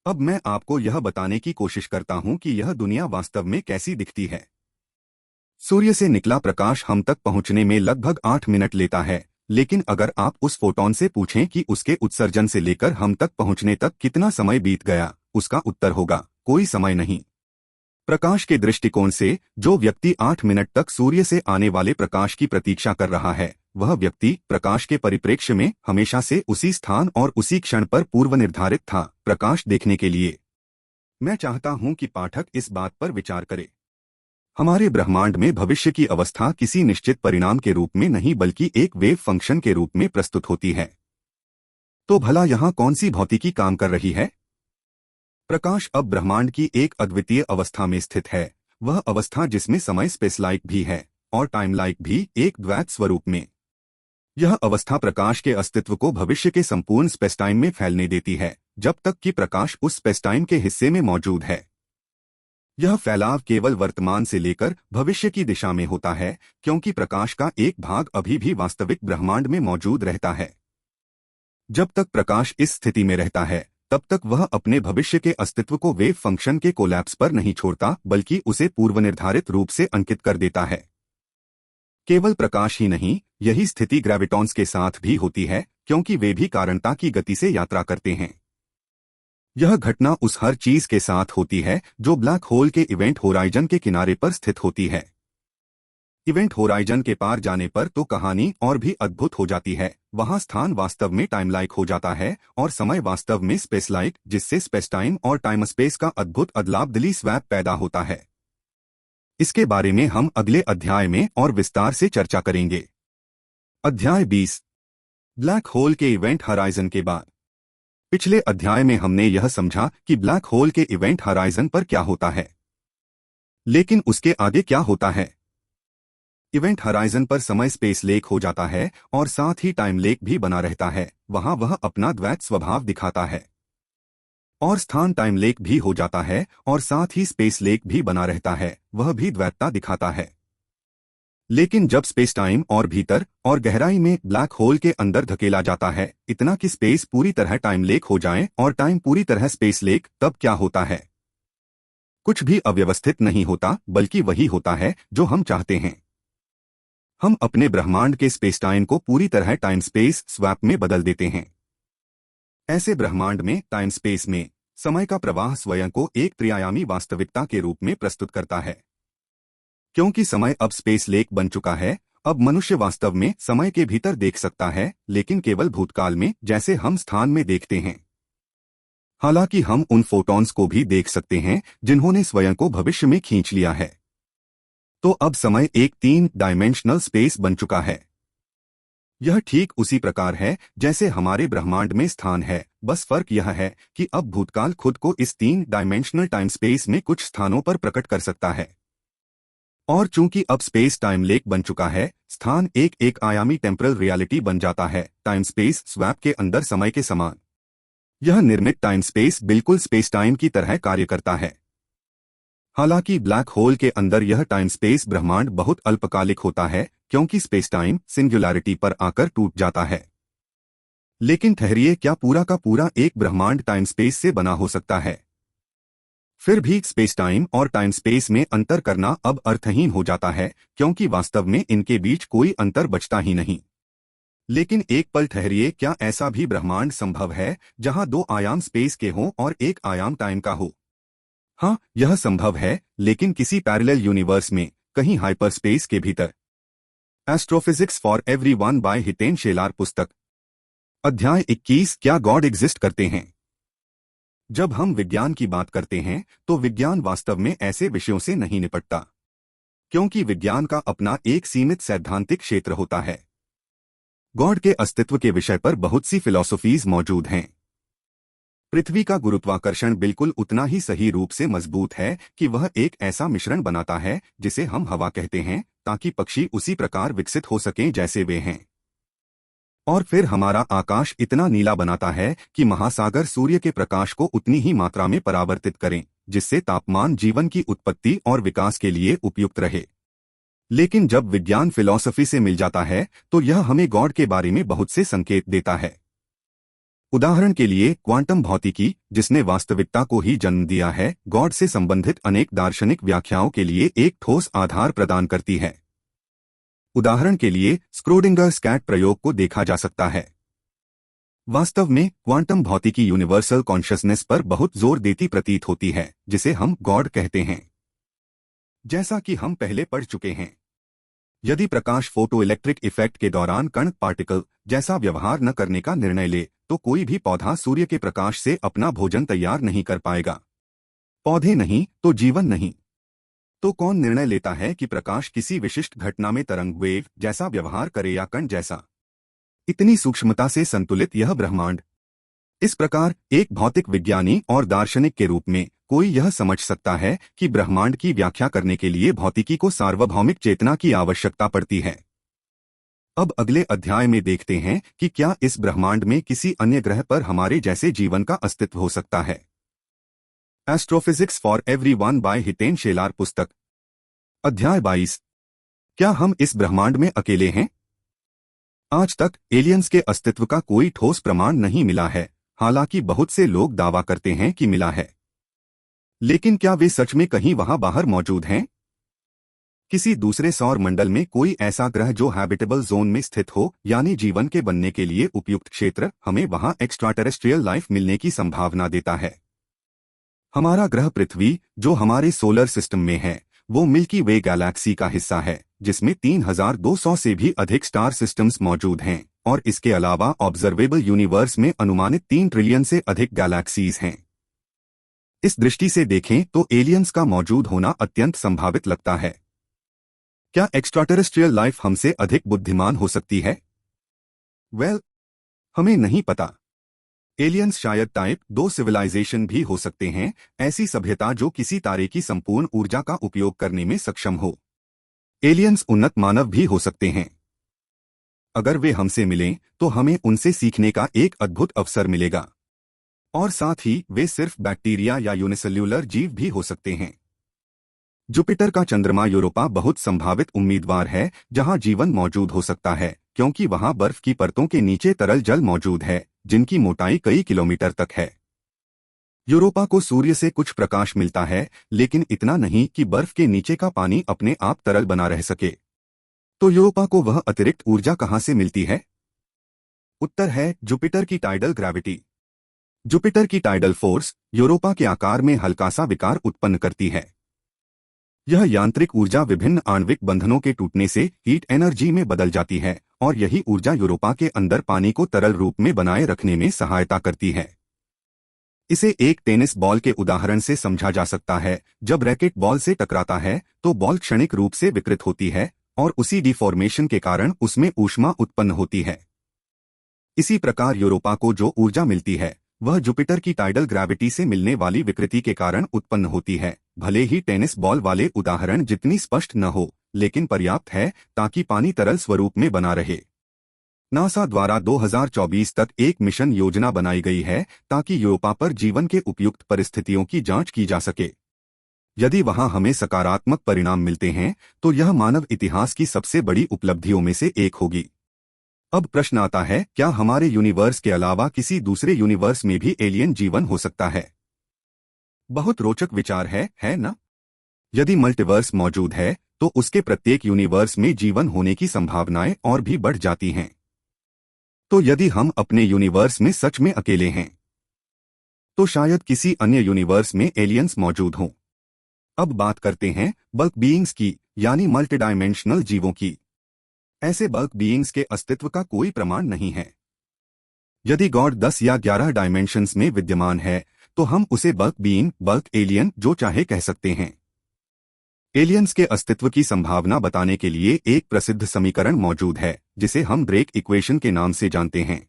अब मैं आपको यह बताने की कोशिश करता हूं कि यह दुनिया वास्तव में कैसी दिखती है। सूर्य से निकला प्रकाश हम तक पहुंचने में लगभग 8 मिनट लेता है, लेकिन अगर आप उस फोटॉन से पूछें कि उसके उत्सर्जन से लेकर हम तक पहुंचने तक कितना समय बीत गया, उसका उत्तर होगा, कोई समय नहीं। प्रकाश के दृष्टिकोण से, जो व्यक्ति 8 मिनट तक सूर्य से आने वाले प्रकाश की प्रतीक्षा कर रहा है, वह व्यक्ति प्रकाश के परिप्रेक्ष्य में हमेशा से उसी स्थान और उसी क्षण पर पूर्व निर्धारित था, प्रकाश देखने के लिए। मैं चाहता हूं कि पाठक इस बात पर विचार करे। हमारे ब्रह्मांड में भविष्य की अवस्था किसी निश्चित परिणाम के रूप में नहीं, बल्कि एक वेव फंक्शन के रूप में प्रस्तुत होती है। तो भला यहां कौन सी भौतिकी काम कर रही है? प्रकाश अब ब्रह्मांड की एक अद्वितीय अवस्था में स्थित है, वह अवस्था जिसमें समय स्पेस लाइक भी है और टाइम लाइक भी एक द्वैत स्वरूप में। यह अवस्था प्रकाश के अस्तित्व को भविष्य के संपूर्ण स्पेस टाइम में फैलने देती है, जब तक कि प्रकाश उस स्पेस टाइम के हिस्से में मौजूद है। यह फैलाव केवल वर्तमान से लेकर भविष्य की दिशा में होता है, क्योंकि प्रकाश का एक भाग अभी भी वास्तविक ब्रह्मांड में मौजूद रहता है। जब तक प्रकाश इस स्थिति में रहता है, तब तक वह अपने भविष्य के अस्तित्व को वेव फंक्शन के कोलैप्स पर नहीं छोड़ता, बल्कि उसे पूर्वनिर्धारित रूप से अंकित कर देता है। केवल प्रकाश ही नहीं, यही स्थिति ग्रेविटॉन्स के साथ भी होती है, क्योंकि वे भी कारणता की गति से यात्रा करते हैं। यह घटना उस हर चीज के साथ होती है जो ब्लैक होल के इवेंट होराइजन के किनारे पर स्थित होती है। इवेंट होराइजन के पार जाने पर तो कहानी और भी अद्भुत हो जाती है। वहां स्थान वास्तव में टाइम लाइक हो जाता है और समय वास्तव में स्पेस लाइक, जिससे स्पेस टाइम और टाइम स्पेस का अद्भुत अदलाबदली स्वैप पैदा होता है। इसके बारे में हम अगले अध्याय में और विस्तार से चर्चा करेंगे। अध्याय 20, ब्लैक होल के इवेंट होराइजन के बाद। पिछले अध्याय में हमने यह समझा कि ब्लैक होल के इवेंट होराइजन पर क्या होता है, लेकिन उसके आगे क्या होता है। इवेंट होराइजन पर समय स्पेस लेक हो जाता है और साथ ही टाइम लेक भी बना रहता है। वहां वह अपना द्वैत स्वभाव दिखाता है। और स्थान टाइम लेक भी हो जाता है और साथ ही स्पेस लेक भी बना रहता है, वह भी द्वैतता दिखाता है। लेकिन जब स्पेस टाइम और भीतर और गहराई में ब्लैक होल के अंदर धकेला जाता है, इतना कि स्पेस पूरी तरह टाइम लेक हो जाए और टाइम पूरी तरह स्पेस लेक, तब क्या होता है? कुछ भी अव्यवस्थित नहीं होता, बल्कि वही होता है जो हम चाहते हैं। हम अपने ब्रह्मांड के स्पेस टाइम को पूरी तरह टाइम स्पेस स्वैप में बदल देते हैं। ऐसे ब्रह्मांड में टाइम स्पेस में समय का प्रवाह स्वयं को एक त्रिआयामी वास्तविकता के रूप में प्रस्तुत करता है। क्योंकि समय अब स्पेस लेक बन चुका है, अब मनुष्य वास्तव में समय के भीतर देख सकता है, लेकिन केवल भूतकाल में, जैसे हम स्थान में देखते हैं। हालांकि हम उन फोटॉन्स को भी देख सकते हैं जिन्होंने स्वयं को भविष्य में खींच लिया है। तो अब समय एक 3 डायमेंशनल स्पेस बन चुका है। यह ठीक उसी प्रकार है जैसे हमारे ब्रह्मांड में स्थान है, बस फर्क यह है कि अब भूतकाल खुद को इस 3 डायमेंशनल टाइम स्पेस में कुछ स्थानों पर प्रकट कर सकता है। और चूंकि अब स्पेस टाइम लेक बन चुका है, स्थान एक आयामी टेम्परल रियलिटी बन जाता है, टाइम स्पेस स्वैप के अंदर समय के समान। यह निर्मित टाइम स्पेस बिल्कुल स्पेस टाइम की तरह कार्य करता है। हालांकि ब्लैक होल के अंदर यह टाइम स्पेस ब्रह्मांड बहुत अल्पकालिक होता है, क्योंकि स्पेस टाइम सिंगुलैरिटी पर आकर टूट जाता है। लेकिन ठहरिए, क्या पूरा का पूरा एक ब्रह्मांड टाइम स्पेस से बना हो सकता है? फिर भी स्पेस टाइम और टाइम स्पेस में अंतर करना अब अर्थहीन हो जाता है, क्योंकि वास्तव में इनके बीच कोई अंतर बचता ही नहीं। लेकिन एक पल ठहरिए, क्या ऐसा भी ब्रह्मांड संभव है जहां 2 आयाम स्पेस के हों और 1 आयाम टाइम का हो? हाँ, यह संभव है, लेकिन किसी पैरेलल यूनिवर्स में, कहीं हाइपर स्पेस के भीतर। Astrophysics for everyone by Hiten Shelar पुस्तक। अध्याय 21, क्या गॉड एग्जिस्ट करते हैं? जब हम विज्ञान की बात करते हैं तो विज्ञान वास्तव में ऐसे विषयों से नहीं निपटता, क्योंकि विज्ञान का अपना एक सीमित सैद्धांतिक क्षेत्र होता है। गॉड के अस्तित्व के विषय पर बहुत सी फिलॉसफीज मौजूद हैं। पृथ्वी का गुरुत्वाकर्षण बिल्कुल उतना ही सही रूप से मजबूत है कि वह एक ऐसा मिश्रण बनाता है जिसे हम हवा कहते हैं, ताकि पक्षी उसी प्रकार विकसित हो सकें जैसे वे हैं। और फिर हमारा आकाश इतना नीला बनाता है कि महासागर सूर्य के प्रकाश को उतनी ही मात्रा में परावर्तित करें, जिससे तापमान जीवन की उत्पत्ति और विकास के लिए उपयुक्त रहे। लेकिन जब विज्ञान फिलॉसफी से मिल जाता है तो यह हमें गॉड के बारे में बहुत से संकेत देता है। उदाहरण के लिए क्वांटम भौतिकी, जिसने वास्तविकता को ही जन्म दिया है, गॉड से संबंधित अनेक दार्शनिक व्याख्याओं के लिए एक ठोस आधार प्रदान करती है। उदाहरण के लिए स्क्रोडिंगर स्कैट प्रयोग को देखा जा सकता है। वास्तव में क्वांटम भौतिकी यूनिवर्सल कॉन्शसनेस पर बहुत जोर देती प्रतीत होती है, जिसे हम गॉड कहते हैं। जैसा कि हम पहले पढ़ चुके हैं, यदि प्रकाश फोटो इलेक्ट्रिक इफेक्ट के दौरान कण पार्टिकल जैसा व्यवहार न करने का निर्णय ले, तो कोई भी पौधा सूर्य के प्रकाश से अपना भोजन तैयार नहीं कर पाएगा। पौधे नहीं तो जीवन नहीं। तो कौन निर्णय लेता है कि प्रकाश किसी विशिष्ट घटना में तरंग वेव जैसा व्यवहार करे या कण जैसा? इतनी सूक्ष्मता से संतुलित यह ब्रह्मांड। इस प्रकार एक भौतिक विज्ञानी और दार्शनिक के रूप में कोई यह समझ सकता है कि ब्रह्मांड की व्याख्या करने के लिए भौतिकी को सार्वभौमिक चेतना की आवश्यकता पड़ती है। अब अगले अध्याय में देखते हैं कि क्या इस ब्रह्मांड में किसी अन्य ग्रह पर हमारे जैसे जीवन का अस्तित्व हो सकता है। Astrophysics for everyone by Hiten Shelar पुस्तक, अध्याय 22। क्या हम इस ब्रह्मांड में अकेले हैं? आज तक एलियंस के अस्तित्व का कोई ठोस प्रमाण नहीं मिला है, हालांकि बहुत से लोग दावा करते हैं कि मिला है। लेकिन क्या वे सच में कहीं वहां बाहर मौजूद हैं? किसी दूसरे सौर मंडल में कोई ऐसा ग्रह जो हैबिटेबल जोन में स्थित हो, यानी जीवन के बनने के लिए उपयुक्त क्षेत्र, हमें वहां एक्स्ट्राटेरेस्ट्रियल लाइफ मिलने की संभावना देता है। हमारा ग्रह पृथ्वी, जो हमारे सोलर सिस्टम में है, वो मिल्की वे गैलेक्सी का हिस्सा है, जिसमें 3200 से भी अधिक स्टार सिस्टम्स मौजूद हैं, और इसके अलावा ऑब्जर्वेबल यूनिवर्स में अनुमानित 3 ट्रिलियन से अधिक गैलेक्सीज हैं। इस दृष्टि से देखें तो एलियंस का मौजूद होना अत्यंत संभावित लगता है। क्या एक्स्ट्राटेरेस्ट्रियल लाइफ हमसे अधिक बुद्धिमान हो सकती है? हमें नहीं पता। एलियंस शायद टाइप 2 सिविलाइजेशन भी हो सकते हैं, ऐसी सभ्यता जो किसी तारे की संपूर्ण ऊर्जा का उपयोग करने में सक्षम हो। एलियंस उन्नत मानव भी हो सकते हैं। अगर वे हमसे मिलें तो हमें उनसे सीखने का एक अद्भुत अवसर मिलेगा। और साथ ही वे सिर्फ बैक्टीरिया या यूनिसेल्यूलर जीव भी हो सकते हैं। जुपिटर का चंद्रमा यूरोपा बहुत संभावित उम्मीदवार है जहां जीवन मौजूद हो सकता है, क्योंकि वहां बर्फ की परतों के नीचे तरल जल मौजूद है, जिनकी मोटाई कई किलोमीटर तक है। यूरोपा को सूर्य से कुछ प्रकाश मिलता है, लेकिन इतना नहीं कि बर्फ के नीचे का पानी अपने आप तरल बना रह सके। तो यूरोपा को वह अतिरिक्त ऊर्जा कहां से मिलती है? उत्तर है जुपिटर की टाइडल ग्रेविटी। जुपिटर की टाइडल फोर्स यूरोपा के आकार में हल्का सा विकार उत्पन्न करती है। यह यांत्रिक ऊर्जा विभिन्न आणविक बंधनों के टूटने से हीट एनर्जी में बदल जाती है, और यही ऊर्जा यूरोपा के अंदर पानी को तरल रूप में बनाए रखने में सहायता करती है। इसे एक टेनिस बॉल के उदाहरण से समझा जा सकता है। जब रैकेट बॉल से टकराता है तो बॉल क्षणिक रूप से विकृत होती है, और उसी डिफॉर्मेशन के कारण उसमें ऊष्मा उत्पन्न होती है। इसी प्रकार यूरोपा को जो ऊर्जा मिलती है वह जुपिटर की टाइडल ग्रेविटी से मिलने वाली विकृति के कारण उत्पन्न होती है। भले ही टेनिस बॉल वाले उदाहरण जितनी स्पष्ट न हो, लेकिन पर्याप्त है ताकि पानी तरल स्वरूप में बना रहे। नासा द्वारा 2024 तक एक मिशन योजना बनाई गई है ताकि यूरोपा पर जीवन के उपयुक्त परिस्थितियों की जांच की जा सके। यदि वहां हमें सकारात्मक परिणाम मिलते हैं तो यह मानव इतिहास की सबसे बड़ी उपलब्धियों में से एक होगी। अब प्रश्न आता है, क्या हमारे यूनिवर्स के अलावा किसी दूसरे यूनिवर्स में भी एलियन जीवन हो सकता है? बहुत रोचक विचार है ना? यदि मल्टीवर्स मौजूद है तो उसके प्रत्येक यूनिवर्स में जीवन होने की संभावनाएं और भी बढ़ जाती हैं। तो यदि हम अपने यूनिवर्स में सच में अकेले हैं, तो शायद किसी अन्य यूनिवर्स में एलियंस मौजूद हों। अब बात करते हैं बल्क बीइंग्स की, यानी मल्टीडायमेंशनल जीवों की। ऐसे बल्क बीइंग्स के अस्तित्व का कोई प्रमाण नहीं है। यदि गॉड 10 या 11 डायमेंशंस में विद्यमान है तो हम उसे बल्क बीइंग, बल्क एलियन जो चाहे कह सकते हैं। एलियंस के अस्तित्व की संभावना बताने के लिए एक प्रसिद्ध समीकरण मौजूद है जिसे हम ड्रेक इक्वेशन के नाम से जानते हैं।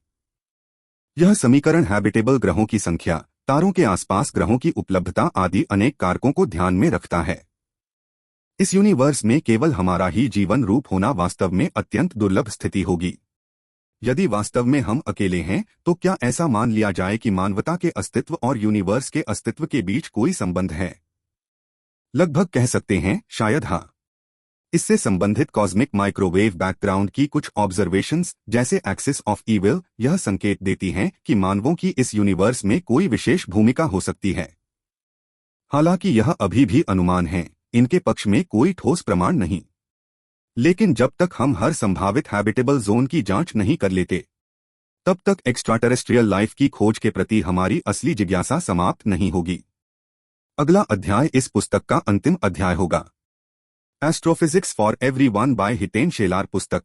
यह समीकरण हैबिटेबल ग्रहों की संख्या, तारों के आसपास ग्रहों की उपलब्धता आदि अनेक कारकों को ध्यान में रखता है। इस यूनिवर्स में केवल हमारा ही जीवन रूप होना वास्तव में अत्यंत दुर्लभ स्थिति होगी। यदि वास्तव में हम अकेले हैं तो क्या ऐसा मान लिया जाए कि मानवता के अस्तित्व और यूनिवर्स के अस्तित्व के बीच कोई संबंध है? लगभग कह सकते हैं, शायद हाँ। इससे संबंधित कॉस्मिक माइक्रोवेव बैकग्राउंड की कुछ ऑब्जर्वेशंस जैसे एक्सिस ऑफ ईविल यह संकेत देती हैं कि मानवों की इस यूनिवर्स में कोई विशेष भूमिका हो सकती है। हालांकि यह अभी भी अनुमान है, इनके पक्ष में कोई ठोस प्रमाण नहीं। लेकिन जब तक हम हर संभावित हैबिटेबल जोन की जांच नहीं कर लेते, तब तक एक्स्ट्राटेरेस्ट्रियल लाइफ की खोज के प्रति हमारी असली जिज्ञासा समाप्त नहीं होगी। अगला अध्याय इस पुस्तक का अंतिम अध्याय होगा। Astrophysics for everyone by Hiten Shelar पुस्तक,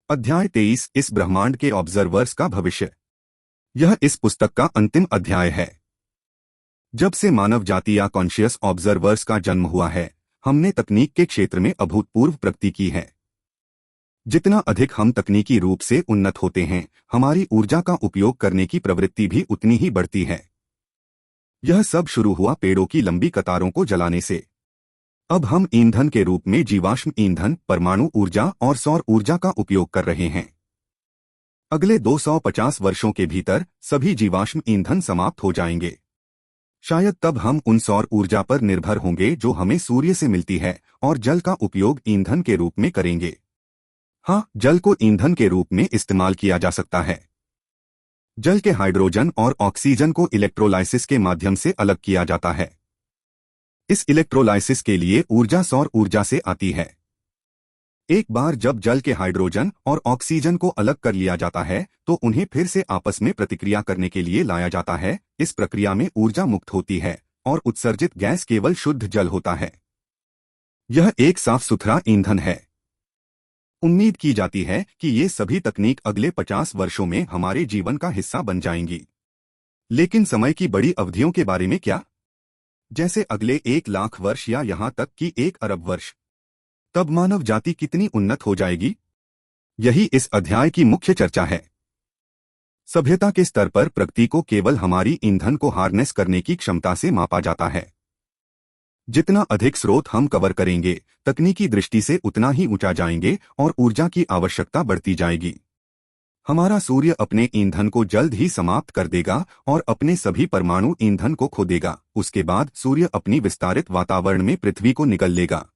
अध्याय 23, इस ब्रह्मांड के ऑब्जर्वर्स का भविष्य। यह इस पुस्तक का अंतिम अध्याय है। जब से मानव जाति या कॉन्शियस ऑब्जर्वर्स का जन्म हुआ है, हमने तकनीक के क्षेत्र में अभूतपूर्व प्रगति की है। जितना अधिक हम तकनीकी रूप से उन्नत होते हैं, हमारी ऊर्जा का उपयोग करने की प्रवृत्ति भी उतनी ही बढ़ती है। यह सब शुरू हुआ पेड़ों की लंबी कतारों को जलाने से। अब हम ईंधन के रूप में जीवाश्म ईंधन, परमाणु ऊर्जा और सौर ऊर्जा का उपयोग कर रहे हैं। अगले 250 वर्षों के भीतर सभी जीवाश्म ईंधन समाप्त हो जाएंगे। शायद तब हम उन सौर ऊर्जा पर निर्भर होंगे जो हमें सूर्य से मिलती है, और जल का उपयोग ईंधन के रूप में करेंगे। हाँ, जल को ईंधन के रूप में इस्तेमाल किया जा सकता है। जल के हाइड्रोजन और ऑक्सीजन को इलेक्ट्रोलाइसिस के माध्यम से अलग किया जाता है। इस इलेक्ट्रोलाइसिस के लिए ऊर्जा सौर ऊर्जा से आती है। एक बार जब जल के हाइड्रोजन और ऑक्सीजन को अलग कर लिया जाता है, तो उन्हें फिर से आपस में प्रतिक्रिया करने के लिए लाया जाता है। इस प्रक्रिया में ऊर्जा मुक्त होती है और उत्सर्जित गैस केवल शुद्ध जल होता है। यह एक साफ सुथरा ईंधन है। उम्मीद की जाती है कि ये सभी तकनीक अगले 50 वर्षों में हमारे जीवन का हिस्सा बन जाएंगी। लेकिन समय की बड़ी अवधियों के बारे में क्या? जैसे अगले 1 लाख वर्ष या यहाँ तक कि 1 अरब वर्ष। तब मानव जाति कितनी उन्नत हो जाएगी? यही इस अध्याय की मुख्य चर्चा है। सभ्यता के स्तर पर प्रगति को केवल हमारी ईंधन को हार्नेस करने की क्षमता से मापा जाता है। जितना अधिक स्रोत हम कवर करेंगे, तकनीकी दृष्टि से उतना ही ऊंचा जाएंगे और ऊर्जा की आवश्यकता बढ़ती जाएगी। हमारा सूर्य अपने ईंधन को जल्द ही समाप्त कर देगा और अपने सभी परमाणु ईंधन को खो देगा। उसके बाद सूर्य अपनी विस्तारित वातावरण में पृथ्वी को निगल लेगा।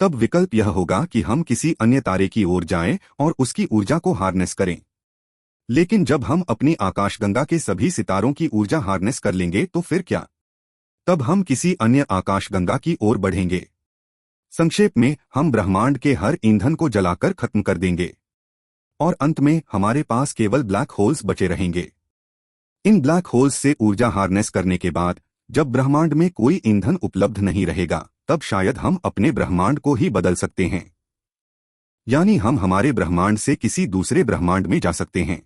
तब विकल्प यह होगा कि हम किसी अन्य तारे की ओर जाएं और उसकी ऊर्जा को हार्नेस करें। लेकिन जब हम अपनी आकाशगंगा के सभी सितारों की ऊर्जा हार्नेस कर लेंगे तो फिर क्या? तब हम किसी अन्य आकाशगंगा की ओर बढ़ेंगे। संक्षेप में, हम ब्रह्मांड के हर ईंधन को जलाकर खत्म कर देंगे और अंत में हमारे पास केवल ब्लैक होल्स बचे रहेंगे। इन ब्लैक होल्स से ऊर्जा हार्नेस करने के बाद जब ब्रह्मांड में कोई ईंधन उपलब्ध नहीं रहेगा, तब शायद हम अपने ब्रह्मांड को ही बदल सकते हैं। यानी हम हमारे ब्रह्मांड से किसी दूसरे ब्रह्मांड में जा सकते हैं।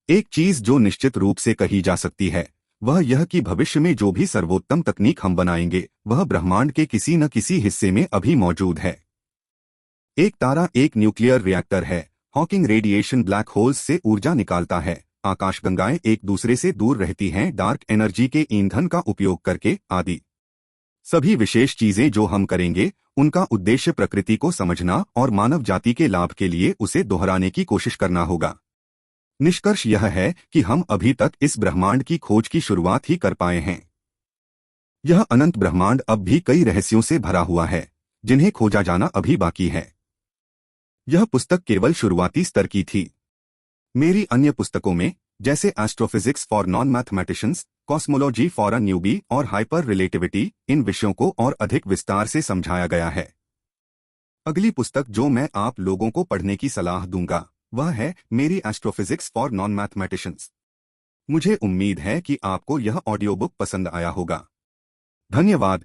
एक चीज जो निश्चित रूप से कही जा सकती है, वह यह कि भविष्य में जो भी सर्वोत्तम तकनीक हम बनाएंगे, वह ब्रह्मांड के किसी न किसी हिस्से में अभी मौजूद है। एक तारा एक न्यूक्लियर रिएक्टर है। हॉकिंग रेडिएशन ब्लैक होल्स से ऊर्जा निकालता है। आकाशगंगाएं एक दूसरे से दूर रहती हैं डार्क एनर्जी के ईंधन का उपयोग करके, आदि। सभी विशेष चीजें जो हम करेंगे, उनका उद्देश्य प्रकृति को समझना और मानव जाति के लाभ के लिए उसे दोहराने की कोशिश करना होगा। निष्कर्ष यह है कि हम अभी तक इस ब्रह्मांड की खोज की शुरुआत ही कर पाए हैं। यह अनंत ब्रह्मांड अब भी कई रहस्यों से भरा हुआ है, जिन्हें खोजा जाना अभी बाकी है। यह पुस्तक केवल शुरुआती स्तर की थी। मेरी अन्य पुस्तकों में, जैसे astrophysics for non mathematicians, cosmology for a newbie और हाइपर रिलेटिविटी, इन विषयों को और अधिक विस्तार से समझाया गया है। अगली पुस्तक जो मैं आप लोगों को पढ़ने की सलाह दूंगा, वह है मेरी एस्ट्रोफिजिक्स फॉर नॉन मैथमेटिशियंस। मुझे उम्मीद है कि आपको यह ऑडियो बुक पसंद आया होगा। धन्यवाद।